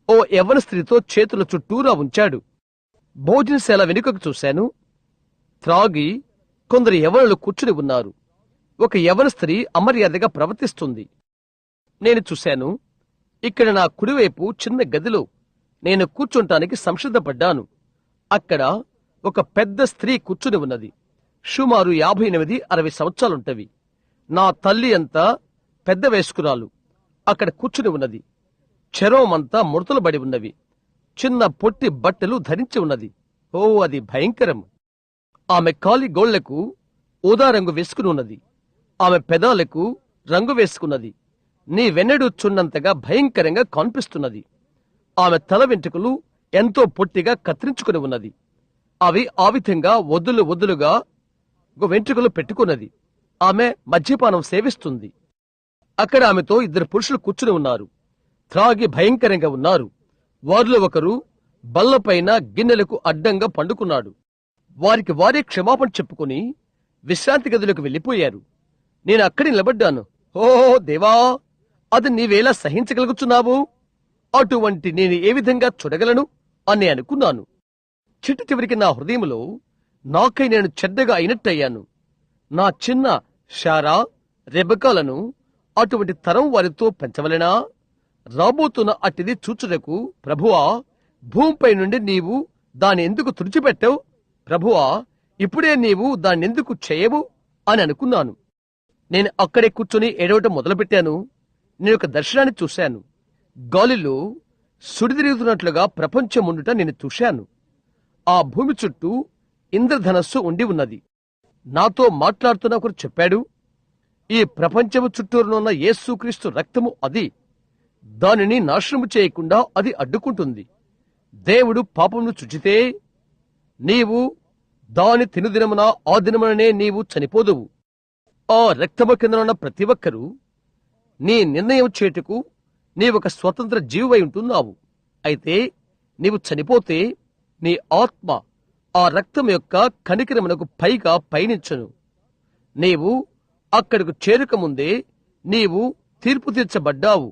ఓ యవ్వన స్త్రీతో చేతుల చుట్టూరా ఉంచాడు. భోజనశాల వెనుకకు చూశాను. త్రాగి కొందరు యవ్వనులు కూర్చుని ఉన్నారు. ఒక యవ్వన స్త్రీ అమర్యాదగా ప్రవర్తిస్తుంది. నేను చూశాను. ఇక్కడ నా కుడివైపు చిన్న గదిలో నేను కూర్చుంటానికి సంసిద్ధపడ్డాను. అక్కడ ఒక పెద్ద స్త్రీ కూర్చుని ఉన్నది. సుమారు 58-60 సంవత్సరాలుంటవి. నా తల్లి అంతా పెద్ద వయస్కురాలు అక్కడ కూర్చుని ఉన్నది. చర్మమంతా ముడతలు బడి ఉన్నవి. చిన్న పొట్టి బట్టలు ధరించి ఉన్నది. అది భయంకరం. ఆమె కాలి గోళ్లకు ఊదా రంగు వేసుకుని ఉన్నది. ఆమె పెదాలకు రంగు వేసుకున్నది. నీ వెన్నెడు చున్నంతగా భయంకరంగా కనిపిస్తున్నది. ఆమె తల వెంట్రుకలు ఎంతో పొట్టిగా కత్తిరించుకుని ఉన్నది. అవి ఆ విధంగా వద్దులుగా వెంట్రుకలు పెట్టుకున్నది. ఆమె మద్యపానం సేవిస్తుంది. అక్కడ ఆమెతో 2 పురుషులు కూర్చుని ఉన్నారు. త్రాగి భయంకరంగా ఉన్నారు. వారిలో ఒకరు బల్లపైన గిన్నెలకు అడ్డంగా పండుకున్నాడు. వారికి వారే క్షమాపణ చెప్పుకుని విశ్రాంతి గదిలోకి వెళ్లిపోయారు. నేను అక్కడి నిలబడ్డాను. దేవా, అది నీవేలా సహించగలుగుతున్నావు? అటువంటి నేను ఏ విధంగా చూడగలను అని అనుకున్నాను. చిట్ట చివరికి నా హృదయంలో నాకై నేను చెడ్డగా అయినట్టయ్యాను. నా చిన్న షారా, రెబకాలను అటువంటి తరం వారితో పెంచవలెనా? రాబోతున్న అట్టిది చూచుటకు ప్రభువా, భూమిపై నుండి నీవు దాన్ని ఎందుకు తుడిచిపెట్టావు? ప్రభువా, ఇప్పుడే నీవు దాన్నెందుకు చేయవు అని అనుకున్నాను. నేను అక్కడే కూర్చొని ఏడవటం మొదలుపెట్టాను. నేను ఒక దర్శనాన్ని చూశాను. గాలిలో సుడిదిరుగుతున్నట్లుగా ప్రపంచం ఉండుట నేను చూశాను. ఆ భూమి చుట్టూ ఇంద్రధనస్సు ఉండి ఉన్నది. నాతో మాట్లాడుతున్న ఒకరు చెప్పాడు, ఈ ప్రపంచము చుట్టూరునున్న యేసుక్రీస్తు రక్తము అది. దానిని నాశనము చేయకుండా అది అడ్డుకుంటుంది. దేవుడు పాపమును చుచితే నీవు దాని తినుదినమున ఆ దినముననే నీవు చనిపోదువు. ఆ రక్తము కింద ఉన్న ప్రతి ఒక్కరూ నీ నిర్ణయం చేటుకు నీవొక స్వతంత్ర జీవువై ఉంటున్నావు. అయితే నీవు చనిపోతే నీ ఆత్మ ఆ రక్తం యొక్క కనికరమునకు పైగా పయనించును. నీవు అక్కడకు చేరుకముందే నీవు తీర్పు తీర్చబడ్డావు.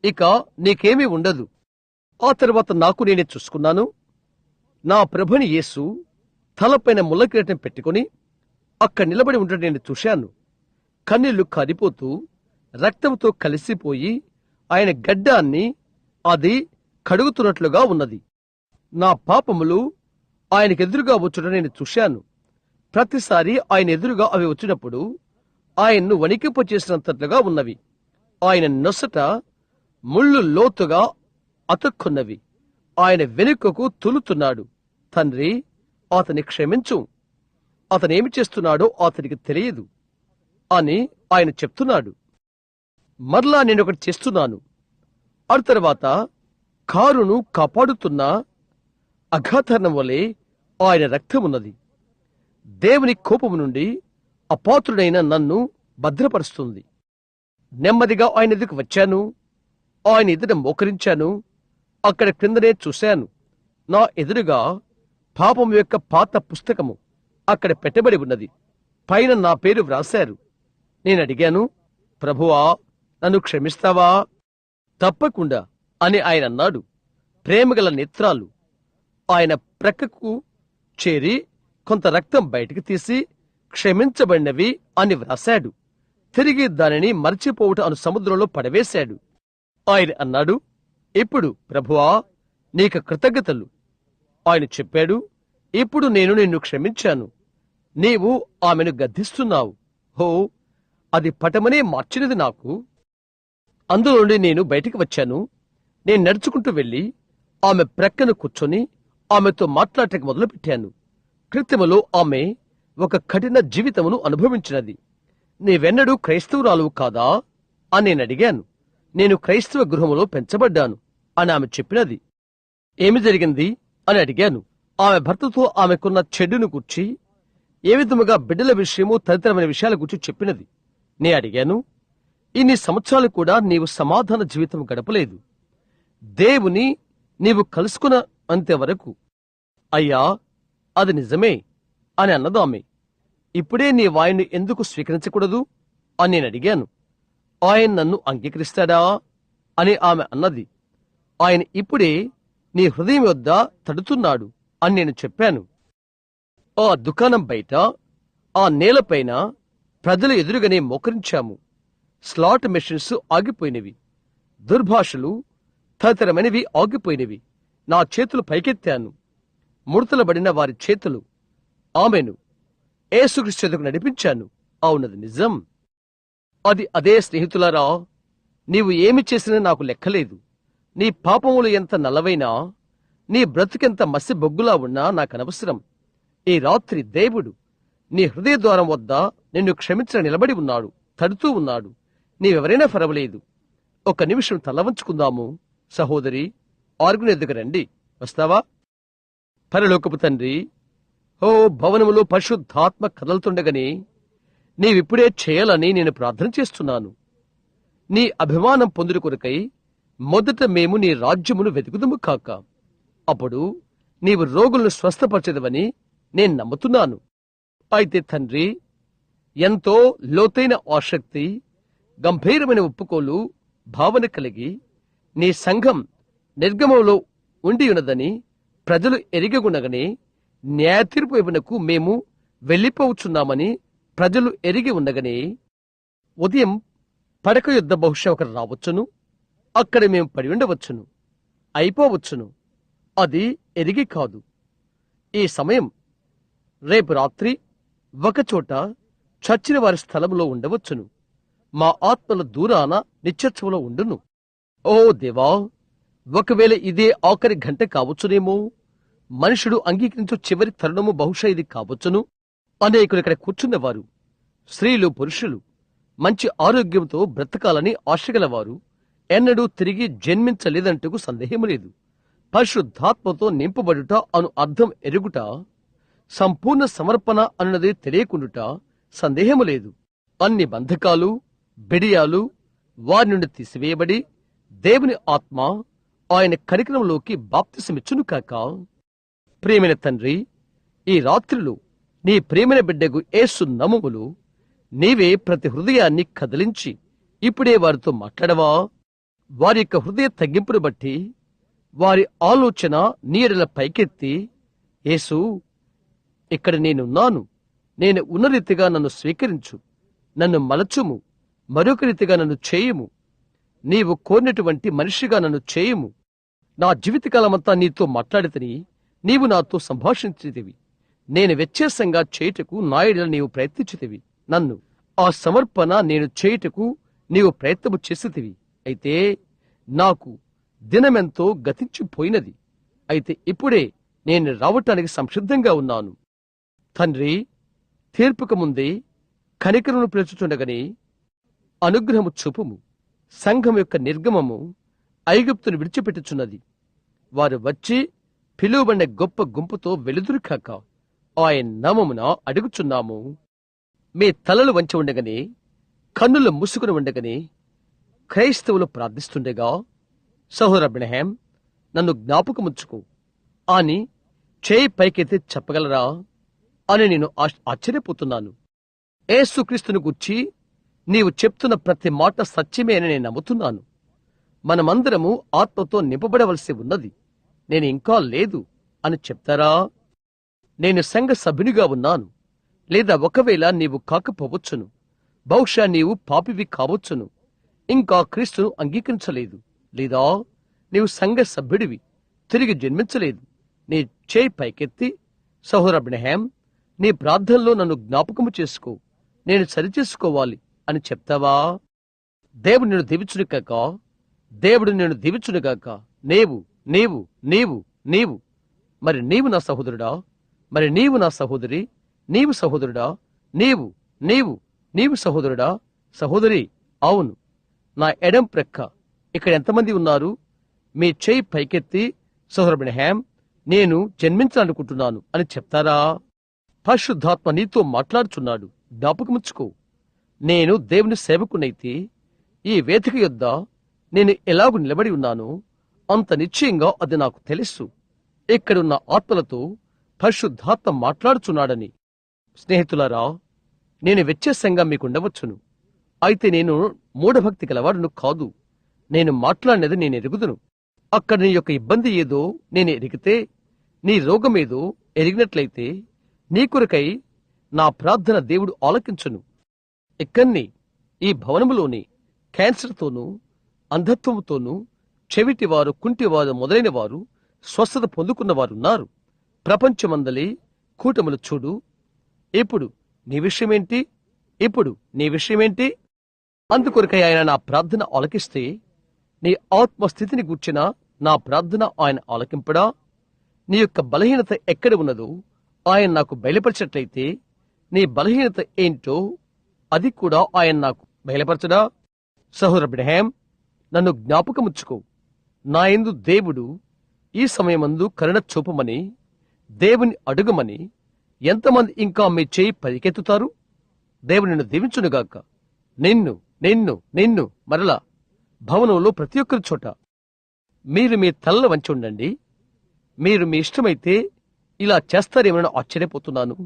ఇక నీకేమీ ఉండదు. ఆ తర్వాత నాకు నేనే చూసుకున్నాను. నా ప్రభుని యేసు తలపైన ముళ్ళకిరీటం పెట్టుకుని అక్కడ నిలబడి ఉండటం నేను చూశాను. కన్నీళ్లు కారిపోతూ రక్తంతో కలిసిపోయి ఆయన గడ్డాన్ని అది కడుగుతున్నట్లుగా ఉన్నది. నా పాపములు ఆయనకెదురుగా వచ్చుట నేను చూశాను. ప్రతిసారి ఆయన ఎదురుగా అవి వచ్చినప్పుడు ఆయన్ను వణికింపచేసినంతట్లుగా ఉన్నవి. ఆయన నొసట ముళ్ళు లోతుగా అతుక్కున్నవి. ఆయన వెనుకకు తులుతున్నాడు. తండ్రి, అతని క్షమించు, అతనేమి చేస్తున్నాడో అతనికి తెలియదు అని ఆయన చెప్తున్నాడు. మరలా నేనొకటి చేస్తున్నాను. ఆ తర్వాత కారును కాపాడుతున్న అఘాతరణం వలె ఆయన రక్తమున్నది. దేవుని కోపము నుండి అపాత్రుడైన నన్ను భద్రపరుస్తుంది. నెమ్మదిగా ఆయన ఎదుకు వచ్చాను. ఆయన ఎదుట మోకరించాను. అక్కడ క్రిందనే చూశాను. నా ఎదురుగా పాపం యొక్క పాత పుస్తకము అక్కడ పెట్టబడి ఉన్నది. పైన నా పేరు వ్రాశారు. నేను అడిగాను, ప్రభువా, నన్ను క్షమిస్తావా? తప్పకుండా అని ఆయన అన్నాడు. ప్రేమగల నేత్రాలు ఆయన ప్రక్కకు చేరి కొంత రక్తం బయటికి తీసి క్షమించబడినవి అని వ్రాశాడు. తిరిగి దానిని మర్చిపోవుట అను సముద్రంలో పడవేశాడు. ఆయన అన్నాడు, ఇప్పుడు ప్రభువా, నీకు కృతజ్ఞతలు. ఆయన చెప్పాడు, ఇప్పుడు నేను నిన్ను క్షమించాను. నీవు ఆమెను గద్దిస్తున్నావు. హో, అది పటమనే మార్చినది నాకు. అందులో నుండి నేను బయటికి వచ్చాను. నేను నడుచుకుంటూ వెళ్లి ఆమె ప్రక్కన కూర్చొని ఆమెతో మాట్లాడటం మొదలుపెట్టాను. కృత్యములో ఆమె ఒక కఠిన జీవితమును అనుభవించినది. నీవెన్నడూ క్రైస్తవురాలు కాదా అని నేను అడిగాను. నేను క్రైస్తవ గృహములో పెంచబడ్డాను అని ఆమె చెప్పినది. ఏమి జరిగింది అని అడిగాను. ఆమె భర్తతో ఆమెకున్న చెడును గూర్చి, ఏ విధముగా బిడ్డల విషయము తదితరమైన విషయాల గురించి చెప్పినది. నే అడిగాను, ఇన్ని సంవత్సరాలు కూడా నీవు సమాధాన జీవితం గడపలేదు. దేవుని నీవు కలుసుకున్న అంతవరకు. అయ్యా, అది నిజమే అని అన్నది ఆమె. ఇప్పుడే నీ వాయిని ఎందుకు స్వీకరించకూడదు అని నేను అడిగాను. ఆయన నన్ను అంగీకరిస్తాడా అని ఆమె అన్నది. ఆయన ఇప్పుడే నీ హృదయం వద్ద తడుతున్నాడు అని నేను చెప్పాను. ఆ దుకాణం బయట ఆ నేలపైన ప్రజల ఎదురుగానే మోకరించాము. Slot machines ఆగిపోయినవి. దుర్భాషలు తదితరమైనవి ఆగిపోయినవి. నా చేతులు పైకెత్తాను. ముడతలబడిన వారి చేతులు ఆమెను యేసుక్రీస్తు ఎదుకు నడిపించాను. అవునది నిజం. అది అదే. స్నేహితులారా, నీవు ఏమి చేసినా నాకు లెక్కలేదు. నీ పాపములు ఎంత నల్లవైనా, నీ బ్రతుకెంత మసి బొగ్గులా ఉన్నా నాకనవసరం. ఈ రాత్రి దేవుడు నీ హృదయ ద్వారం వద్ద నిన్ను క్షమించ నిలబడి ఉన్నాడు, తడుతూ ఉన్నాడు. నీవెవరైనా పర్వాలేదు. ఒక నిమిషం తలవంచుకుందాము. సహోదరి, ఆరుగుని ఎదుగు రండి. వస్తావా? పరలోకపు తండ్రి, ఓ భవనములో పరిశుద్ధాత్మ కదలుతుండగానే నీవిప్పుడే చేయాలని నేను ప్రార్థన చేస్తున్నాను. నీ అభిమానం పొందుడు కొరకై మొదట మేము నీ రాజ్యమును వెతుకుదుము కాక. అప్పుడు నీవు రోగులను స్వస్థపరచదవని నేను నమ్ముతున్నాను. అయితే తండ్రి, ఎంతో లోతైన ఆసక్తి, గంభీరమైన ఒప్పుకోలు, భావన కలిగి నీ సంఘం నిర్గమంలో ఉండి ఉన్నదని ప్రజలు ఎరిగిగుండగానే న్యాయతీర్పు ఇవ్వనకు మేము వెళ్లిపోవచ్చున్నామని ప్రజలు ఎరిగి ఉండగానే ఉదయం పడక యుద్ధ బహుశా ఒకరు రావచ్చును. అక్కడ మేము పడి ఉండవచ్చును, అయిపోవచ్చును. అది ఎరిగి కాదు. ఈ సమయం రేపు రాత్రి ఒకచోట చచ్చిన వారి స్థలంలో ఉండవచ్చును. మా ఆత్మల దూరాన నిత్యత్వంలో ఉండును. ఓ దేవా, ఒకవేళ ఇదే ఆఖరి గంట కావచ్చునేమో. మనుషుడు అంగీకరించు చివరి తరుణము బహుశా ఇది కావచ్చును. అనేకులు ఇక్కడ కూర్చున్నవారు, స్త్రీలు, పురుషులు, మంచి ఆరోగ్యంతో బ్రతకాలని ఆశగలవారు, ఎన్నడూ తిరిగి జన్మించలేదంటూ సందేహము లేదు. పరిశుద్ధాత్మతో నింపబడుట అను అర్థం ఎరుగుట, సంపూర్ణ సమర్పణ అన్నది తెలియకుండుట సందేహము లేదు. అన్ని బంధకాలు, బిడియాలు వారి నుండి తీసివేయబడి దేవుని ఆత్మ ఆయన కనికరంలోకి బాప్తిసమిచ్చును కాక. ప్రియమైన తండ్రి, ఈ రాత్రిలో నీ ప్రేమైన బిడ్డకు యేసు నామములో నీవే ప్రతి హృదయాన్ని కదిలించి ఇప్పుడే వారితో మాట్లాడవా? వారి యొక్క హృదయ తగ్గింపును బట్టి వారి ఆలోచన నీ ఎడల పైకెత్తి, యేసు, ఇక్కడ నేనున్నాను, నేను ఉన్న రీతిగా నన్ను స్వీకరించు, నన్ను మలచుము, మరొక రీతిగా నన్ను చేయుము, నీవు కోరినటువంటి మనిషిగా నన్ను చేయుము. నా జీవితకాలమంతా నీతో మాట్లాడితని నీవు నాతో సంభాషించితివి. నేను వ్యత్యాసంగా చేయుటకు నా ఎడల నీవు ప్రయత్నించితివి. నన్ను ఆ సమర్పణ నేను చేయుటకు నీవు ప్రయత్నము చేసితివి. అయితే నాకు దినమెంతో గతించిపోయినది. అయితే ఇప్పుడే నేను రావటానికి సంసిద్ధంగా ఉన్నాను. తండ్రి, తీర్పుకు ముందే కనికరమును పిలుచుచుండగానే అనుగ్రహము చూపుము. సంఘం యొక్క నిర్గమము ఐగుప్తును విడిచిపెట్టుచున్నది. వారు వచ్చి పిలువబడిన గొప్ప గుంపుతో వెలుదురు కాక ఆయన నామమున అడుగుచున్నాము. మీ తలలు వంచి ఉండగానే, కన్నులు మూసుకుని ఉండగానే క్రైస్తవులు ప్రార్థిస్తుండగా, సహోదర అబ్రహాం నన్ను జ్ఞాపకముంచుకో అని చేయి పైకెత్తి చెప్పగలరా అని నేను ఆశ్చర్యపోతున్నాను. యేసుక్రీస్తును గూర్చి నీవు చెప్తున్న ప్రతి మాట సత్యమే అని నేను నమ్ముతున్నాను. మనమందరము ఆత్మతో నింపబడవలసి ఉన్నది. నేను ఇంకా లేదు అని చెప్తారా? నేను సంఘ సభ్యునిగా ఉన్నాను, లేదా ఒకవేళ నీవు కాకపోవచ్చును. బహుశా నీవు పాపివి కావచ్చును, ఇంకా క్రీస్తును అంగీకరించలేదు, లేదా నీవు సంఘ సభ్యుడివి, తిరిగి జన్మించలేదు. నీ చేయి పైకెత్తి, సహోదర అబ్రహాం నీ ప్రార్థనలో నన్ను జ్ఞాపకము చేసుకో, నేను సరిచేసుకోవాలి అని చెప్తావా? దేవుడు నిన్ను దీవించునుగాక, దేవుడు నిన్ను దీవించునుగాక. నీవు నీవు నీవు నీవు మరి నీవు నా సహోదరుడా, మరి నీవు నా సహోదరి, నీవు సహోదరుడా, నీవు నీవు నీవు సహోదరుడా, సహోదరి. అవును, నా ఎడం ప్రక్క ఇక్కడ ఎంతమంది ఉన్నారు? మీ చేయి పైకెత్తి, సహోదర అబ్రహాం నేను జన్మించాలనుకుంటున్నాను అని చెప్తారా? పరిశుద్ధాత్మ నీతో మాట్లాడుచున్నాడు, జ్ఞాపకముంచుకో. నేను దేవుని సేవకునైతే ఈ వేదిక యొద్ద నేను ఎలాగూ నిలబడి ఉన్నానో అంత నిశ్చయంగా అది నాకు తెలుసు. ఇక్కడున్న ఆత్మలతో పరిశుద్ధాత్మ మాట్లాడుచున్నాడని. స్నేహితులారా, నేను వ్యత్యాసంగా మీకుండవచ్చును, అయితే నేను మూఢభక్తి గలవాడును కాదు. నేను మాట్లాడినది నేను ఎరుగుదును. అక్కడ నీ యొక్క ఇబ్బంది ఏదో నేను ఎరిగితే, నీ రోగమేదో ఎరిగినట్లయితే నీ కొరకై నా ప్రార్థన దేవుడు ఆలకించును. ఇక్కన్ని ఈ భవనములోని క్యాన్సర్తోనూ, అంధత్వముతోనూ, చెవిటివారు, కుంటివారు మొదలైన వారు స్వస్థత పొందుకున్నవారున్నారు. ప్రపంచమందలి కూటములు చూడు. ఇప్పుడు నీ విషయమేంటి? ఇప్పుడు నీ విషయమేంటి? అందుకొరకై ఆయన నా ప్రార్థన ఆలకిస్తే, నీ ఆత్మస్థితిని గూర్చిన నా ప్రార్థన ఆయన ఆలకింపడా? నీ యొక్క బలహీనత ఎక్కడ ఉన్నదో ఆయన నాకు బయలుపరిచినట్లయితే, నీ బలహీనత ఏంటో అది కూడా ఆయన నాకు బయలుపరచడా? సహోదర అబ్రహాం నన్ను జ్ఞాపకముచ్చుకో. నా యందు దేవుడు ఈ సమయమందు కరుణ చూపమని, దేవుని అడుగమని ఎంతమంది ఇంకా మీ చేయి పైకెత్తుతారు? దేవుడు నిన్ను దీవించునుగాక. నిన్ను నిన్ను నిన్ను మరలా భవనంలో ప్రతి ఒక్కరి చోట మీరు మీ తలలు వంచి ఉండండి. మీరు మీ ఇష్టమైతే ఇలా చేస్తారేమని ఆశ్చర్యపోతున్నాను.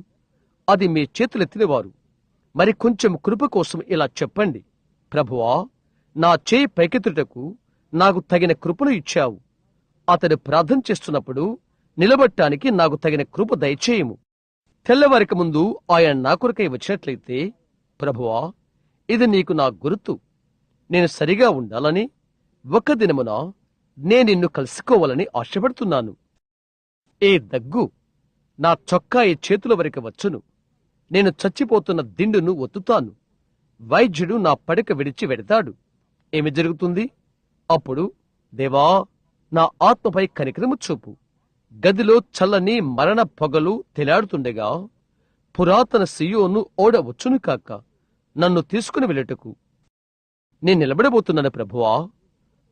అది మీ చేతులెత్తినవారు మరి కొంచెం కృప కోసం ఇలా చెప్పండి, ప్రభువా నా చేయి పైకెత్తుటకు నాకు తగిన కృపను ఇచ్చావు. అతడు ప్రార్థన చేస్తున్నప్పుడు నిలబడటానికి నాకు తగిన కృప దయచేయము. తెల్లవారిక ముందు ఆయన నా కొరకై వచ్చినట్లయితే, ప్రభువా ఇది నీకు నా గుర్తు, నేను సరిగా ఉండాలని, ఒక దినమున నేను నిన్ను కలుసుకోవాలని ఆశపడుతున్నాను. ఏ దగ్గు నా చొక్కా ఈ చేతుల వరకు వచ్చును. నేను చచ్చిపోతున్న దిండును ఒత్తుతాను. వైద్యుడు నా పడక విడిచి వెడతాడు. ఏమి జరుగుతుంది? అప్పుడు దేవా నా ఆత్మపై కనికరము చూపు. గదిలో చల్లని మరణ పొగలు తెలాడుతుండగా పురాతన సియోను ఓడ వచ్చును కాక నన్ను తీసుకుని వెళ్ళటకు నేను నిలబడబోతున్నాను. ప్రభువా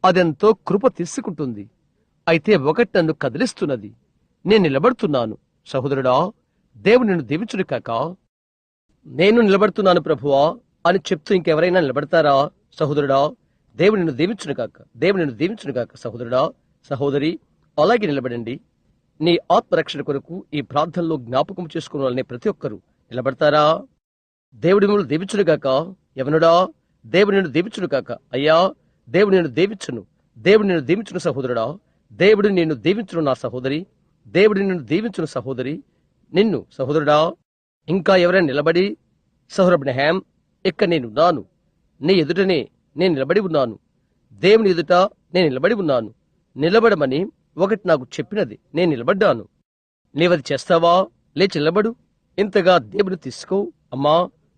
అదెంతో కృప తీసుకుంటుంది. అయితే ఒకటి నన్ను కదిలిస్తున్నది. నేను నిలబడుతున్నాను. సహోదరుడా దేవుడు నిన్ను దీవించును కాక. నేను నిలబడుతున్నాను ప్రభువా అని చెప్తూ ఇంకెవరైనా నిలబడతారా? సహోదరుడా దేవుడు నిన్ను దీవించును కాక, దేవుడు నిన్ను దీవించును కాక. సహోదరుడా సహోదరి అలాగే నిలబడండి. నీ ఆత్మరక్షణ కొరకు ఈ ప్రార్థనలో జ్ఞాపకం చేసుకోవాలనే ప్రతి ఒక్కరూ నిలబడతారా? దేవుడి మిమ్మల్ని దీవించునుగాక. యవనుడా దేవుడు నిన్ను దీవించునుగాక. అయ్యా దేవుడు నిన్ను దీవించును. దేవుడు నిన్ను దీవించును సహోదరుడా. దేవుడు నిన్ను దీవించును నా సహోదరి. దేవుడు నిన్ను దీవించును సహోదరి. నిన్ను సహోదరుడా ఇంకా ఎవరైనా నిలబడి, సహోదర అబ్రహాం ఇక్కడ నేనున్నాను, నీ ఎదుటనే నేను నిలబడి ఉన్నాను, దేవుని ఎదుట నేను నిలబడి ఉన్నాను, నిలబడమని ఒకటి నాకు చెప్పినది, నేను నిలబడ్డాను. నీవది చేస్తావా? లేచి నిలబడు. ఇంతగా దేవుని తీసుకో. అమ్మా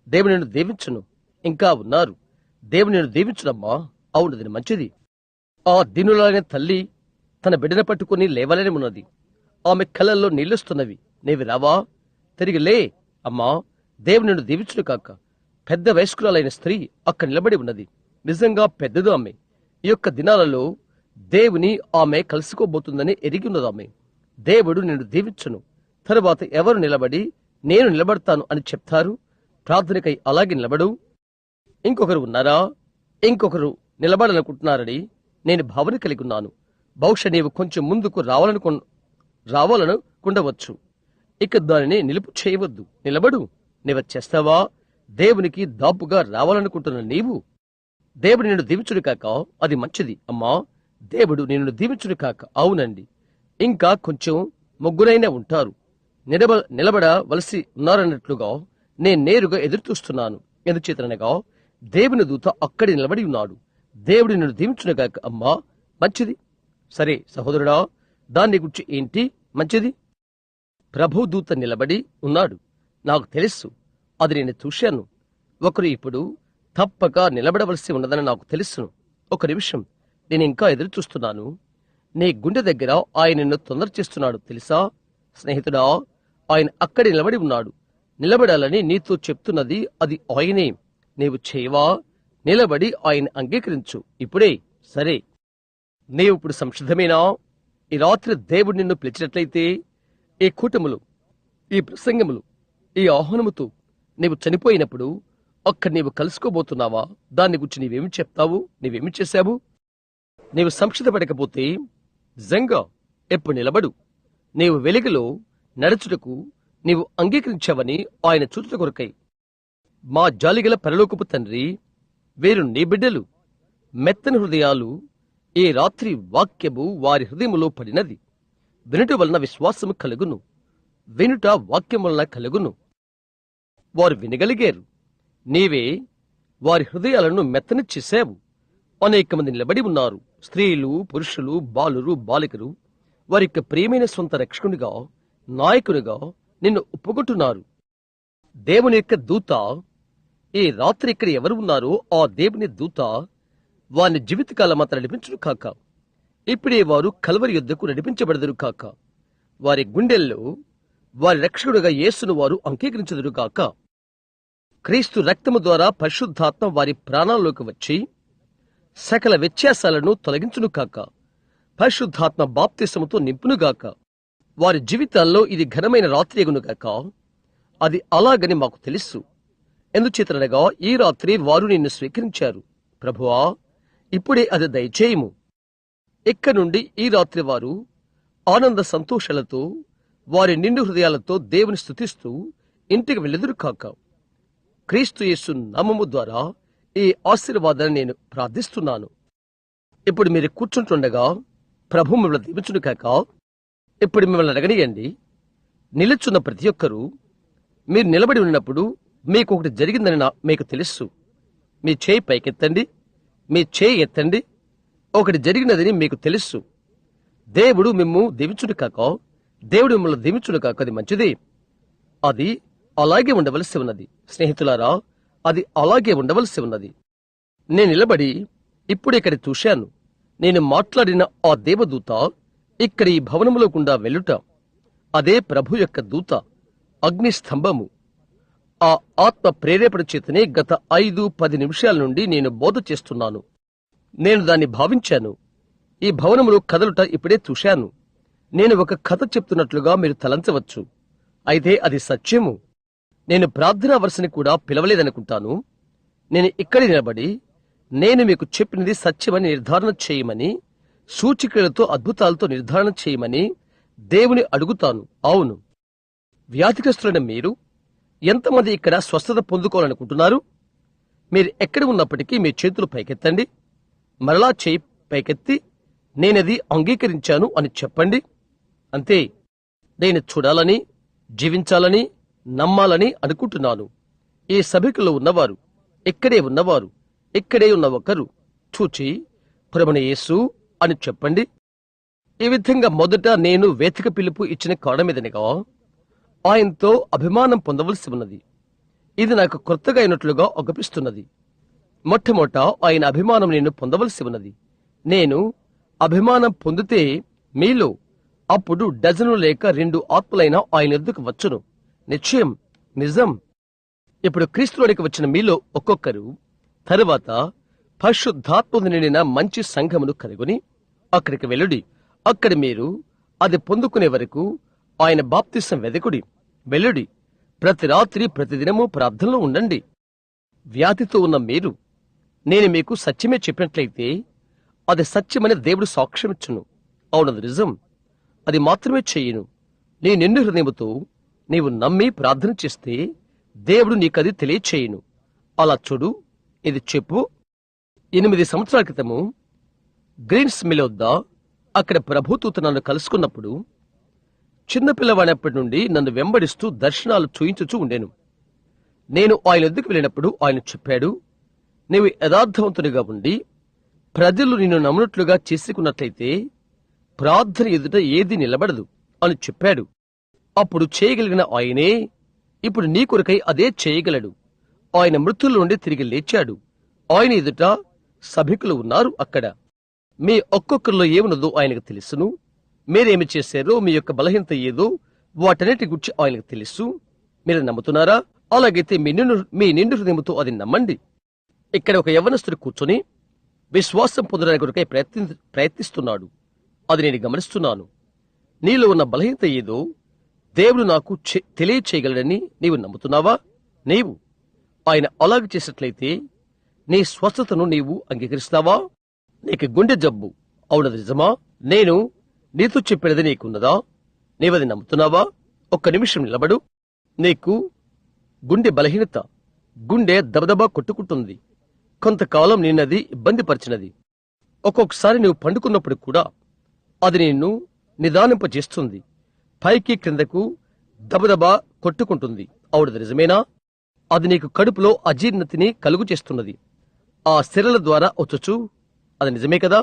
దేవుని నిన్ను దీవించును. ఇంకా ఉన్నారు. దేవుని నిన్ను దీవించునమ్మా. అవునది మంచిది. ఆ దీనులైన తల్లి తన బిడ్డను పట్టుకుని లేవాలని ఉన్నది. ఆమె కళ్ళల్లో నీళ్లుస్తున్నవి. నీవి రావా? తిరిగి లే అమ్మా. దేవుని నిన్ను దీవించును కాక. పెద్ద వయస్కురాలైన స్త్రీ అక్కడ నిలబడి ఉన్నది. నిజంగా పెద్దది ఆమె. ఈ యొక్క దినాలలో దేవుని ఆమె కలుసుకోబోతుందని ఎరిగి ఉన్నది ఆమె. దేవుడు నిన్ను దీవించును. తరువాత ఎవరు నిలబడి నేను నిలబడతాను అని చెప్తారు? ప్రార్థనకై అలాగే నిలబడు. ఇంకొకరు ఉన్నారా? ఇంకొకరు నిలబడాలనుకుంటున్నారని నేను భావన కలిగి ఉన్నాను. బహుశా నీవు కొంచెం ముందుకు రావాలనుకుండవచ్చు. ఇక దానిని నిలుపు చేయవద్దు. నిలబడు. నీవు చేస్తావా? దేవునికి దాపుగా రావాలనుకుంటున్న నీవు, దేవుడు నిన్ను దీవించుడు కాక. అది మంచిది అమ్మా. దేవుడు నిన్ను దీవించుడు కాక. అవునండి. ఇంకా కొంచెం ముగ్గురైనా ఉంటారు. నిలబడవలసి ఉన్నారన్నట్లుగా నేను నేరుగా ఎదురుచూస్తున్నాను. ఎందుచేతనగా దేవుని దూత అక్కడి నిలబడి ఉన్నాడు. దేవుడు నిన్ను దీవించును గాక అమ్మా. మంచిది. సరే సహోదరుడా, దాన్ని గురించి ఏంటి? మంచిది. ప్రభు దూత నిలబడి ఉన్నాడు. నాకు తెలుసు, అది నేను చూశాను. ఒకరు ఇప్పుడు తప్పక నిలబడవలసి ఉన్నదని నాకు తెలుసును. ఒక నిమిషం, నేను ఇంకా ఎదురు చూస్తున్నాను. నీ గుండె దగ్గర ఆయన నిన్ను తొందర చేస్తున్నాడు తెలుసా స్నేహితుడా. ఆయన అక్కడే నిలబడి ఉన్నాడు. నిలబడాలని నీతో చెప్తున్నది అది ఆయనే. నీవు చేయవా? నిలబడి ఆయన అంగీకరించు ఇప్పుడే. సరే, నీవు ఇప్పుడు సంసిద్ధమేనా? ఈ రాత్రి దేవుడు నిన్ను పిలిచినట్లయితే ఈ కూటములు, ఈ ప్రసంగములు, ఈ ఆహ్వానముతో నీవు చనిపోయినప్పుడు అక్కడ నీవు కలుసుకోబోతున్నావా? దాన్ని గురించి నీవేమి చెప్తావు? నీవేమి చేశావు? నీవు సంసిద్ధపడకపోతే నిజంగా ఎప్పుడు నిలబడు. నీవు వెలుగులో నడుచుటకు నీవు అంగీకరించావని ఆయన చూచుట కొరకై. మా జాలిగల పరలోకపు తండ్రి, వీరు నీ బిడ్డలు, మెత్తని హృదయాలు. ఈ రాత్రి వాక్యము వారి హృదయములో పడినది. వినుట వలన విశ్వాసము కలుగును. వినుట వాక్యం వలన కలుగును. వారు వినగలిగారు. నీవే వారి హృదయాలను మెత్తని చేశావు. అనేక మంది నిలబడి ఉన్నారు. స్త్రీలు, పురుషులు, బాలురు, బాలికలు వారి యొక్క ప్రియమైన సొంత రక్షకునిగా, నాయకునిగా నిన్ను ఒప్పుకుంటున్నారు. దేవుని యొక్క దూత ఈ రాత్రి ఇక్కడ ఎవరు ఉన్నారో ఆ దేవుని దూత వారిని జీవితకాలం అంతా నడిపించును కాక. ఇప్పుడే వారు కల్వరి యుద్ధకు నడిపించబడదురు కాక. వారి గుండెల్లో వారి రక్షకుడుగా యేసును వారు అంగీకరించదురు కాక. క్రీస్తు రక్తము ద్వారా పరిశుద్ధాత్మ వారి ప్రాణాల్లోకి వచ్చి సకల వ్యత్యాసాలను తొలగించును కాక. పరిశుద్ధాత్మ బాప్తిసముతో నింపునుగాక. వారి జీవితాల్లో ఇది ఘనమైన రాత్రి ఎగునుగాక. అది అలాగని మాకు తెలుసు. ఎందుచేతనగా ఈ రాత్రి వారు నిన్ను స్వీకరించారు. ప్రభువా, ఇప్పుడే అది దయచేయము. ఇక్కడ నుండి ఈ రాత్రి వారు ఆనంద సంతోషాలతో వారి నిండు హృదయాలతో దేవుని స్తుతిస్తూ ఇంటికి వెళ్ళెదురు కాక. క్రీస్తు యేసు నామము ద్వారా ఈ ఆశీర్వాదాన్ని నేను ప్రార్థిస్తున్నాను. ఇప్పుడు మీరు కూర్చుంటుండగా ప్రభు మిమ్మల్ని దీవించును కాక. ఇప్పుడు మిమ్మల్ని అడగనియండి. నిలుచున్న ప్రతి ఒక్కరూ మీరు నిలబడి ఉన్నప్పుడు మీకు ఒకటి జరిగిందని మీకు తెలుసు. మీ చేయి పైకెత్తండి. మీ చేయి ఎత్తండి. ఒకటి జరిగినదని మీకు తెలుసు. దేవుడు మిమ్ము దీవించును కాక. దేవుడు మిమ్మల్ని దీవించును కాక. అది మంచిది. అది అలాగే ఉండవలసి ఉన్నది. స్నేహితులారా, అది అలాగే ఉండవలసి ఉన్నది. నేను నిలబడి ఇప్పుడు ఇక్కడ చూశాను. నేను మాట్లాడిన ఆ దేవదూత ఇక్కడ ఈ భవనములో గుండా వెళ్ళుట, అదే ప్రభు యొక్క దూత, అగ్ని స్తంభము. ఆ ఆత్మ ప్రేరేపణ చేతనే గత 5-10 నిమిషాల నుండి నేను బోధ చేస్తున్నాను. నేను దాన్ని భావించాను. ఈ భవనములో కదలుట ఇప్పుడే చూశాను. నేను ఒక కథ చెప్తున్నట్లుగా మీరు తలంచవచ్చు. అయితే అది సత్యము. నేను ప్రార్థనా వరుసని కూడా పిలవలేదనుకుంటాను. నేను ఇక్కడ నిలబడి నేను మీకు చెప్పినది సత్యమని నిర్ధారణ చేయమని, సూచికలతో అద్భుతాలతో నిర్ధారణ చేయమని దేవుని అడుగుతాను. అవును, వ్యాధిగ్రస్తులైన మీరు ఎంతమంది ఇక్కడ స్వస్థత పొందుకోవాలనుకుంటున్నారు? మీరు ఎక్కడ ఉన్నప్పటికీ మీ చేతులు పైకెత్తండి. మరలా చేయి పైకెత్తి నేనది అంగీకరించాను అని చెప్పండి. అంతే. నేను చూడాలని, జీవించాలని, నమ్మాలని అనుకుంటున్నాను. ఈ సభికులో ఉన్నవారు, ఇక్కడే ఉన్నవారు, ఇక్కడే ఉన్న ఒకరు చూచి ప్రభువైన యేసు అని చెప్పండి. ఈ విధంగా మొదట నేను వేదిక పిలుపు ఇచ్చిన కారణమేదనగా ఆయనతో అభిమానం పొందవలసి ఉన్నది. ఇది నాకు కొత్తగా అయినట్లుగా అనిపిస్తున్నది. మొట్టమొదట ఆయన అభిమానం నేను పొందవలసి ఉన్నది. నేను అభిమానం పొందితే మీలో అప్పుడు డజను లేక 2 ఆత్మలైన ఆయన ఎద్దుకు వచ్చును. నిశ్చయం, నిజం. ఇప్పుడు క్రీస్తులోనికి వచ్చిన మీలో ఒక్కొక్కరు తరువాత పరిశుద్ధాత్మను నిండిన మంచి సంఘమును కనుగొని అక్కడికి వెళ్ళుడి. అక్కడ మీరు అది పొందుకునే వరకు ఆయన బాప్తిసం వెదకుడి. వెళ్ళుడి. ప్రతి రాత్రి ప్రతిదినము ప్రార్థనలో ఉండండి. వ్యాధితో ఉన్న మీరు నేను మీకు సత్యమే చెప్పినట్లయితే అది సత్యమని దేవుడు సాక్ష్యమిచ్చును. అవునది నిజం. అది మాత్రమే చెయ్యను. నీ నిండు హృదయముతో నీవు నమ్మి ప్రార్థన చేస్తే దేవుడు నీకది తెలియచేయును. అలా చూడు, ఇది చెప్పు. 8 సంవత్సరాల క్రితము గ్రీన్స్ మిల్ వద్ద అక్కడ ప్రభుదూత నన్ను కలుసుకున్నప్పుడు చిన్నపిల్లవాడినప్పటి నుండి నన్ను వెంబడిస్తూ దర్శనాలు చూయించుచూ ఉండేను. నేను ఆయన వద్దకు వెళ్ళినప్పుడు ఆయన చెప్పాడు, నీవు యథార్థవంతునిగా ఉండి ప్రజలు నిన్ను నమ్మునట్లుగా చేసుకున్నట్లయితే ప్రార్థన ఎదుట ఏది నిలబడదు అని చెప్పాడు. అప్పుడు చేయగలిగిన ఆయనే ఇప్పుడు నీ కొరకై అదే చేయగలడు. ఆయన మృతుల నుండి తిరిగి లేచాడు. ఆయన ఎదుట సభికులు ఉన్నారు. అక్కడ మీ ఒక్కొక్కరిలో ఏమున్నదో ఆయనకు తెలుసును. మీరేమి చేశారో, మీ యొక్క బలహీనత ఏదో వాటన్నిటి గురించి ఆయనకు తెలుసు. మీరు నమ్ముతున్నారా? అలాగైతే మీ నిండు హృదయముతో అది నమ్మండి. ఇక్కడ ఒక యవ్వనస్తుడు కూర్చొని విశ్వాసం పొందడానికి కొరకై ప్రయత్నిస్తున్నాడు. అది నేను గమనిస్తున్నాను. నీలో ఉన్న బలహీనత ఏదో దేవుడు నాకు తెలియచేయగలడని నీవు నమ్ముతున్నావా? నీవు ఆయన అలాగ చేసినట్లయితే నీ స్వస్థతను నీవు అంగీకరిస్తావా? నీకు గుండె జబ్బు, అవునది నిజమా? నేను నీతో చెప్పినది నీకున్నదా? నీవది నమ్ముతున్నావా? ఒక్క నిమిషం నిలబడు. నీకు గుండె బలహీనత, గుండె దబదబా కొట్టుకుంటుంది. కొంతకాలం నిన్నది ఇబ్బంది పరిచినది. ఒక్కొక్కసారి నువ్వు పండుకున్నప్పుడు కూడా అది నిన్ను నిదానింపజేస్తుంది. పైకి క్రిందకు దబదబా కొట్టుకుంటుంది. అవునది నిజమేనా? అది నీకు కడుపులో అజీర్ణతిని కలుగు చేస్తున్నది. ఆ సిరల ద్వారా వచ్చుచు, అది నిజమే కదా?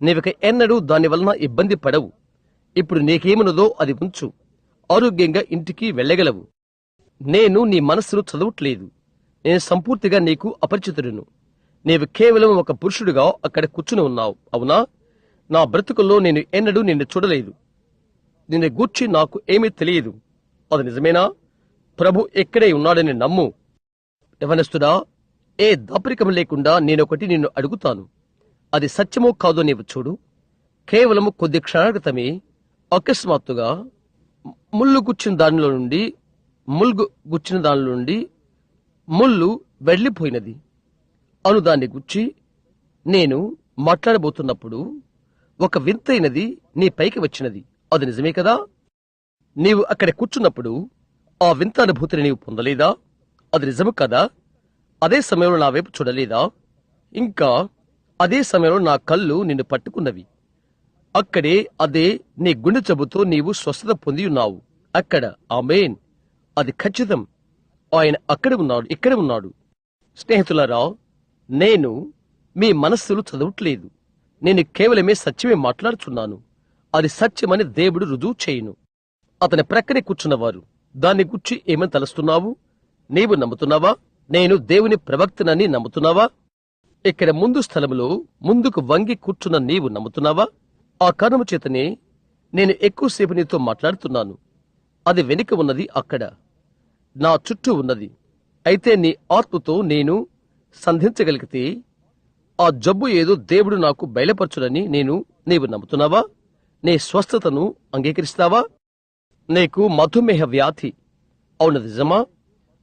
నీవిక ఎన్నడూ దాని వలన ఇబ్బంది పడవు. ఇప్పుడు నీకేమున్నదో అది ఉంచు. ఆరోగ్యంగా ఇంటికి వెళ్ళగలవు. నేను నీ మనస్సును చదవట్లేదు. నేను సంపూర్తిగా నీకు అపరిచితుడును. నీవు కేవలం ఒక పురుషుడిగా అక్కడ కూర్చుని ఉన్నావు. అవునా? నా బ్రతుకుల్లో నేను ఎన్నడూ నిన్ను చూడలేదు. నిన్ను గూర్చి నాకు ఏమీ తెలియదు. అది నిజమేనా? ప్రభు ఎక్కడే ఉన్నాడని నమ్ము. యవనస్తుడా, ఏ దాపరికం లేకుండా నేనొకటి నిన్ను అడుగుతాను. అది సత్యమో కాదో నీవు చూడు. కేవలము కొద్ది క్షణాల క్రితమే అకస్మాత్తుగా ముళ్ళు గుచ్చిన దానిలో నుండి ముళ్ళు వెళ్లిపోయినది అను దాన్ని గుచ్చి నేను మాట్లాడబోతున్నప్పుడు ఒక వింతైనది నీ పైకి వచ్చినది. అది నిజమే కదా? నీవు అక్కడ కూర్చున్నప్పుడు ఆ వింత అనుభూతిని నీవు పొందలేదా? అది నిజము కదా? అదే సమయంలో నా వైపు చూడలేదా? ఇంకా అదే సమయంలో నా కళ్ళు నిన్ను పట్టుకున్నవి. అక్కడే అదే నీ గుండె జబ్బుతో నీవు స్వస్థత పొంది ఉన్నావు. అక్కడ. ఆమేన్. అది ఖచ్చితం. ఆయన అక్కడ ఉన్నాడు, ఇక్కడ ఉన్నాడు. స్నేహితులారా, నేను మీ మనస్సులు చదవట్లేదు. నేను కేవలమే సత్యమే మాట్లాడుచున్నాను. అది సత్యమని దేవుడు రుజువు చేయును. అతని ప్రక్కనే కూర్చున్నవారు దాన్ని గుర్చి ఏమని తలుస్తున్నావు? నీవు నమ్ముతున్నావా? నేను దేవుని ప్రవక్తనని నమ్ముతున్నావా? ఇక్కడ ముందు స్థలములో ముందుకు వంగి కూర్చున్న నీవు నమ్ముతున్నావా? ఆ కారణము చేతనే నేను ఎక్కువసేపు నీతో మాట్లాడుతున్నాను. అది వెనుక ఉన్నది, అక్కడ నా చుట్టూ ఉన్నది. అయితే నీ ఆత్మతో నేను సంధించగలిగితే ఆ జబ్బు ఏదో దేవుడు నాకు బయలుపరచుడని నీవు నమ్ముతున్నావా? నీ స్వస్థతను అంగీకరిస్తావా? నీకు మధుమేహ వ్యాధి, అవునది నిజమా?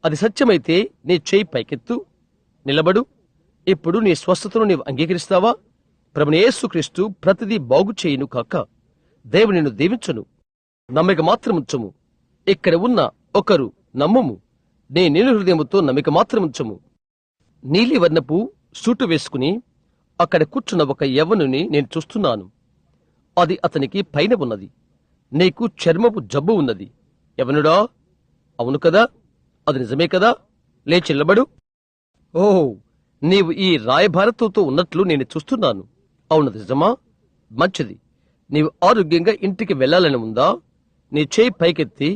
అది సత్యమైతే నీ చేయి పైకెత్తు, నిలబడు. ఇప్పుడు నీ స్వస్థతను నీవు అంగీకరిస్తావా? ప్రభువైన యేసుక్రీస్తు ప్రతిదీ బాగు చేయును కాక. దేవుడు నిన్ను దీవించును. నమ్మిక మాత్రముంచము. ఇక్కడ ఉన్న ఒకరు నమ్ముము. నీ నిండు హృదయముతో నమ్మిక మాత్రముంచము. నీలి వర్ణపు సూటు వేసుకుని అక్కడ కూర్చున్న ఒక యవ్వనుని నేను చూస్తున్నాను. అది అతనికి పైన ఉన్నది. నీకు చర్మపు జబ్బు ఉన్నది. యవ్వనుడా, అవును కదా? అది నిజమే కదా? లేచి నిలబడు. ఓహో, నీవు ఈ రాయభారతతో ఉన్నట్లు నేను చూస్తున్నాను. అవునది నిజమా? మంచిది. నీవు ఆరోగ్యంగా ఇంటికి వెళ్లాలని ఉందా? నీ చేయి పైకెత్తి,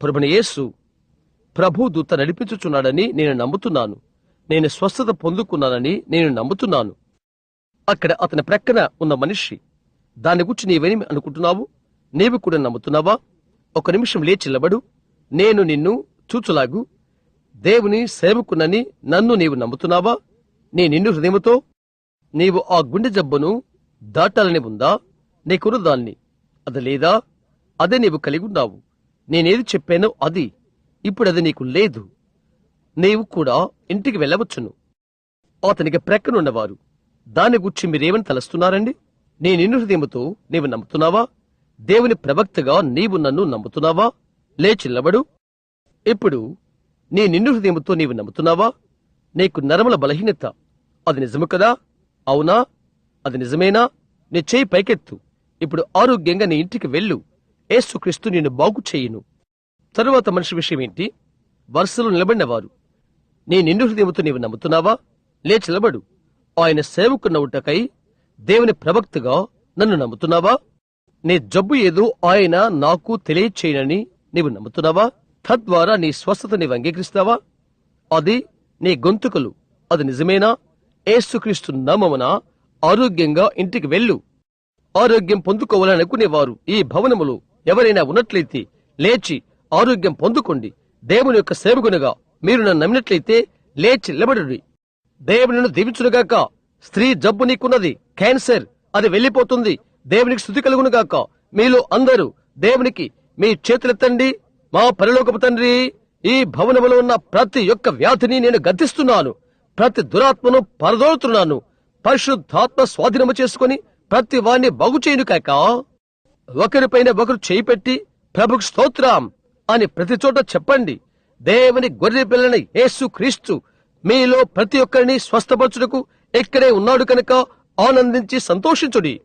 ప్రభువైన యేసు ప్రభు దూత నడిపించుచున్నాడని నేను నమ్ముతున్నాను. నేను స్వస్థత పొందుకున్నానని నేను నమ్ముతున్నాను. అక్కడ అతని ప్రక్కన ఉన్న మనిషి, దాని గురించి నీవేమి అనుకుంటున్నావు? నీవు కూడా నమ్ముతున్నావా? ఒక నిమిషం లేచి నిలబడు. నేను నిన్ను చూచులాగు దేవుని సేవకునని నన్ను నీవు నమ్ముతున్నావా? నీ నిండు హృదయముతో నీవు ఆ గుండె జబ్బును దాటాలని ఉందా? నీకున్న దాన్ని అది లేదా? అదే నీవు కలిగి ఉన్నావు. నేనేది చెప్పానో అది ఇప్పుడు అది నీకు లేదు. నీవు కూడా ఇంటికి వెళ్ళవచ్చును. అతనికి ప్రక్కనున్నవారు, దాని గురించి మీరేమని తలస్తున్నారండి? నీ నిన్ను హృదయముతో నీవు నమ్ముతున్నావా? దేవుని ప్రవక్తగా నీవు నన్ను నమ్ముతున్నావా? లేచిల్లబడు. ఇప్పుడు నీ నిన్ను హృదయముతో నీవు నమ్ముతున్నావా? నీకు నరముల బలహీనత, అది నిజము కదా? అవునా? అది నిజమేనా? నీ చేయి పైకెత్తు. ఇప్పుడు ఆరోగ్యంగా నీ ఇంటికి వెళ్ళు. యేసుక్రీస్తు నిన్ను బాగు చేయును. తరువాత మనిషి విషయం ఏంటి? వరుసలో నిలబడినవారు, నీ నిండు హృదయముతో నీవు నమ్ముతున్నావా? లేచిలబడు. ఆయన సేవకున్నవుటకై దేవుని ప్రవక్తగా నన్ను నమ్ముతున్నావా? నీ జబ్బు ఏదో ఆయన నాకు తెలియచేయనని నీవు నమ్ముతున్నావా? తద్వారా నీ స్వస్థత నీవు అంగీకరిస్తావా? అది నీ గొంతుకలు, అది నిజమేనా? యేసుక్రీస్తు నామమున ఆరోగ్యంగా ఇంటికి వెళ్ళు. ఆరోగ్యం పొందుకోవాలని అనుకునేవారు ఈ భవనములో ఎవరైనా ఉన్నట్లయితే లేచి ఆరోగ్యం పొందుకోండి. దేవుని యొక్క సేవకునిగా మీరు నన్ను నమ్మినట్లయితే లేచి నిలబడుడి. దేవుని దీవించునుగాక. స్త్రీ జబ్బు నీకున్నది, క్యాన్సర్, అది వెళ్లిపోతుంది. దేవునికి స్తుతి కలుగునుగాక. మీలో అందరూ దేవునికి మీ చేతులెత్తండి. మా పరలోకపు తండ్రి, ఈ భవనములో ఉన్న ప్రతి ఒక్క వ్యాధిని నేను గద్దిస్తున్నాను. ప్రతి దురాత్మను పరదోలుతున్నాను. పరిశుద్ధాత్మ స్వాధీనము చేసుకుని ప్రతి వారిని బాగు చేయును కాక. ఒకరిపైన ఒకరు చేయి పెట్టి ప్రభుకు స్తోత్రం అని ప్రతి చోట చెప్పండి. దేవుని గొర్రె పిల్లని యేసు క్రీస్తు మీలో ప్రతి ఒక్కరిని స్వస్థపరచుటకు ఇక్కడే ఉన్నాడు కనుక ఆనందించి సంతోషించుడి.